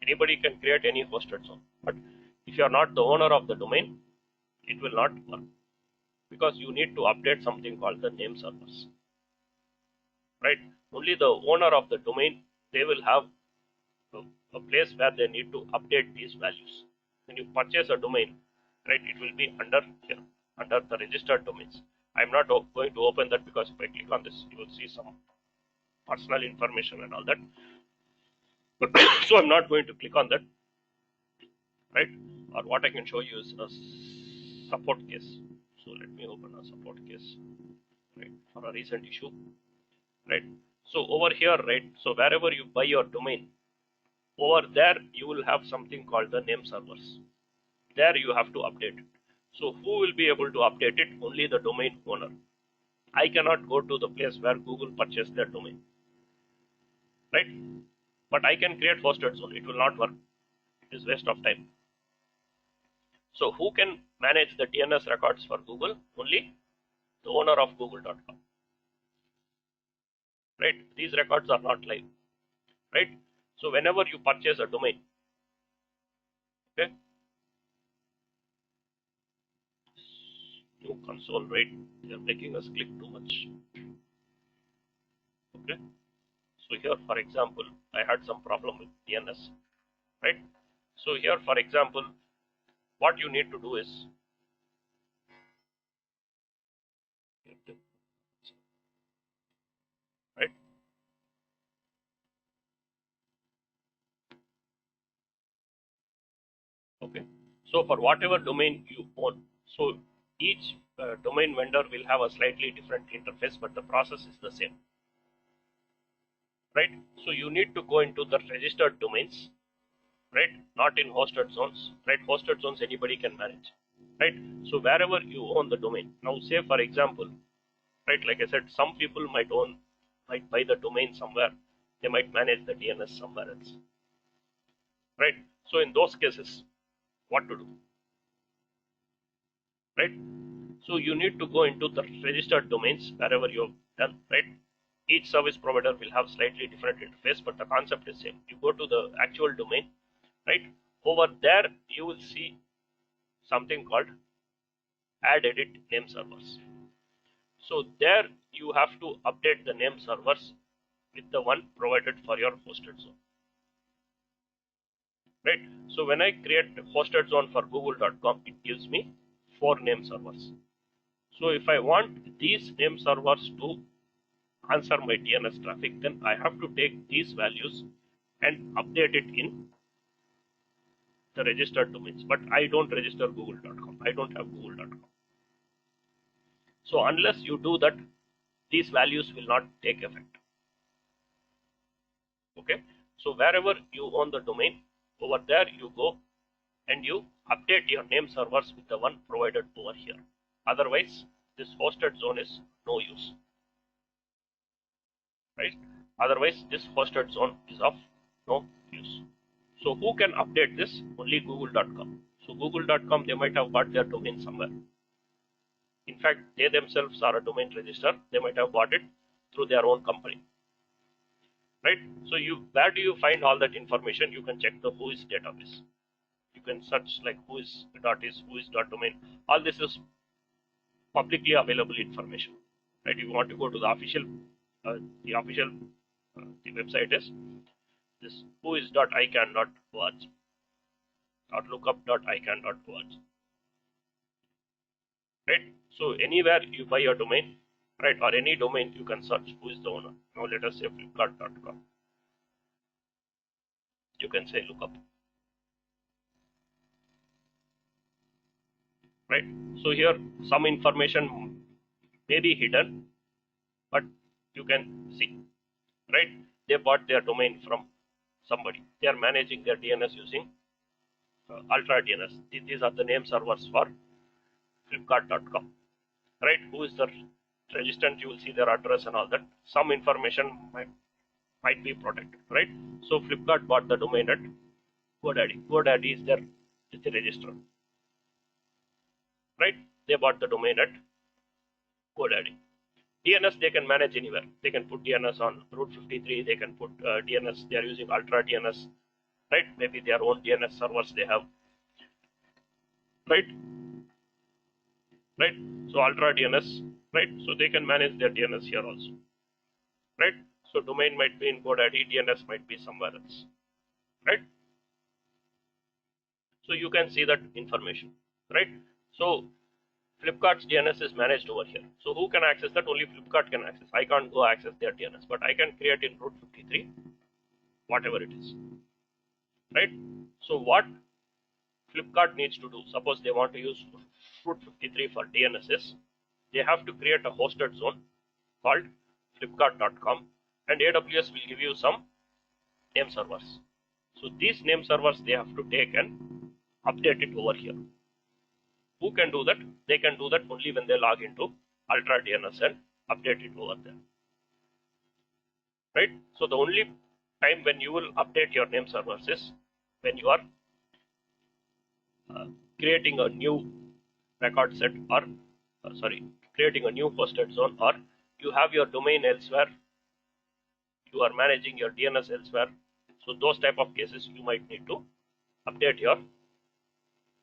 Anybody can create any hosted zone, but if you are not the owner of the domain, it will not work because you need to update something called the name servers, right? Only the owner of the domain, they will have a place where they need to update these values. When you purchase a domain, right, it will be under here, under the registered domains. I'm not going to open that because if I click on this, you will see some personal information and all that. So I'm not going to click on that, right? Or what I can show you is a support case. So let me open a support case, right, for a recent issue, right? So over here, right, so wherever you buy your domain, over there you will have something called the name servers. There you have to update it. So who will be able to update it? Only the domain owner. I cannot go to the place where Google purchased their domain, right? But I can create hosted zone. It will not work. It is waste of time. So who can manage the DNS records for Google? Only the owner of google.com, right? These records are not live, right? So whenever you purchase a domain, okay, new console, right, they are making us click too much, okay. So here, for example, I had some problem with DNS, right? So here, for example, what you need to do is, right, okay. So for whatever domain you own, so each domain vendor will have a slightly different interface, but the process is the same, right? So you need to go into the registered domains, right? Not in hosted zones, right? Hosted zones anybody can manage, right? So wherever you own the domain, now say for example, right, like I said, some people might buy the domain somewhere, they might manage the DNS somewhere else, right? So in those cases, what to do, right? So you need to go into the registered domains wherever you've done, right? Each service provider will have slightly different interface, but the concept is same. You go to the actual domain, right? Over there, you will see something called add edit name servers. So there you have to update the name servers with the one provided for your hosted zone, right? So when I create a hosted zone for google.com, it gives me 4 name servers. So if I want these name servers to answer my DNS traffic, then I have to take these values and update it in the registered domains. But I don't register google.com. I don't have google.com. So unless you do that, these values will not take effect. Okay. So wherever you own the domain, over there you go and you update your name servers with the one provided over here. Otherwise, this hosted zone is no use, right? Otherwise, this hosted zone is of no use. So who can update this? Only google.com. So google.com, they might have got their domain somewhere. In fact, they themselves are a domain register. They might have bought it through their own company, right? So where do you find all that information? You can check the whois database. You can search like whois.is, whois.domain. All this is publicly available information, right? If you want to go to the official, the website is this whois.icann.org or lookup.icann.org, right? So anywhere you buy a domain, right, or any domain, you can search who is the owner. Now let us say flipkart.com. You can say lookup, right? So here some information may be hidden, but you can see, right? They bought their domain from somebody. They are managing their DNS using Ultra DNS. These are the name servers for flipkart.com, right? Who is the registrant? You will see their address and all that. Some information might be protected, right? So Flipkart bought the domain at GoDaddy. GoDaddy is their registrar, right? They bought the domain at GoDaddy. DNS they can manage anywhere. They can put DNS on Route 53. They can put DNS. They are using Ultra DNS, right? Maybe their own DNS servers they have, right? Right? So Ultra DNS, right? So they can manage their DNS here also, right? So domain might be in GoDaddy, DNS might be somewhere else, right? So you can see that information, right? So Flipkart's DNS is managed over here. So who can access that? Only Flipkart can access. I can't go access their DNS, but I can create in Route 53, whatever it is, right? So what Flipkart needs to do, suppose they want to use Route 53 for DNSs, they have to create a hosted zone called flipkart.com, and AWS will give you some name servers. So these name servers they have to take and update it over here. Who can do that? They can do that only when they log into Ultra DNS and update it over there, right? So the only time when you will update your name servers is when you are creating a new record set, or creating a new hosted zone, or you have your domain elsewhere, you are managing your DNS elsewhere. So those type of cases you might need to update your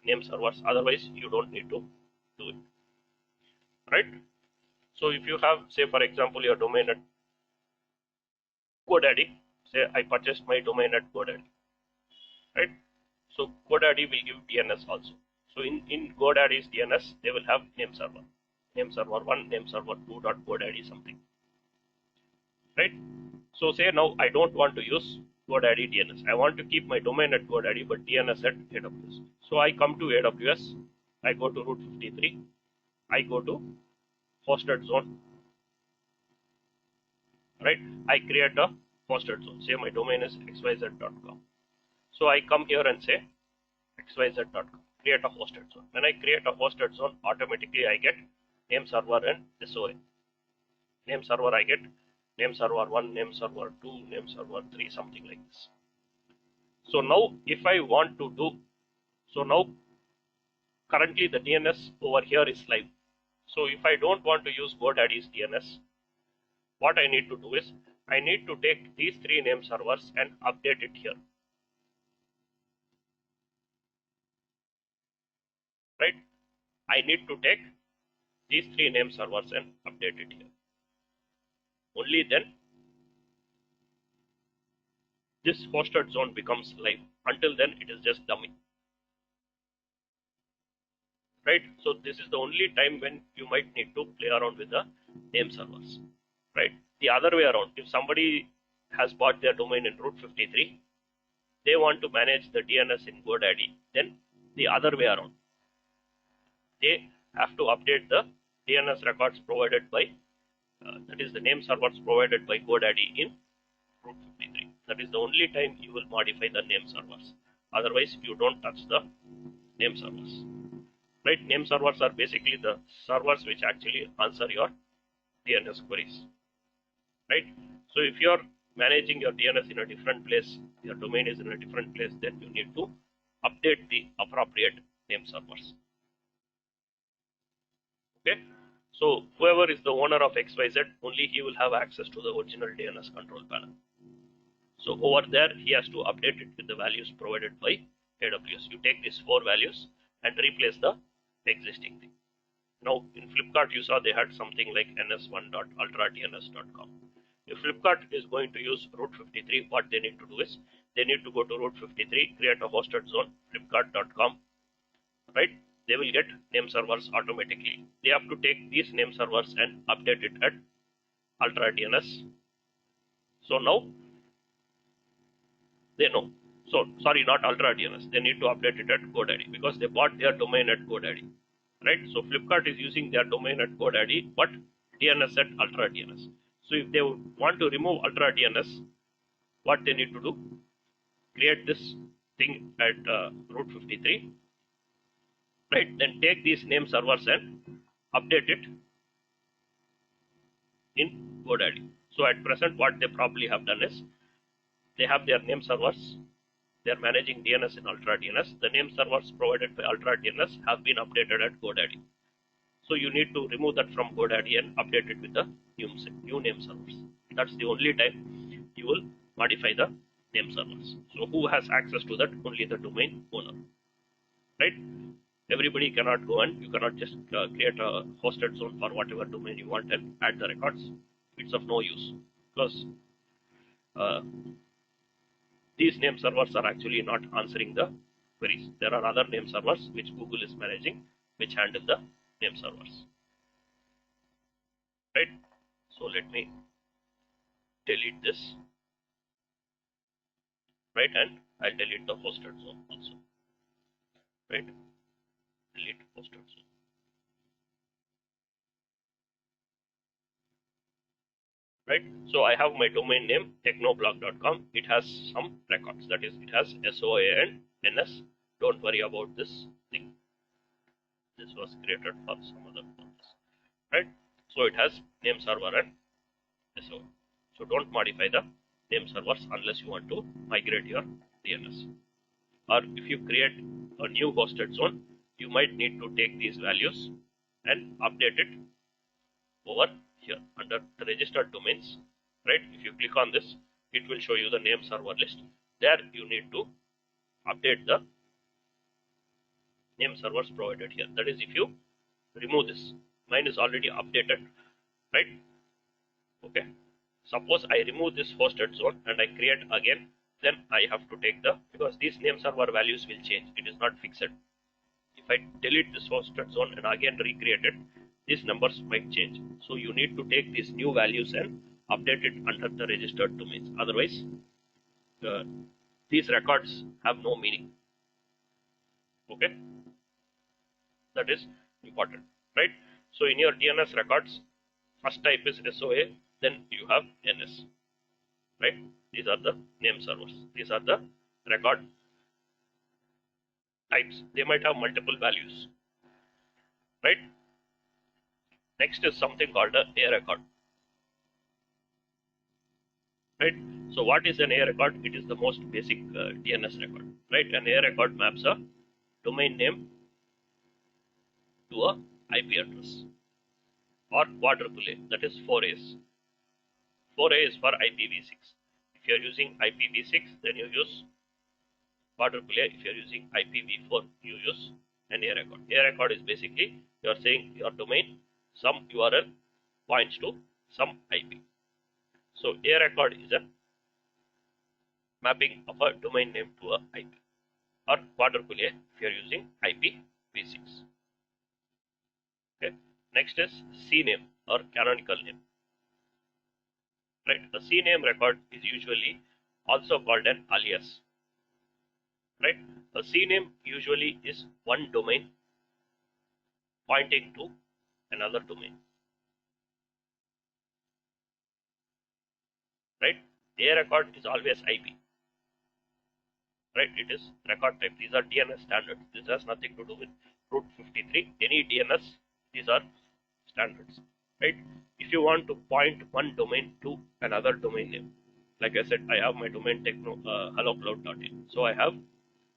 name servers. Otherwise you don't need to do it, right? So if you have, say for example, your domain at GoDaddy, say I purchased my domain at GoDaddy, right? So GoDaddy will give DNS also. So in GoDaddy's DNS, they will have name server 1, name server 2.godaddy something, right? So say now I don't want to use GoDaddy DNS. I want to keep my domain at GoDaddy, but DNS at AWS. So I come to AWS, I go to Route 53, I go to hosted zone, right? I create a hosted zone. Say my domain is xyz.com. So I come here and say xyz.com, create a hosted zone. When I create a hosted zone, automatically I get name server and SOA. Name server I get name server 1, name server 2, name server 3, something like this. So now if I want to do, so now currently the DNS over here is live. So if I don't want to use GoDaddy's DNS, what I need to do is I need to take these 3 name servers and update it here, right? I need to take these 3 name servers and update it here. Only then this hosted zone becomes live. Until then it is just dummy, right? So this is the only time when you might need to play around with the name servers, right? The other way around, if somebody has bought their domain in Route 53, they want to manage the DNS in GoDaddy, then the other way around, they have to update the DNS records provided by that is the name servers provided by GoDaddy in Route 53. That is the only time you will modify the name servers. Otherwise you don't touch the name servers, right? Name servers are basically the servers which actually answer your DNS queries, right? So if you are managing your DNS in a different place, your domain is in a different place, then you need to update the appropriate name servers. Okay, so whoever is the owner of XYZ, only he will have access to the original DNS control panel. So over there he has to update it with the values provided by AWS. You take these 4 values and replace the existing thing. Now in Flipkart you saw they had something like ns1.ultradns.com. If Flipkart is going to use Route 53, what they need to do is they need to go to Route 53, create a hosted zone, flipkart.com, right? They will get name servers automatically. They have to take these name servers and update it at UltraDNS. So now they know. So sorry, not UltraDNS. They need to update it at GoDaddy because they bought their domain at GoDaddy, right? So Flipkart is using their domain at GoDaddy, but DNS at UltraDNS. So if they want to remove UltraDNS, what they need to do? Create this thing at Route 53, right? Then take these name servers and update it in GoDaddy. So at present, what they probably have done is they have their name servers. They are managing DNS in UltraDNS. The name servers provided by UltraDNS have been updated at GoDaddy. So you need to remove that from GoDaddy and update it with the new name servers. That's the only time you will modify the name servers. So who has access to that? Only the domain owner, right? Everybody cannot go and you cannot just create a hosted zone for whatever domain you want and add the records. It's of no use because these name servers are actually not answering the queries. There are other name servers which Google is managing, which handle the name servers, right? So let me delete this, right? And I'll delete the hosted zone also, right? Delete hosted zone, right? So I have my domain name technoblog.com. It has some records, that is, it has SOA and NS. Don't worry about this thing. This was created for some other purpose, right? So it has name server and SOA. So don't modify the name servers unless you want to migrate your DNS. Or if you create a new hosted zone, you might need to take these values and update it over here under the registered domains, right? If you click on this, it will show you the name server list. There you need to update the name servers provided here. That is, if you remove this, mine is already updated, right? Okay, suppose I remove this hosted zone and I create again, then I have to take because these name server values will change, it is not fixed. If I delete this hosted zone and again recreate it, these numbers might change. So you need to take these new values and update it under the registered domains. Otherwise, these records have no meaning. Okay, that is important, right? So in your DNS records, first type is SOA, then you have NS, right? These are the name servers. These are the record types. They might have multiple values, right? Next is something called a record, right? So what is an A record? It is the most basic DNS record, right? An A record maps a domain name to a IP address or quadruple A, that is 4 A's. 4A is for IPv6. If you are using IPv6, then you use quadruple A. If you are using IPv4, you use an A record. A record is basically you are saying your domain, some URL points to some IP. So A record is a mapping of a domain name to a IP, or quadruple A if you are using IPv6. Okay. Next is CNAME or canonical name. Right. A CNAME record is usually also called an alias. Right. A CNAME usually is one domain pointing to another domain. Right. A record is always IP. Right. It is record type. These are DNS standards. This has nothing to do with Route 53. Any DNS, these are standards. Right. If you want to point one domain to another domain name, like I said, I have my domain hellocloud.in. So I have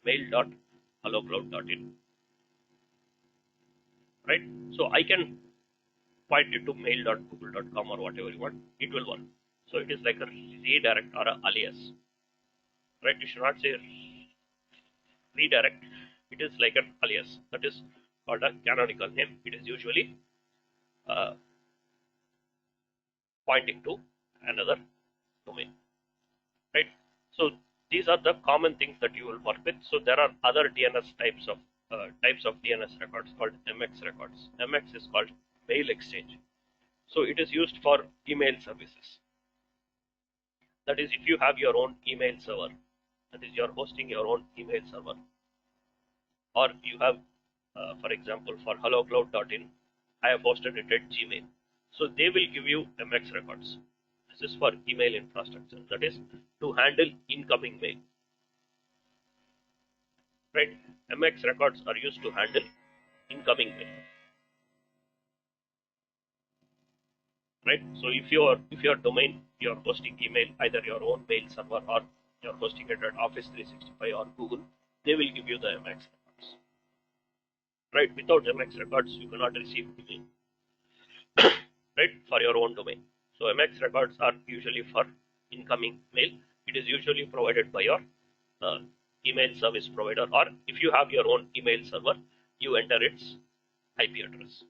mail.hellocloud.in. Right. So I can point it to mail.google.com or whatever you want. It will work. So it is like a redirect or an alias. Right. You should not say redirect. It is like an alias. That is called a canonical name. It is usually pointing to another domain, right? So these are the common things that you will work with. So there are other DNS types of DNS records called MX records. MX is called mail exchange. So it is used for email services. That is, if you have your own email server, that is, you're hosting your own email server, or you have, for example, for hellocloud.in, I have hosted it at Gmail. So they will give you MX records. This is for email infrastructure. That is to handle incoming mail. Right? MX records are used to handle incoming mail. Right? So if your domain, you're hosting email, either your own mail server or you're hosting it at Office 365 or Google, they will give you the MX records. Right? Without MX records, you cannot receive email. Right, for your own domain. So MX records are usually for incoming mail. It is usually provided by your email service provider, or if you have your own email server, you enter its IP address.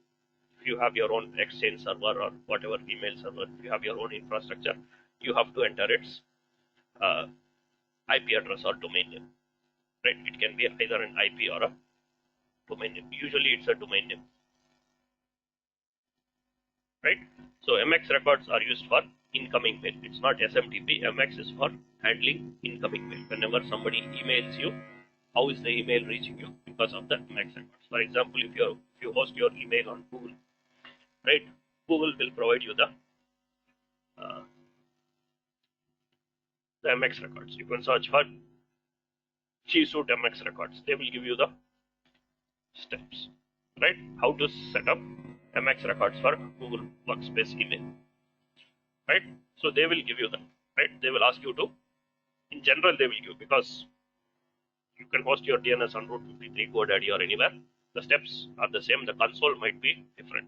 If you have your own Exchange server or whatever email server, if you have your own infrastructure, you have to enter its IP address or domain name. Right, it can be either an IP or a domain name. Usually it's a domain name. Right? So MX records are used for incoming mail. It's not SMTP. MX is for handling incoming mail. Whenever somebody emails you, how is the email reaching you? Because of the MX records. For example, if you host your email on Google, right? Google will provide you the MX records. You can search for G Suite MX records. They will give you the steps, right? How to set up MX records for Google Workspace email, right? So they will give you that, right? They will ask you to, in general, they will give, because you can host your DNS on Route 53, GoDaddy, or anywhere. The steps are the same. The console might be different,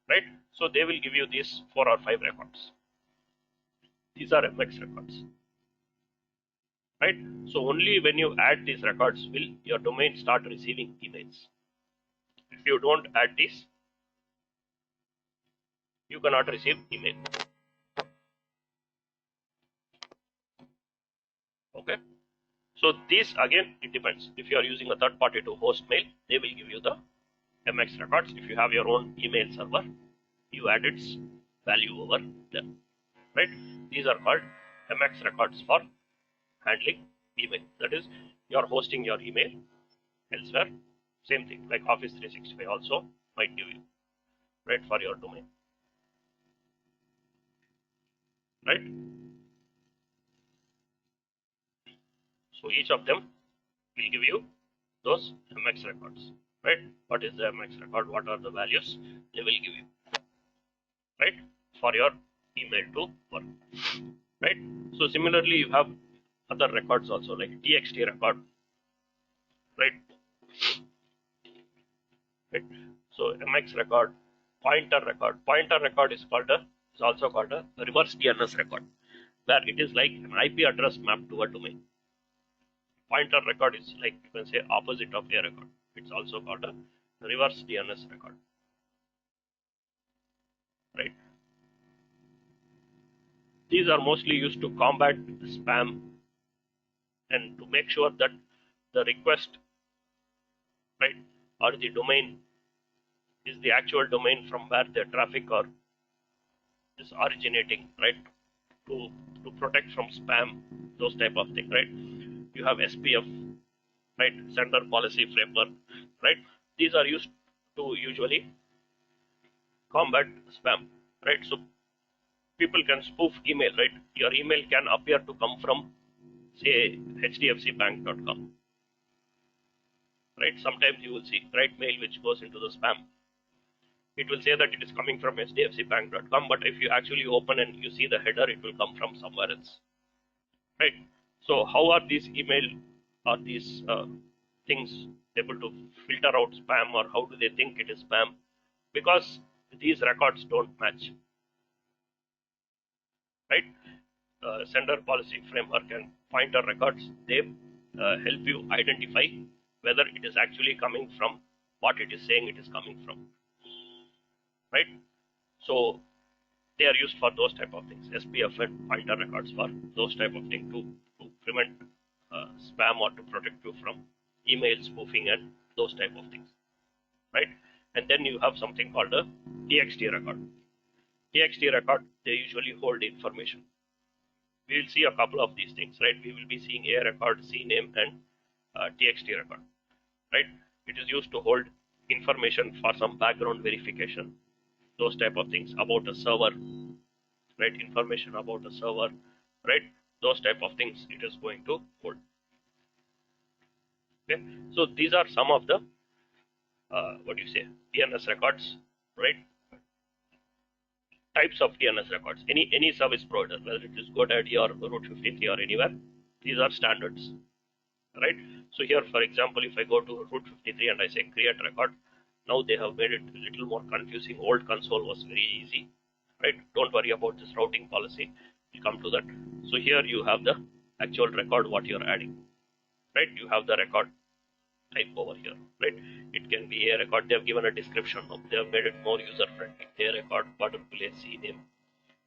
right? So they will give you these 4 or 5 records. These are MX records, right? So only when you add these records will your domain start receiving emails. If you don't add these, you cannot receive email. Okay. So these, again, it depends. If you are using a third party to host mail, they will give you the MX records. If you have your own email server, you add its value over there, right? These are called MX records for handling email. That is, you are hosting your email elsewhere. Same thing, like Office 365 also might give you. right, for your domain, right? So each of them will give you those MX records, right? What is the MX record? What are the values they will give you, right, for your email to work, right? So similarly, you have other records also like TXT record, right? Right. So MX record, pointer record. Pointer record is also called a reverse DNS record, where it is like an IP address mapped to a domain. Pointer record is like you can say opposite of a record. It's also called a reverse DNS record, right? These are mostly used to combat spam and to make sure that the request, right, or the domain is the actual domain from where the traffic or is originating, right? To protect from spam, those type of thing, right? You have SPF, right? Sender policy framework, right? These are used to usually combat spam, right? So people can spoof email, right? Your email can appear to come from, say, hdfcbank.com, right? Sometimes you will see, right, mail which goes into the spam. It will say that it is coming from hdfcbank.com, but if you actually open and you see the header, it will come from somewhere else, right? So how are these email or these things able to filter out spam, or how do they think it is spam? Because these records don't match, right? Sender policy framework and pointer records, they help you identify whether it is actually coming from what it is saying it is coming from, right? So they are used for those type of things, SPF and pointer records for those type of things to prevent spam or to protect you from email spoofing and those type of things, right? And then you have something called a TXT record. TXT record, they usually hold information. We will see a couple of these things, right? We will be seeing A record, CNAME, and TXT record, right? It is used to hold information for some background verification, those type of things about a server, right? Information about a server, right? Those type of things it is going to hold. Okay, so these are some of the what do you say, DNS records, right? Types of DNS records. Any service provider, whether it is GoDaddy or Route 53 or anywhere, these are standards, right? So here, for example, if I go to Route 53 and I say create record, now they have made it a little more confusing. Old console was very easy, right? Don't worry about this routing policy. We'll come to that. So here you have the actual record what you're adding, right? You have the record type over here, right? It can be a record. They have given a description of. They have made it more user friendly. A record, quadruple A, CNAME,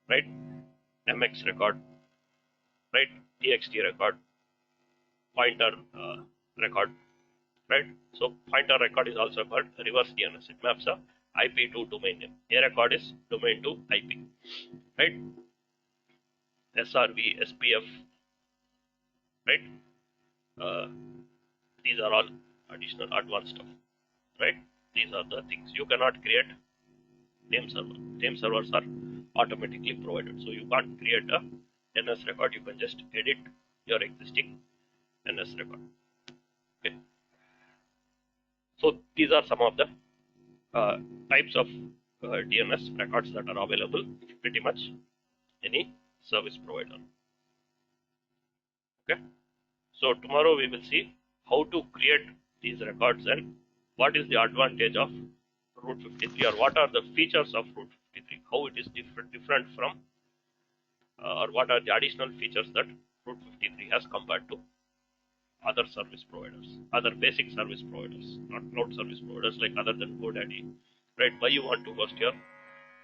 right? MX record, right? TXT record, pointer record, right? So pointer record is also called reverse DNS. It maps a IP to domain name. A record is domain to IP, right? SRV, SPF, right? These are all additional advanced stuff, right? These are the things. You cannot create name server. Name servers are automatically provided, so you can't create a NS record. You can just edit your existing NS record. Okay. So these are some of the types of DNS records that are available pretty much any service provider. Okay. So tomorrow we will see how to create these records and what is the advantage of Route 53, or what are the features of Route 53, how it is different from or what are the additional features that Route 53 has compared to other service providers, other basic service providers, not cloud service providers like other than GoDaddy, right? Why you want to host your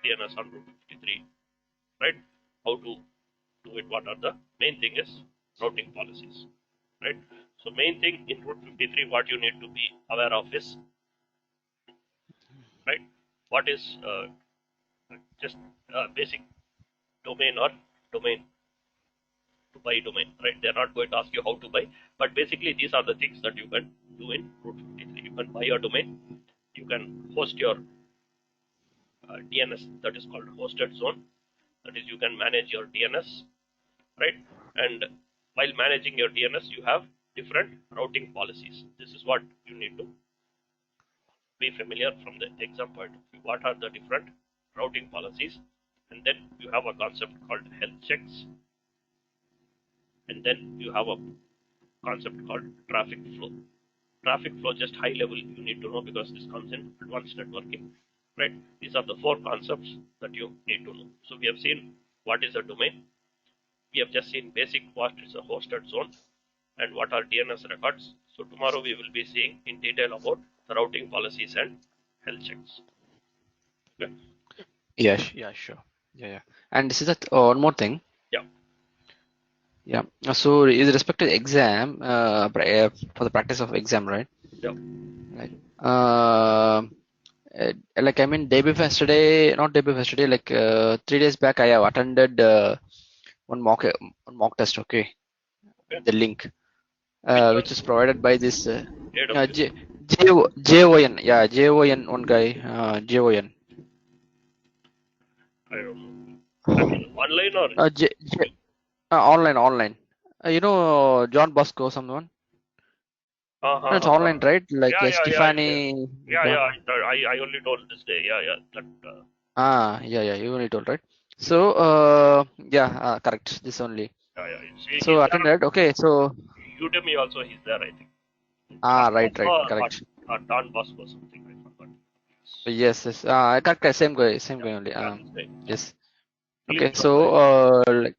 DNS on Route 53, right? How to do it, what are the main thing is routing policies, right? So main thing in Route 53 what you need to be aware of is, right, what is just basic domain or domain to buy domain, right? They're not going to ask you how to buy, but basically these are the things that you can do in Route 53. You can buy your domain, you can host your DNS, that is called hosted zone. That is, you can manage your DNS, right? And while managing your DNS, you have different routing policies. This is what you need to be familiar from the exam point of view. What are the different routing policies? And then you have a concept called health checks. And then you have a concept called traffic flow. Traffic flow, just high level, you need to know because this comes in advanced networking, right? These are the four concepts that you need to know. So we have seen what is a domain. We have just seen basic what is a hosted zone and what are DNS records. So tomorrow we will be seeing in detail about the routing policies and health checks. Okay. Yeah, sure. Yeah. And this is one more thing. Yeah. Yeah. So with respect to exam, for the practice of exam, right? Yeah. Like, like I mean, day before yesterday, not day before yesterday, like 3 days back, I have attended one mock test. Okay, Okay. the link, Which which is one? provided by this AWS. JON. Yeah, JON. One guy, JON. I don't know. I mean, online or Online. You know John Bosco, someone? No, it's online, right? Like yeah. Stephanie. Yeah, John. I only told this day. Yeah. That. Yeah. You only told, right? So, yeah, correct. This only. See, he's So there. attended. Okay, so Udemy also. He's there. I think. right, Or correct. Don Bosco something. I forgot. Yes. Correct. Same guy only. Yeah, this guy. Yes. Philip Okay, Chopra. so like,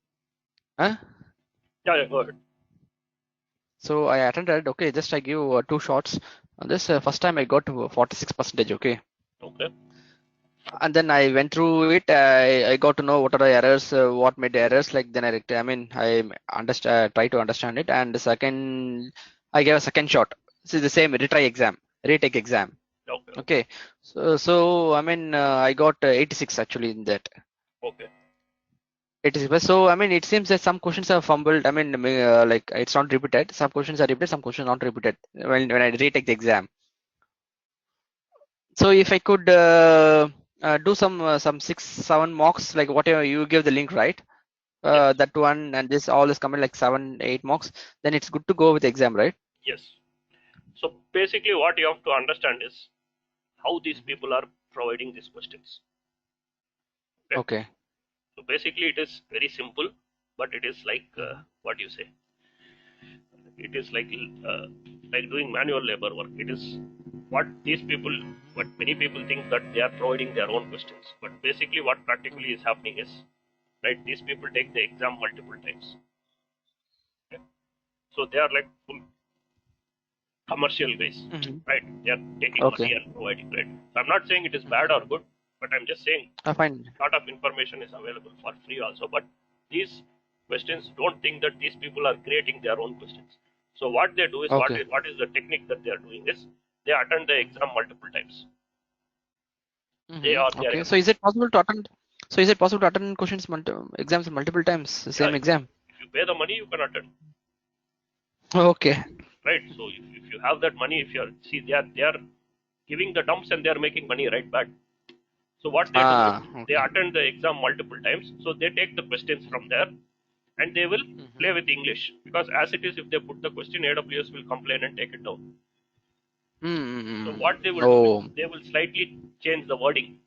huh? Yeah. Go ahead. So I attended. Okay, just I give two shots. On this first time I got to 46%. Okay. Okay. And then I went through it. I got to know what are the errors, what made the errors. Like then I understand, try to understand it. And the second, I gave a second shot. This is the same retake exam. Okay. Okay. So I mean, I got 86 actually in that. Okay. 86. So I mean, it seems that some questions are fumbled. I mean, like it's not repeated. Some questions are repeated. Some questions not repeated when I retake the exam. So if I could do some 6-7 mocks, like whatever you give the link, right? Yes. That one and this all is coming like 7-8 mocks, then it's good to go with the exam, right? Yes. So basically, what you have to understand is how these people are providing these questions. Okay. So basically, it is very simple, but it is like what you say. It is like doing manual labor work. It is what many people think that they are providing their own questions. But basically, what practically is happening is, right? These people take the exam multiple times. Okay? So they are like full commercial guys, right? They are taking Okay. money and providing, right? So I'm not saying it is bad or good, but I'm just saying Fine. a lot of information is available for free also. But these questions, don't think that these people are creating their own questions. So what they do is Okay. what is the technique that they are doing is they attend the exam multiple times. Okay. So is it possible to attend? So is it possible to attend exams multiple times, the same exam? If you pay the money, you can attend. Okay. Right. So if you have that money, if you are they are giving the dumps and they are making money right back. So what they do is they attend the exam multiple times. So they take the questions from there and they will play with English, because as it is, if they put the question, AWS will complain and take it down. So what they will do is they will slightly change the wording,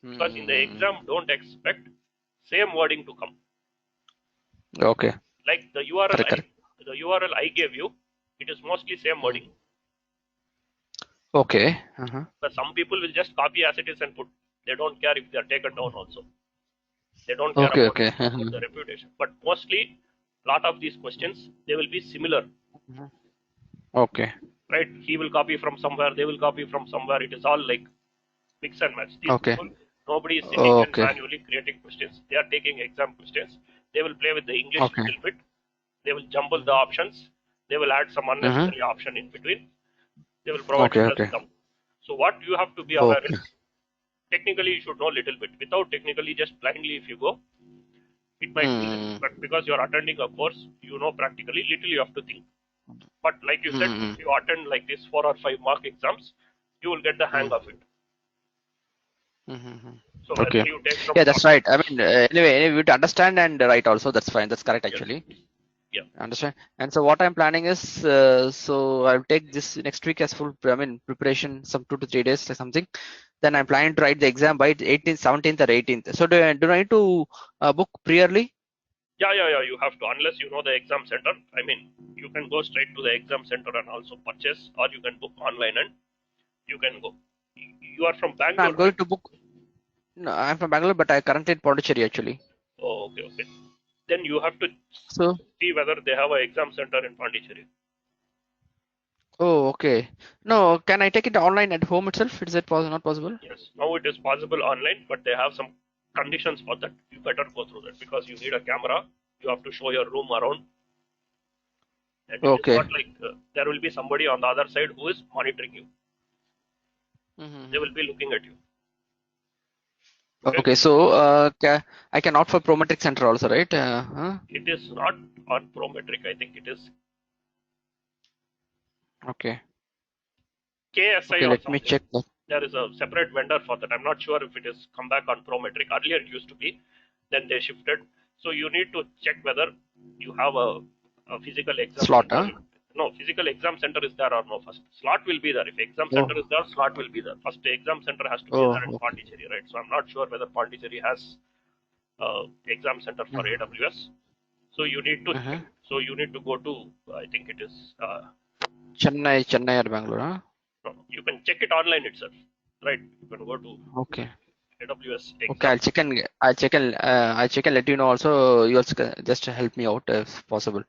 because in the exam, don't expect same wording to come. Okay. Like the URL I gave you, it is mostly same wording. Okay. But some people will just copy as it is and put. They don't care if they are taken down also. They don't care about the reputation. But mostly, lot of these questions, they will be similar. Okay. Right? He will copy from somewhere. They will copy from somewhere. It is all like mix and match. These people, nobody is sitting and manually creating questions. They are taking exam questions. They will play with the English a little bit. They will jumble the options. They will add some unnecessary option in between. They will provide it as dump. So what you have to be aware is, technically you should know a little bit. Without technically, just blindly if you go, it might be less. But because you are attending a course, you know practically, little you have to think. But like you said, if you attend like this 4 or 5 mock exams, you will get the hang of it. So Okay. whether you take from Yeah, that's right. I mean, anyway, we to understand and write also. That's fine. That's correct yes, actually. yeah, Understand. And so what I'm planning is, so I'll take this next week as full, I mean, preparation, some 2 to 3 days or something. Then I'm planning to write the exam by 18th, 17th or 18th. So do I need to book pre-early? yeah. You have to, unless you know the exam center. I mean, you can go straight to the exam center and also purchase, or you can book online and you can go. You are from No, I'm Bangalore, going right? to book. No, I'm from Bangalore, but I currently in Pondicherry actually. Oh, okay. Then you have to So, see whether they have an exam center in Pondicherry. oh, okay. No, can I take it online at home itself? Is it not possible? Yes, now it is possible online, but they have some conditions for that. You better go through that because you need a camera. You have to show your room around, and it is Okay. not like there will be somebody on the other side who is monitoring you. They will be looking at you. Okay, Okay, so I can opt for Prometric Center also, right? it is not on Prometric. I think it is Okay. KSI Okay, or let me something. check that. There is a separate vendor for that. I'm not sure if it is come back on Prometric. Earlier it used to be, then they shifted. So you need to check whether you have a physical exam Slot, center. No, physical exam center is there or no first. Slot will be there. If exam Oh, center is there, slot will be there. First, the exam center has to be oh, there in okay. Pondicherry, right? So I'm not sure whether Pondicherry has exam center for AWS. So you need to check. So you need to go to, I think it is, Chennai or Bangalore, huh? no, you can check it online itself, right? You can go to Okay. AWS Okay, exam. I'll check and let you know also. You also can just help me out if possible.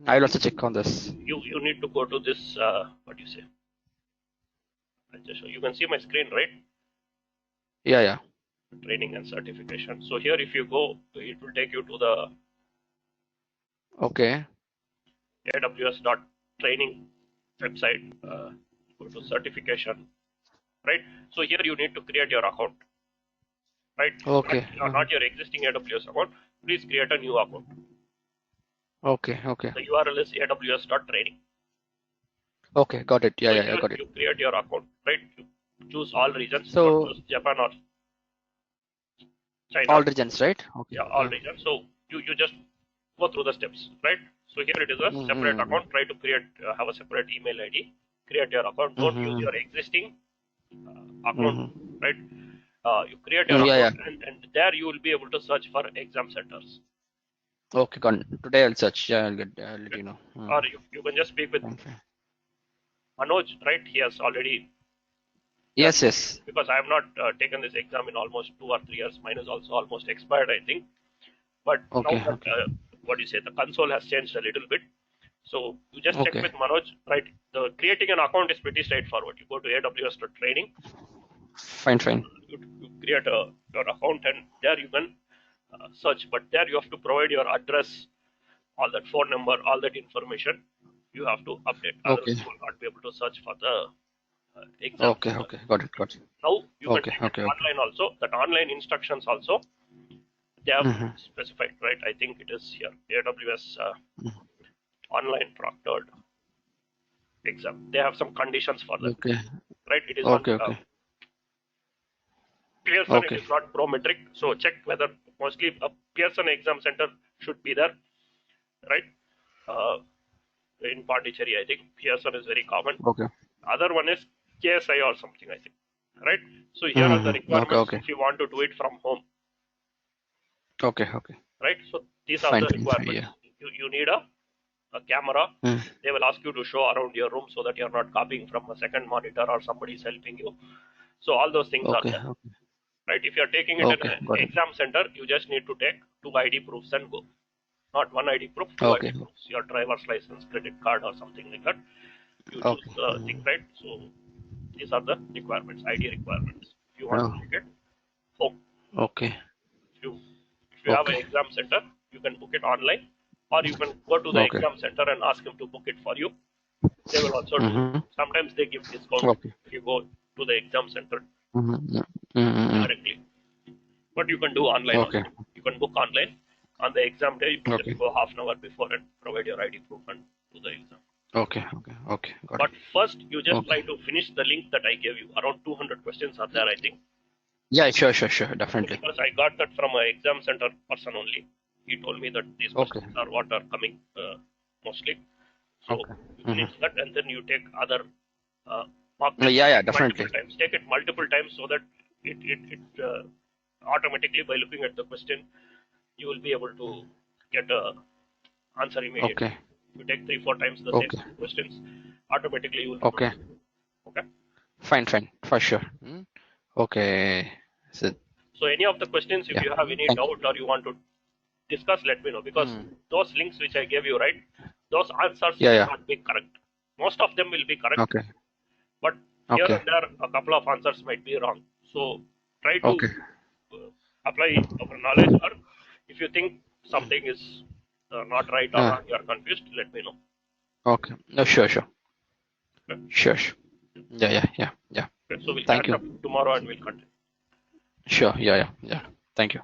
I will also check on this. You need to go to this, what do you say? I'll just show you. Can see my screen, right? Yeah. Training and certification. So here, if you go, it will take you to the Okay. AWS.training website. Go to certification, right? So here you need to create your account, right? Okay. Not your existing AWS account. Please create a new account. Okay. The URL is aws.training. Okay, got it. So Yeah, here got it. you create your account, right? You choose all regions. Don't So choose Japan or China. all regions, right? Okay. Yeah, all regions. So you just go through the steps, right? So here it is a separate account. Try to create, have a separate email ID. Create your account. Don't use your existing account, right? You create your Yeah. account, and there you will be able to search for exam centers. Okay, got it. Today I'll search. Yeah, I'll let you know. Or you can just speak with Okay. Manoj, right? He has already done, Yes. because I have not taken this exam in almost 2 or 3 years. Mine is also almost expired, I think. But now Okay. that, what do you say, the console has changed a little bit. So you just check Okay. with Manoj, right? The creating an account is pretty straightforward. You go to AWS.training, Fine. you create your account, and there you can search. But there you have to provide your address, all that phone number, all that information. You have to update. Okay. Otherwise, you will not be able to search for the exam. Okay. Got it. Now you can Okay. take it online also. That online instructions also they have specified, right? I think it is here AWS online proctored exam. They have some conditions for that, Okay. right? It is on Okay. Pearson. It is not Prometric. So check whether mostly a Pearson exam center should be there, right? In Pondicherry, I think Pearson is very common. Okay. Other one is KSI or something, I think, right? So here are the requirements Okay. if you want to do it from home, Okay. right? So these are the requirements. Yeah. You need a camera. They will ask you to show around your room so that you're not copying from a second monitor or somebody is helping you. So all those things are there, right? If you're taking it in an exam center, you just need to take 2 ID proofs and go. Not 1 ID proof, 2 ID proofs, your driver's license, credit card or something like that. You choose the thing, right? So these are the requirements, ID requirements. If you want to take it home. Okay. If you have an exam center, you can book it online, or you can go to the exam center and ask him to book it for you. They will also do. Sometimes they give discount if you go to the exam center directly. But you can do online also. You can book online. On the exam day, you can just go half an hour before and provide your ID proof and do the exam. Okay. But first, you just try to finish the link that I gave you. Around 200 questions are there, I think. Yeah, sure, definitely. Because I got that from an exam center person only. He told me that these Okay. questions are what are coming mostly. So Okay. you finish that and then you take other mock Yeah, tests definitely. multiple times. Take it multiple times so that it automatically by looking at the question you will be able to get a answer immediately. Okay. If you take 3-4 times the same Okay. questions, automatically you will Okay. know. Okay. Fine, for sure. Okay. So, So any of the questions, if yeah. you have any Thank doubt or you want to discuss, let me know, you. because those links which I gave you, right, those answers Yeah, may yeah. not be correct. Most of them will be correct, Okay. but here Okay. and there a couple of answers might be wrong. So try to Okay. apply our knowledge, or if you think something is not right or Uh, wrong, you are confused, let me know. okay. No, sure. Okay? Sure. Yeah. Okay, so we'll Thank catch you. up tomorrow and we'll continue. Sure. Yeah. Thank you.